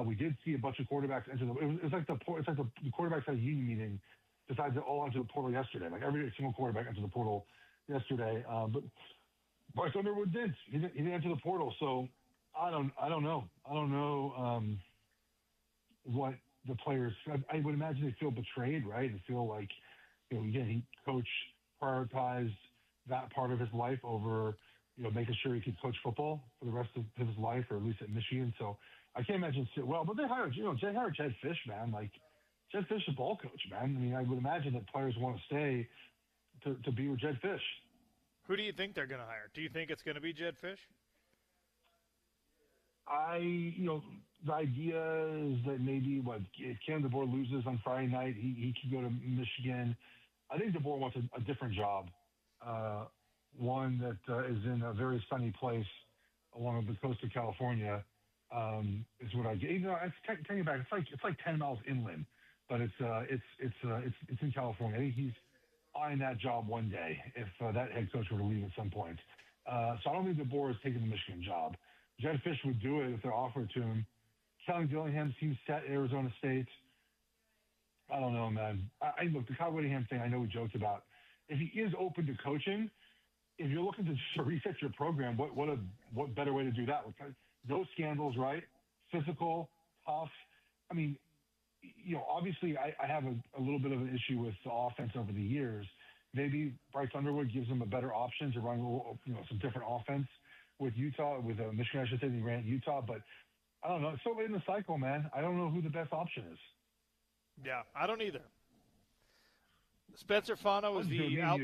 We did see a bunch of quarterbacks enter it's like the quarterbacks at a union meeting decided to all enter the portal yesterday. Like every single quarterback entered the portal yesterday, but Bryce Underwood did. He didn't enter the portal, so I don't know. I don't know what the players. I would imagine they feel betrayed, right? They feel like, again, coach prioritized that part of his life over, making sure he could coach football for the rest of his life, or at least at Michigan. So I can't imagine sit well. But they hired Jed Fish, man. Like, Jed Fish is a ball coach, man. I mean, I would imagine that players want to stay to be with Jed Fish. Who do you think they're going to hire? Do you think it's going to be Jedd Fisch? The idea is that maybe if Cam DeBoer loses on Friday night, he could go to Michigan. I think DeBoer wants a different job, one that is in a very sunny place along the coast of California. Is what I get. It's taking back. It's like 10 miles inland, but it's in California. I think he's eyeing that job one day if that head coach were to leave at some point. So I don't think DeBoer is taking the Michigan job. Jedd Fisch would do it if they're offered to him. Kelly Dillingham seems set at Arizona State. I don't know, man. Look, the Kyle Whittingham thing, I know we joked about. If he is open to coaching, if you're looking to reset your program, what better way to do that? Those scandals, right? Physical, tough. I mean, obviously I have a little bit of an issue with the offense over the years. Maybe Bryce Underwood gives him a better option to run, some different offense with Utah, with Michigan, I should say, he ran at Utah. But I don't know. It's so late in the cycle, man. I don't know who the best option is. Yeah, I don't either. Spencer Fano is the out.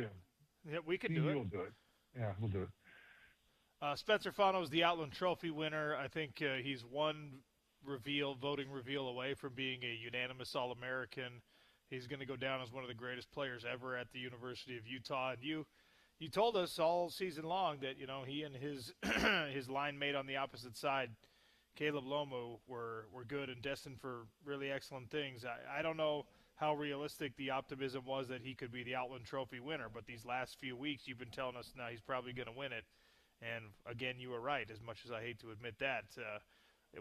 Yeah, we could do it. We'll do it. Yeah, we'll do it. Spencer Fano is the Outland Trophy winner. I think he's one voting reveal away from being a unanimous All-American. He's going to go down as one of the greatest players ever at the University of Utah. And you told us all season long that he and his line mate on the opposite side, Caleb Lomu, were good and destined for really excellent things. I don't know how realistic the optimism was that he could be the Outland Trophy winner, but these last few weeks you've been telling us now he's probably going to win it. And again, you were right, as much as I hate to admit that.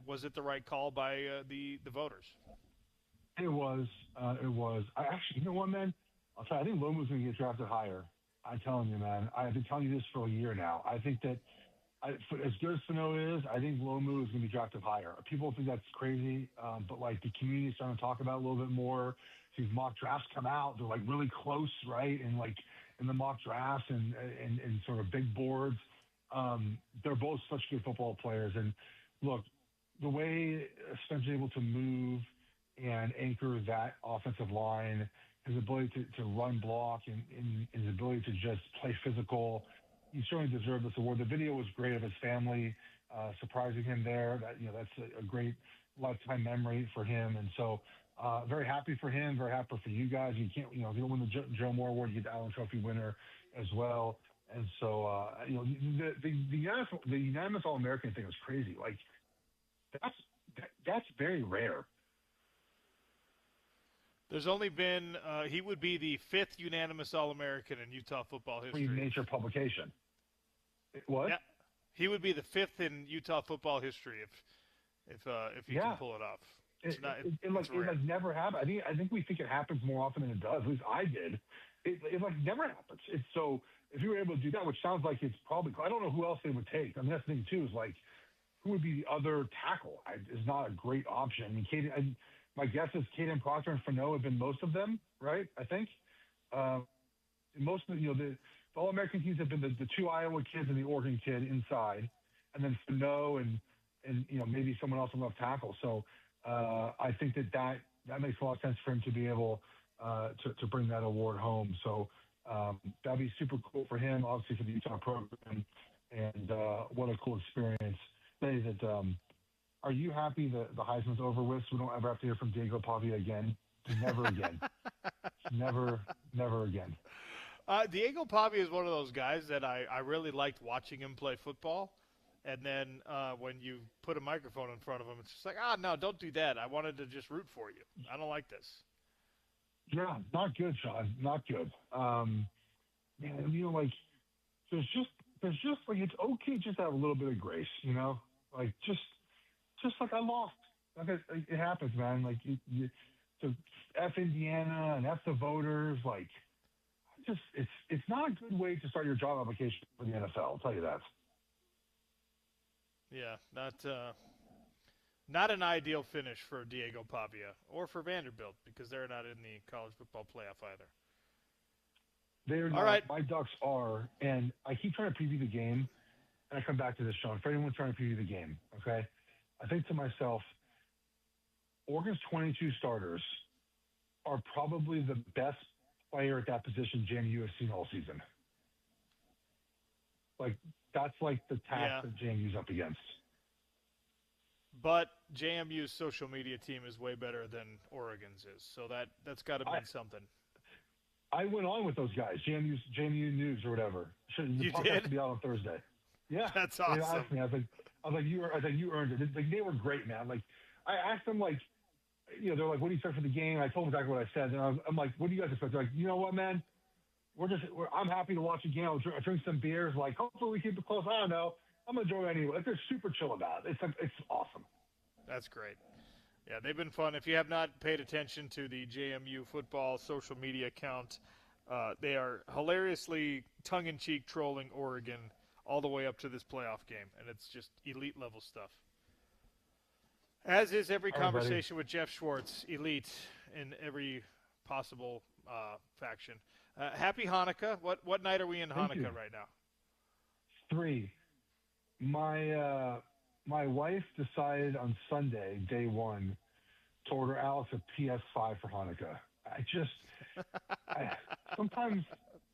Was it the right call by the voters? It was. It was. I actually, you know what, man? I'll tell you, I think Lomu's going to get drafted higher. I'm telling you, man. I've been telling you this for a year now. I think that as good as Fano is, I think Lomu is going to be drafted higher. People think that's crazy, but the community is starting to talk about it a little bit more. These mock drafts come out; they're really close, right? And in the mock drafts and sort of big boards, they're both such good football players. And look, the way Spence is able to move and anchor that offensive line, his ability to run block and his ability to just play physical, he certainly deserved this award. The video was great of his family surprising him there. That's a great lifetime memory for him. And so very happy for him, very happy for you guys. You can't, if you don't win the Joe Moore Award, you get the Allen Trophy winner as well. And so, the unanimous All-American thing was crazy. That's very rare. There's only been he would be the 5th unanimous All-American in Utah football history. Free Nature publication. What? Yeah, he would be the 5th in Utah football history if he can pull it off. It's it never happened. I think we think it happens more often than it does. At least I did. It never happens. It's so if you were able to do that, which sounds like it's probably, I don't know who else they would take. I mean, that's the thing too. Is who would be the other tackle? Is not a great option. I mean, my guess is Caden Proctor and Fano have been most of them, right? I think most of the All-American teams have been the 2 Iowa kids and the Oregon kid inside, and then Fano and maybe someone else on left tackle. So I think that makes a lot of sense for him to be able to bring that award home. So that'd be super cool for him, obviously for the Utah program, and what a cool experience. Say that. Are you happy that the Heisman's over with, so we don't ever have to hear from Diego Pavia again? Never again. Never again. Diego Pavia is one of those guys that I really liked watching him play football. And then when you put a microphone in front of him, it's just no, don't do that. I wanted to just root for you. I don't like this. Yeah, not good, Sean. Not good. There's just it's okay just to have a little bit of grace, just I lost. It happens, man. To F Indiana and F the voters, it's not a good way to start your job application for the NFL. I'll tell you that. Yeah, not an ideal finish for Diego Pavia or for Vanderbilt because they're not in the college football playoff either. They're not. All right. My Ducks are, and I keep trying to preview the game, and I come back to this, Sean. For anyone trying to preview the game, okay? I think to myself, Oregon's 22 starters are probably the best player at that position JMU has seen all season. Like that's like the Yeah. task that JMU's up against. But JMU's social media team is way better than Oregon's is, so that's got to mean something. I went on with those guys, JMU News or whatever. The You podcast did? will be out on Thursday. Yeah, That's They awesome. asked me, I was like, you earned it. Like they were great, man. Like I asked them, like, they're like, what do you expect for the game? I told them exactly what I said, and I'm like, what do you guys expect? They're like, you know what, man? I'm happy to watch a game. I'll drink some beers. Like, hopefully we keep it close. I don't know. I'm enjoying it anyway. Like, they're super chill about it. It's awesome. That's great. Yeah, they've been fun. If you have not paid attention to the JMU football social media account, they are hilariously tongue-in-cheek trolling Oregon all the way up to this playoff game, and it's just elite-level stuff. As is every All right, conversation with Jeff Schwartz, elite in every possible faction. Happy Hanukkah. What night are we in Thank Hanukkah you. right now? 3. My wife decided on Sunday, day 1, to order Alex a PS5 for Hanukkah. Sometimes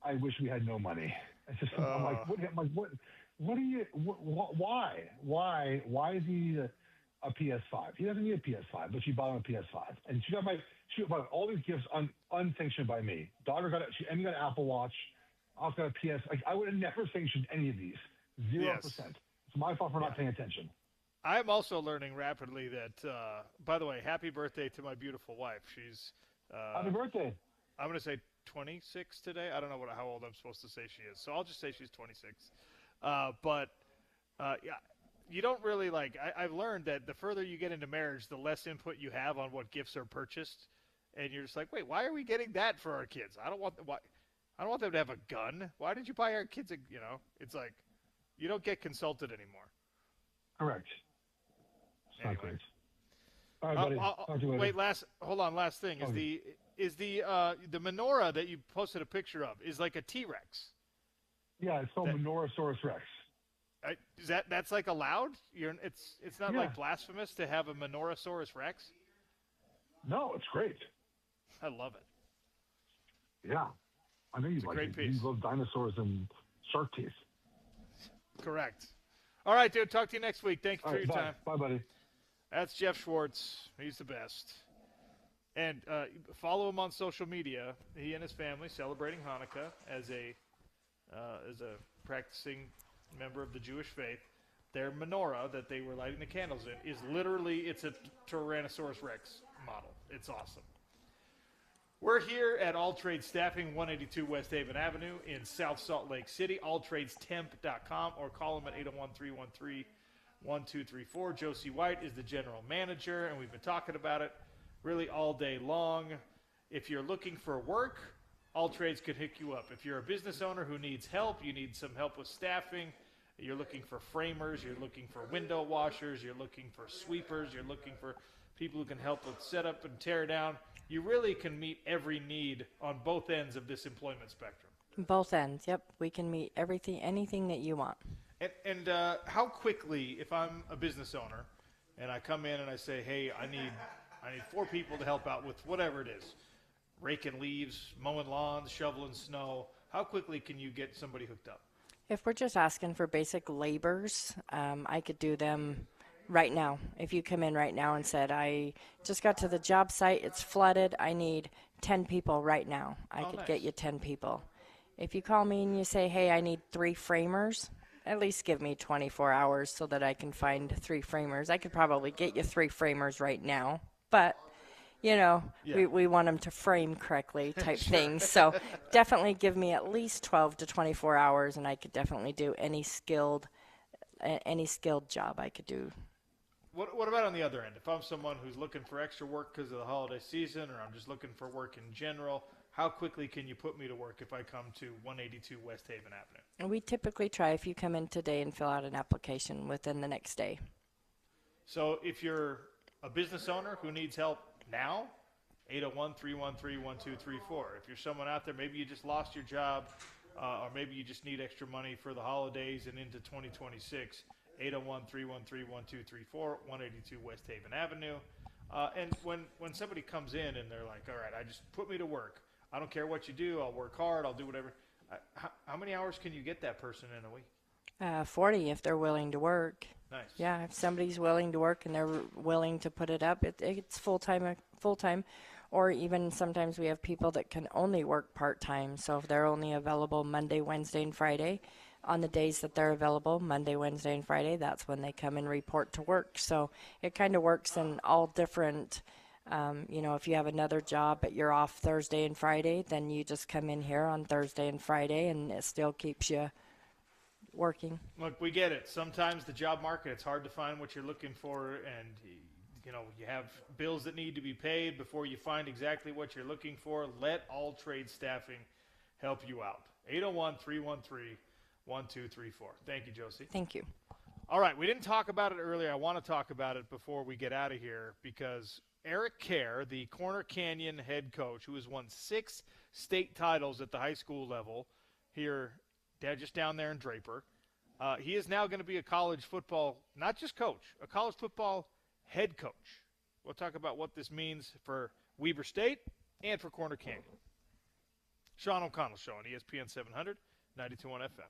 I wish we had no money. I'm like, what are you? Why is he a PS5? He doesn't need a PS5, but she bought him a PS5, and she got all these gifts unsanctioned by me. Daughter got Emmy got an Apple Watch. I got a PS. Like, I would have never sanctioned any of these. 0%. Yes. It's my fault for not paying attention. I'm also learning rapidly that, by the way, happy birthday to my beautiful wife. She's Happy birthday. I'm going to say 26 today. I don't know how old I'm supposed to say she is, so I'll just say she's 26. Yeah, you don't really like. I've learned that the further you get into marriage, the less input you have on what gifts are purchased, and you're just like, wait, why are we getting that for our kids? I don't want them to have a gun. Why did you buy our kids it's like you don't get consulted anymore. Correct. It's not Anyway. great. All right, buddy. Talk to you later. Wait, last thing is the menorah that you posted a picture of is like a T-Rex. Yeah, it's called Menorahsaurus Rex. That's like allowed? It's not Yeah. like blasphemous to have a Menorahsaurus Rex? No, it's great. I love it. Yeah. I know you'd like great it. piece. You love dinosaurs and shark teeth. Correct. All right, dude. Talk to you next week. Thank you All for right, your bye. time. Bye, buddy. That's Jeff Schwartz. He's the best. And follow him on social media. He and his family celebrating Hanukkah as a practicing member of the Jewish faith. Their menorah that they were lighting the candles in is literally, it's a Tyrannosaurus Rex model. It's awesome. We're here at All Trades Staffing, 182 West Haven Avenue in South Salt Lake City. AllTradesTemp.com or call them at 801-313-1234. Josie White is the general manager, and we've been talking about it really all day long. If you're looking for work, All Trades could hook you up. If you're a business owner who needs help, you need some help with staffing, you're looking for framers, you're looking for window washers, you're looking for sweepers, you're looking for people who can help with setup and tear down, you really can meet every need on both ends of this employment spectrum. Both ends, yep. We can meet anything that you want. And how quickly, if I'm a business owner and I come in and I say, hey, I need 4 people to help out with whatever it is, raking leaves, mowing lawns, shoveling snow, how quickly can you get somebody hooked up? If we're just asking for basic labors, I could do them right now. If you come in right now and said, I just got to the job site, it's flooded, I need 10 people right now, I could get you 10 people. If you call me and you say, hey, I need 3 framers, at least give me 24 hours so that I can find 3 framers. I could probably get you 3 framers right now, but we want them to frame correctly type things. So definitely give me at least 12 to 24 hours, and I could definitely do any skilled job I could do. What about on the other end? If I'm someone who's looking for extra work because of the holiday season, or I'm just looking for work in general, how quickly can you put me to work if I come to 182 West Haven Avenue? And we typically try, if you come in today and fill out an application, within the next day. So if you're a business owner who needs help now, 801-313-1234. If you're someone out there, maybe you just lost your job, or maybe you just need extra money for the holidays and into 2026, 801-313-1234, 182 West Haven Avenue. And when somebody comes in and they're like, all right, I just put me to work. I don't care what you do. I'll work hard. I'll do whatever. How many hours can you get that person in a week? 40 if they're willing to work. Nice. Yeah, if somebody's willing to work and they're willing to put it up, it's full-time, or even sometimes we have people that can only work part-time. So if they're only available Monday, Wednesday, and Friday, on the days that they're available, Monday, Wednesday, and Friday, that's when they come and report to work. So it kind of works in all different, if you have another job but you're off Thursday and Friday, then you just come in here on Thursday and Friday, and it still keeps you working. Look, we get it. Sometimes the job market, it's hard to find what you're looking for, and you have bills that need to be paid before you find exactly what you're looking for. Let All Trade Staffing help you out. 801-313-1234. Thank you, Josie. Thank you. All right, we didn't talk about it earlier. I want to talk about it before we get out of here because Eric Kerr, the Corner Canyon head coach, who has won 6 state titles at the high school level here, just down there in Draper, he is now going to be a college football, not just coach, a college football head coach. We'll talk about what this means for Weber State and for Corner Canyon. Sean O'Connell Show on ESPN 700, 92.1 FM.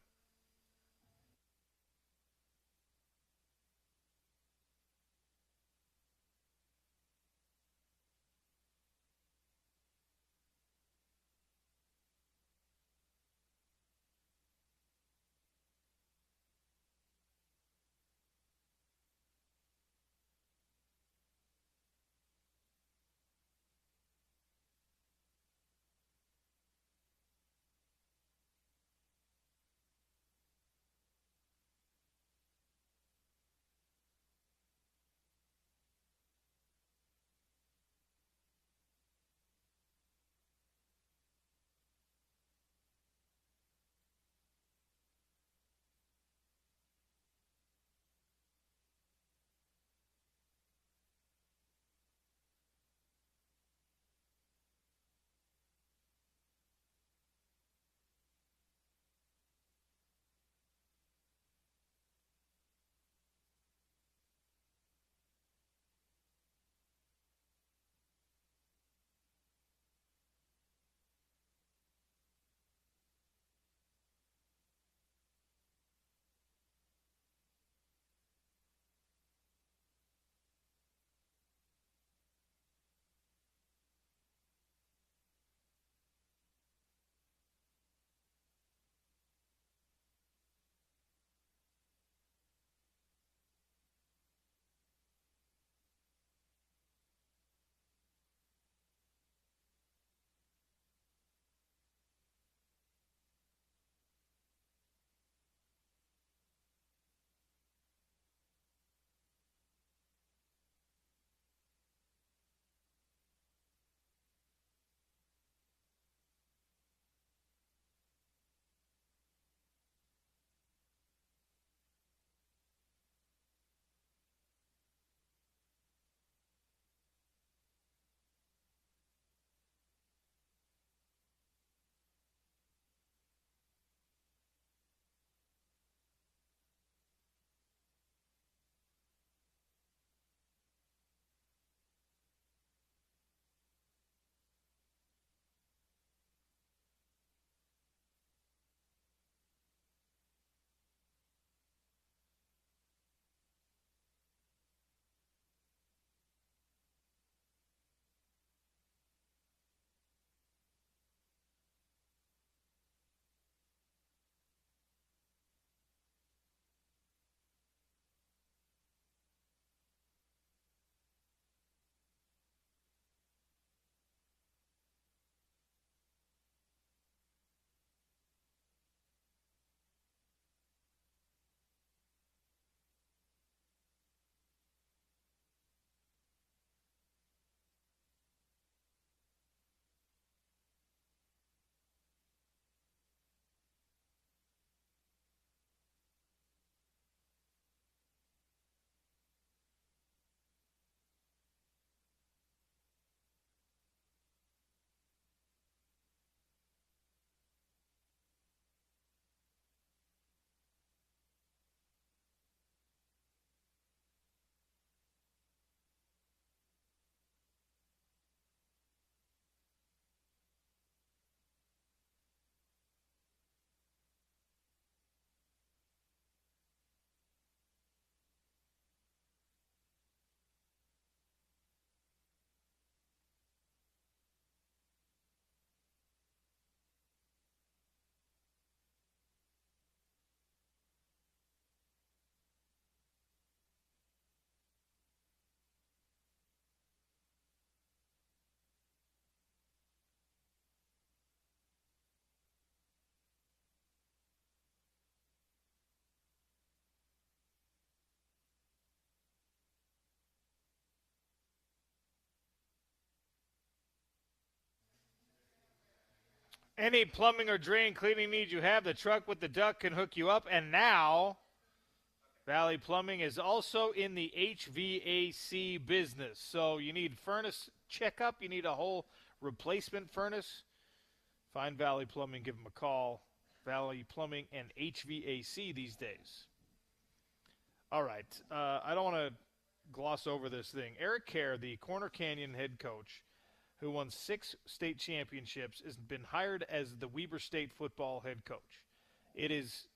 Any plumbing or drain cleaning needs you have, the truck with the duck can hook you up. And now, Valley Plumbing is also in the HVAC business. So you need furnace checkup, you need a whole replacement furnace. Find Valley Plumbing, give them a call. Valley Plumbing and HVAC these days. All right, I don't want to gloss over this thing. Eric Kerr, the Corner Canyon head coach, who won 6 state championships, has been hired as the Weber State football head coach. It is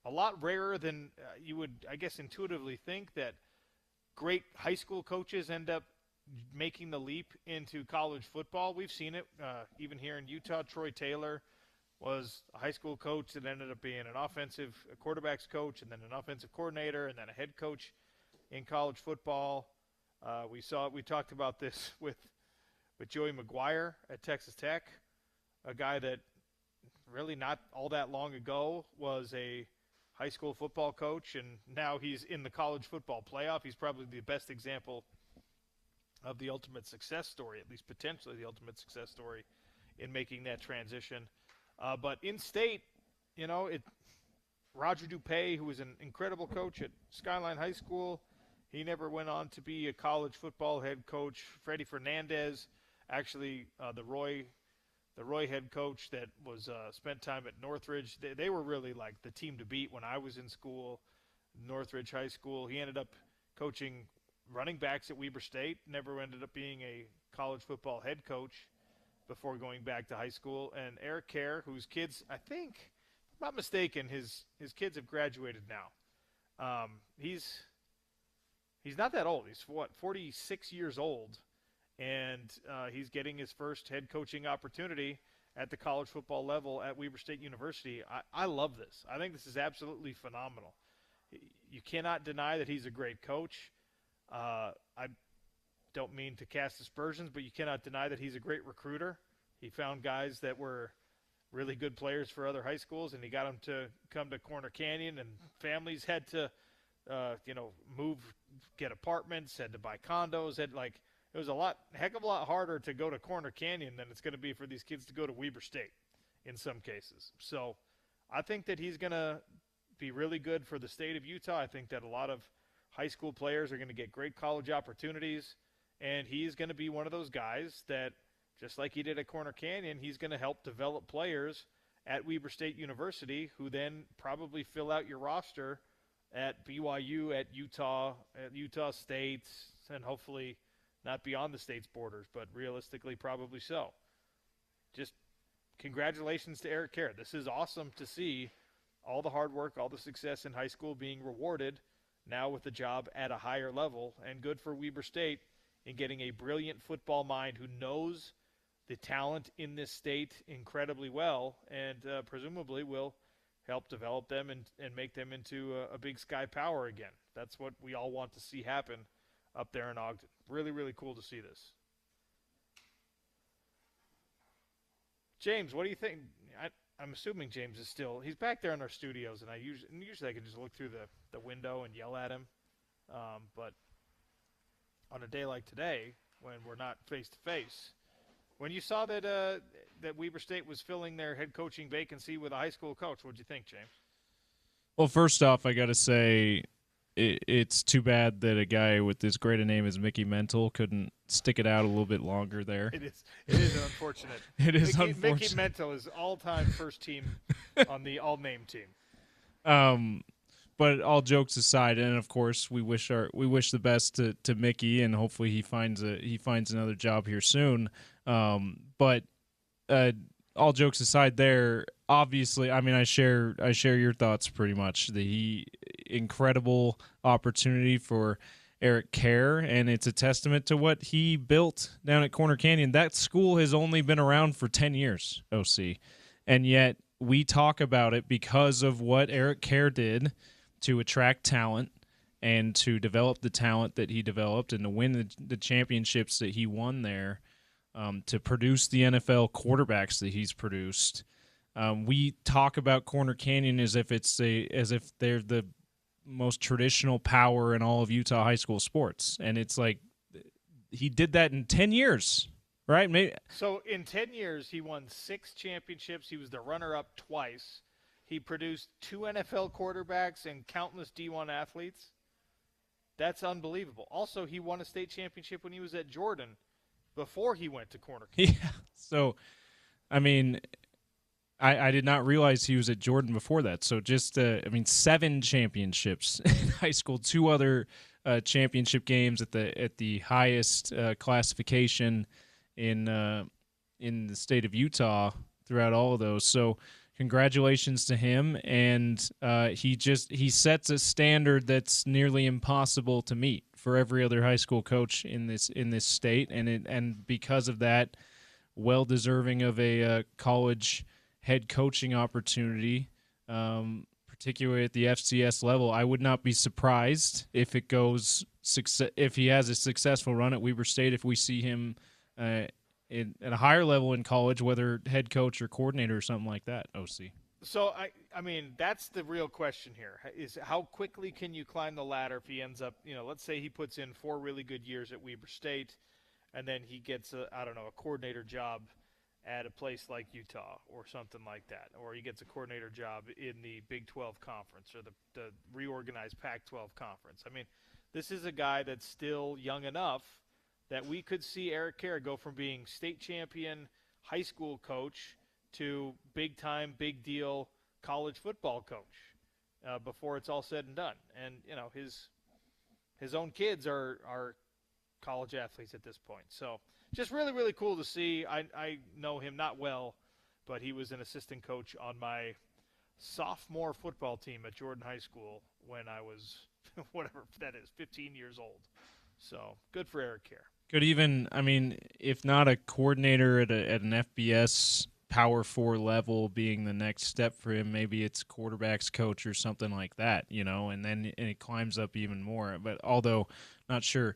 a lot rarer than you would, I guess, intuitively think that great high school coaches end up making the leap into college football. We've seen it even here in Utah. Troy Taylor was a high school coach that ended up being an offensive quarterbacks coach and then an offensive coordinator and then a head coach in college football. We talked about this with Joey McGuire at Texas Tech, a guy that really not all that long ago was a high school football coach, and now he's in the college football playoff. He's probably the best example of the ultimate success story, at least potentially the ultimate success story in making that transition. But in state, Roger Dupay, who was an incredible coach at Skyline High School, he never went on to be a college football head coach. Freddie Fernandez, actually the Roy head coach that was spent time at Northridge. They were really like the team to beat when I was in school, Northridge High School. He ended up coaching running backs at Weber State, never ended up being a college football head coach before going back to high school. And Eric Kerr, whose kids, I think, if I'm not mistaken, his kids have graduated now. He's not that old. He's 46 years old. And he's getting his first head coaching opportunity at the college football level at Weber State University. I love this. I think this is absolutely phenomenal. You cannot deny that he's a great coach. I don't mean to cast aspersions, but you cannot deny that he's a great recruiter. He found guys that were really good players for other high schools, and he got them to come to Corner Canyon, and families had to, move, get apartments, had to buy condos, it was a heck of a lot harder to go to Corner Canyon than it's going to be for these kids to go to Weber State in some cases. So I think that he's going to be really good for the state of Utah. I think that a lot of high school players are going to get great college opportunities, and he's going to be one of those guys that, just like he did at Corner Canyon, he's going to help develop players at Weber State University who then probably fill out your roster at BYU, at Utah State, and hopefully not beyond the state's borders, but realistically probably so. Just congratulations to Eric Kerr. This is awesome to see all the hard work, all the success in high school being rewarded now with the job at a higher level, and good for Weber State in getting a brilliant football mind who knows the talent in this state incredibly well and presumably will help develop them and make them into a Big Sky power again. That's what we all want to see happen up there in Ogden. Really, really cool to see this. James, what do you think? I'm assuming James is still – he's back there in our studios, and usually I can just look through the window and yell at him. But on a day like today, when we're not face-to-face, when you saw that Weber State was filling their head coaching vacancy with a high school coach, what did you think, James? Well, first off, I got to say – it's too bad that a guy with as great a name as Mickey Mental couldn't stick it out a little bit longer there. It is unfortunate. Unfortunate. Mickey Mental is all-time first team on the all-name team. But all jokes aside, and of course we wish the best to Mickey, and hopefully he finds another job here soon. But all jokes aside, there obviously, I mean, I share your thoughts pretty much. The incredible opportunity for Eric Kerr, and it's a testament to what he built down at Corner Canyon. That school has only been around for 10 years, OC, and yet we talk about it because of what Eric Kerr did to attract talent and to develop the talent that he developed and to win the championships that he won there, to produce the NFL quarterbacks that he's produced. We talk about Corner Canyon as if they're the most traditional power in all of Utah high school sports, and it's like he did that in 10 years, right? Maybe. So in 10 years, he won 6 championships. He was the runner-up twice. He produced 2 NFL quarterbacks and countless D1 athletes. That's unbelievable. Also, he won a state championship when he was at Jordan before he went to Corner Camp. Yeah. So, I mean, I did not realize he was at Jordan before that. So just, 7 championships in high school, 2 other championship games at the highest classification in the state of Utah throughout all of those. So congratulations to him, and he sets a standard that's nearly impossible to meet for every other high school coach in this state, and because of that, well deserving of a college head coaching opportunity, particularly at the FCS level. I would not be surprised if if he has a successful run at Weber State, if we see him at a higher level in college, whether head coach or coordinator or something like that. OC. So, I mean, that's the real question here, is how quickly can you climb the ladder if he ends up, let's say he puts in 4 really good years at Weber State, and then he gets a coordinator job at a place like Utah or something like that, or he gets a coordinator job in the Big 12 conference or the reorganized Pac-12 conference. I mean, this is a guy that's still young enough that we could see Eric Kerr go from being state champion high school coach to big-time, big-deal college football coach before it's all said and done. And, his own kids are college athletes at this point. So just really, really cool to see. I know him not well, but he was an assistant coach on my sophomore football team at Jordan High School when I was, whatever that is, 15 years old. So good for Eric Kerr. Could even, if not a coordinator at an FBS Power 4 level being the next step for him, maybe it's quarterbacks coach or something like that, and then it climbs up even more. But although not sure,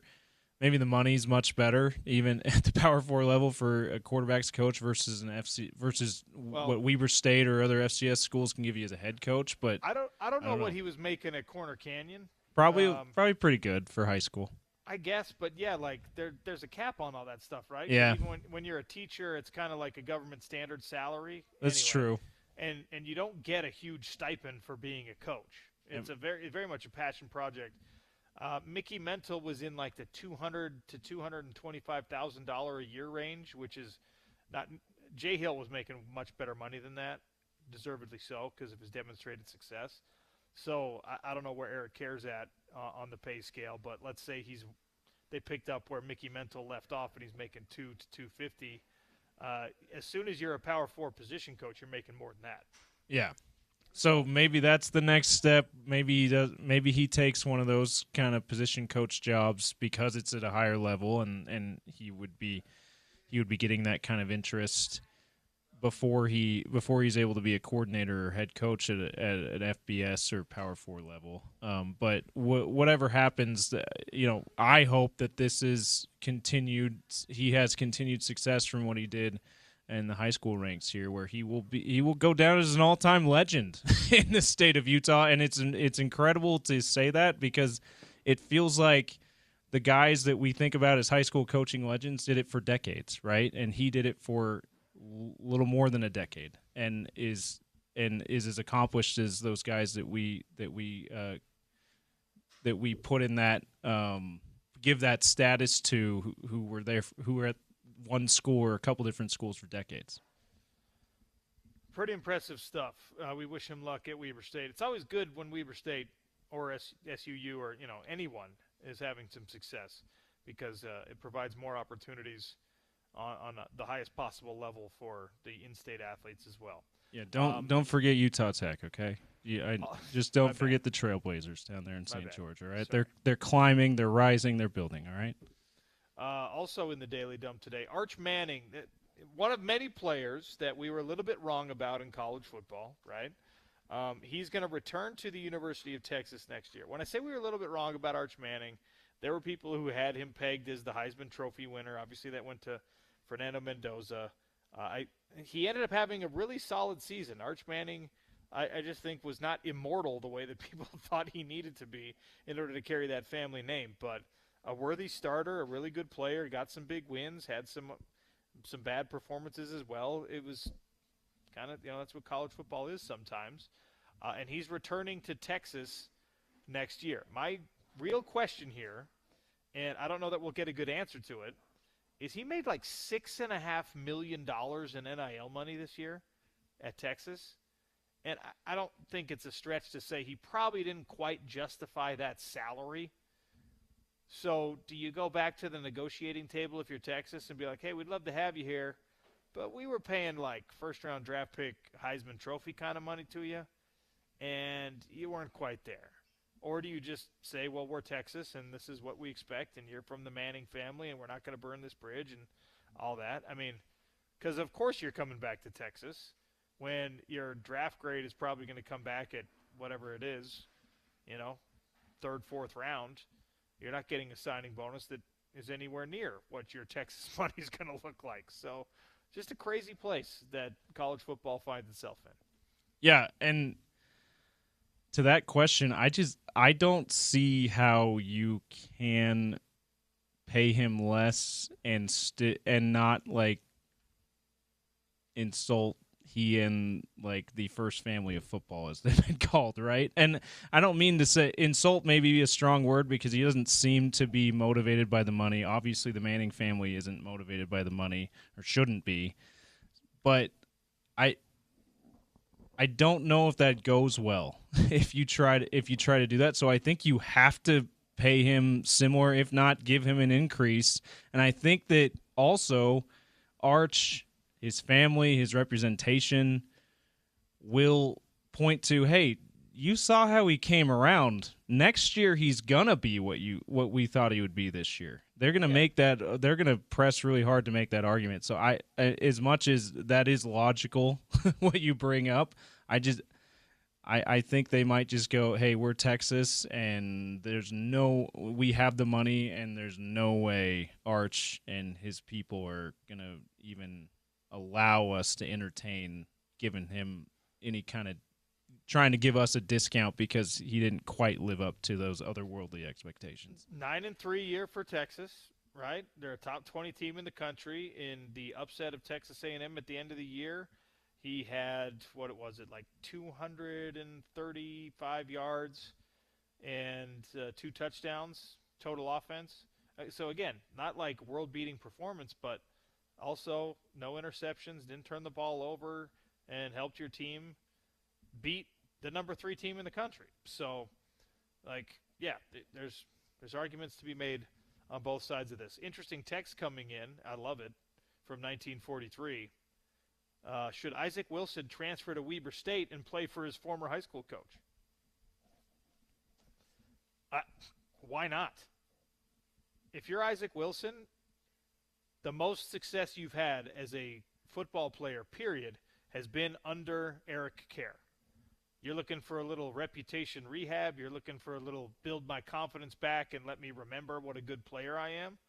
maybe the money's much better even at the Power 4 level for a quarterbacks coach versus what Weber State or other FCS schools can give you as a head coach. But I don't know what he was making at Corner Canyon. Probably pretty good for high school, I guess, but yeah, like there's a cap on all that stuff, right? Yeah. Even when you're a teacher, it's kind of like a government standard salary. That's true. And you don't get a huge stipend for being a coach. It's very much a passion project. Mickey Mental was in like the $200,000 to $225,000 a year range, which is not. Jay Hill was making much better money than that, deservedly so, because of his demonstrated success. So I don't know where Eric Kerr's at on the pay scale, but let's say they picked up where Mickey Mental left off, and he's making $200,000 to $250,000. As soon as you're a Power 4 position coach, you're making more than that. Yeah. So maybe that's the next step. Maybe he takes one of those kind of position coach jobs because it's at a higher level, and he would be getting that kind of interest before he's able to be a coordinator or head coach at an FBS or Power 4 level. But whatever happens, I hope that this is continued. He has continued success from what he did in the high school ranks here, where he will go down as an all-time legend in the state of Utah. And it's incredible to say that, because it feels like the guys that we think about as high school coaching legends did it for decades, right? And he did it for little more than a decade, and is as accomplished as those guys that we put in that give that status to, who were at one school or a couple different schools for decades. Pretty impressive stuff. We wish him luck at Weber State. It's always good when Weber State or SUU or anyone is having some success, because it provides more opportunities on the highest possible level for the in-state athletes as well. Yeah, don't forget Utah Tech, okay? Just don't forget the Trailblazers down there in St. George, all right? Sorry. They're climbing, they're rising, they're building, all right? Also in the Daily Dump today, Arch Manning, one of many players that we were a little bit wrong about in college football, right? He's going to return to the University of Texas next year. When I say we were a little bit wrong about Arch Manning, there were people who had him pegged as the Heisman Trophy winner. Obviously, that went to Fernando Mendoza. He ended up having a really solid season. Arch Manning, I just think, was not immortal the way that people thought he needed to be in order to carry that family name. But a worthy starter, a really good player, got some big wins, had some some bad performances as well. It was kind of, that's what college football is sometimes. And he's returning to Texas next year. My real question here, and I don't know that we'll get a good answer to it, is he made like $6.5 million in NIL money this year at Texas? And I don't think it's a stretch to say he probably didn't quite justify that salary. So do you go back to the negotiating table if you're Texas and be like, hey, we'd love to have you here, but we were paying like first-round draft pick Heisman Trophy kind of money to you, and you weren't quite there? Or do you just say, well, we're Texas, and this is what we expect, and you're from the Manning family, and we're not going to burn this bridge and all that? I mean, because of course you're coming back to Texas when your draft grade is probably going to come back at whatever it is, third, fourth round. You're not getting a signing bonus that is anywhere near what your Texas money is going to look like. So just a crazy place that college football finds itself in. Yeah, and to that question, I don't see how you can pay him less and not like insult he and like the first family of football, as they've been called, right? And I don't mean to say insult, maybe a strong word, because he doesn't seem to be motivated by the money. Obviously, the Manning family isn't motivated by the money, or shouldn't be. But I don't know if that goes well if you try to do that. So I think you have to pay him similar, if not give him an increase. And I think that also Arch, his family, his representation will point to, hey, you saw how he came around. Next year he's gonna be what we thought he would be this year. They're gonna make that. They're gonna press really hard to make that argument. So as much as that is logical, what you bring up, I think they might just go, hey, we're Texas, and we have the money, and there's no way Arch and his people are gonna even allow us to entertain giving him any kind of trying to give us a discount because he didn't quite live up to those otherworldly expectations. 9-3 year for Texas, right? They're a top 20 team in the country. In the upset of Texas A&M at the end of the year, he had, like 235 yards and 2 touchdowns, total offense. So again, not like world-beating performance, but also no interceptions, didn't turn the ball over, and helped your team beat the number 3 team in the country. So, there's arguments to be made on both sides of this. Interesting text coming in. I love it. From 1943. Should Isaac Wilson transfer to Weber State and play for his former high school coach? Why not? If you're Isaac Wilson, the most success you've had as a football player, period, has been under Eric Kerr. You're looking for a little reputation rehab. You're looking for a little build my confidence back and let me remember what a good player I am.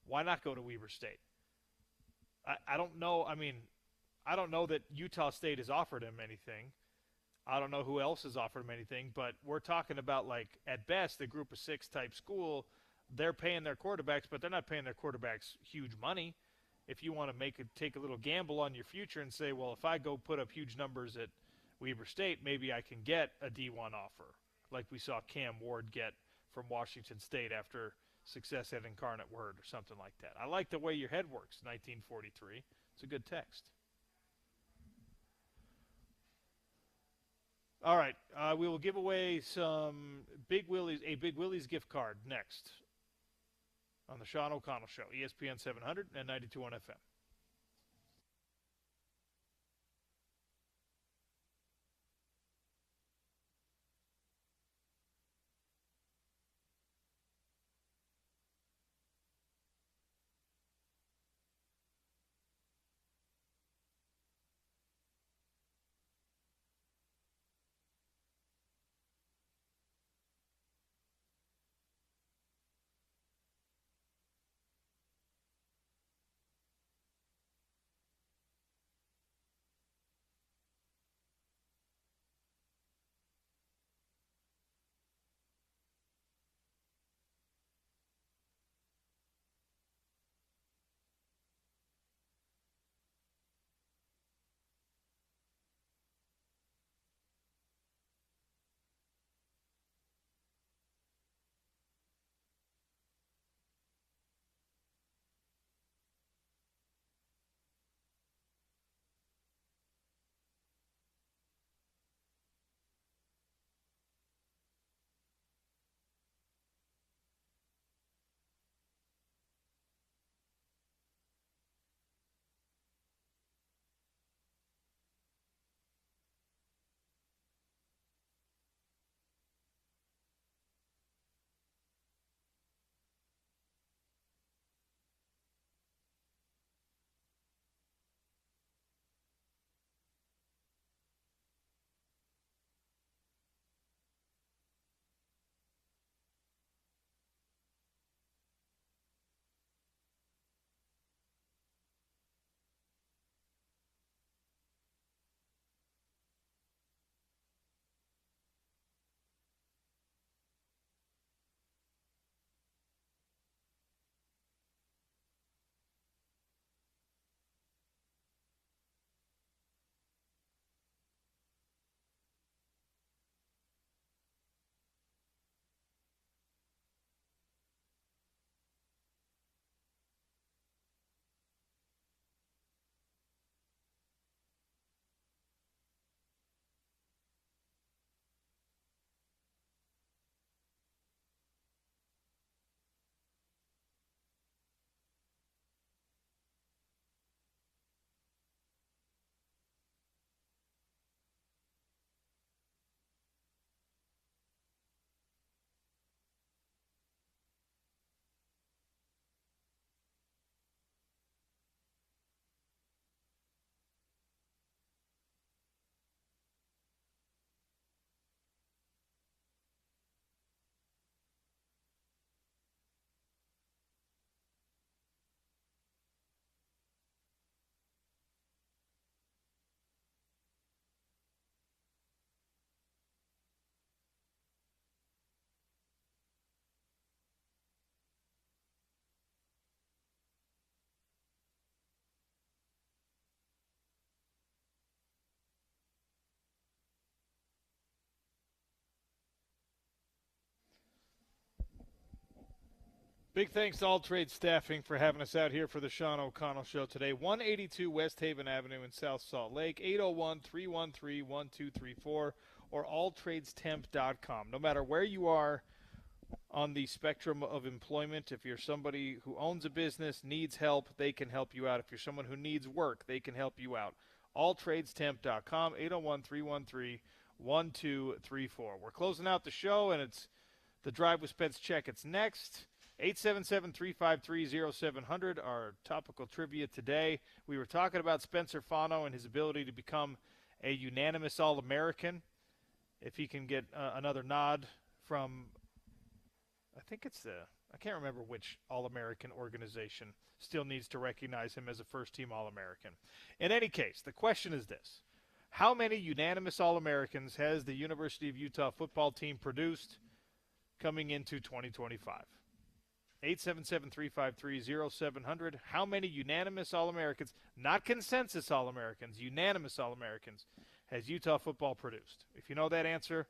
Why not go to Weber State? I don't know. I mean, I don't know that Utah State has offered him anything. I don't know who else has offered him anything, but we're talking about, like, at best, a group of 6 type school. They're paying their quarterbacks, but they're not paying their quarterbacks huge money. If you want to take a little gamble on your future and say, well, if I go put up huge numbers at Weber State, maybe I can get a D1 offer, like we saw Cam Ward get from Washington State after success at Incarnate Word or something like that. I like the way your head works, 1943. It's a good text. All right, we will give away a Big Willie's gift card next on the Sean O'Connell Show, ESPN 700 and 92.1 FM. Big thanks to All Trade Staffing for having us out here for the Sean O'Connell Show today. 182 West Haven Avenue in South Salt Lake, 801-313-1234, or alltradestemp.com. No matter where you are on the spectrum of employment, if you're somebody who owns a business, needs help, they can help you out. If you're someone who needs work, they can help you out. alltradestemp.com, 801-313-1234. We're closing out the show, and it's The Drive with Spence Checketts next. 877-353-0700, our topical trivia today. We were talking about Spencer Fano and his ability to become a unanimous All-American. If he can get another nod from, I can't remember which All-American organization still needs to recognize him as a first-team All-American. In any case, the question is this. How many unanimous All-Americans has the University of Utah football team produced coming into 2025? 877-353-0700. How many unanimous All-Americans, not consensus All-Americans, unanimous All-Americans, has Utah football produced? If you know that answer,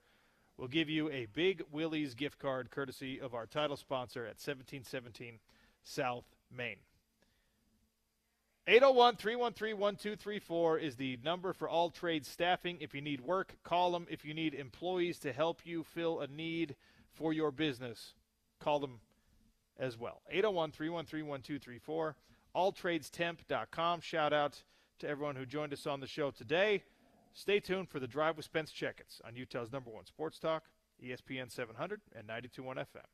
we'll give you a Big Willie's gift card courtesy of our title sponsor at 1717 South Main. 801-313-1234 is the number for All Trades Staffing. If you need work, call them. If you need employees to help you fill a need for your business, call them as well. 801-313-1234, alltradestemp.com. Shout out to everyone who joined us on the show today. Stay tuned for The Drive with Spence Checketts on Utah's #1 sports talk, ESPN 700 and 92.1 FM.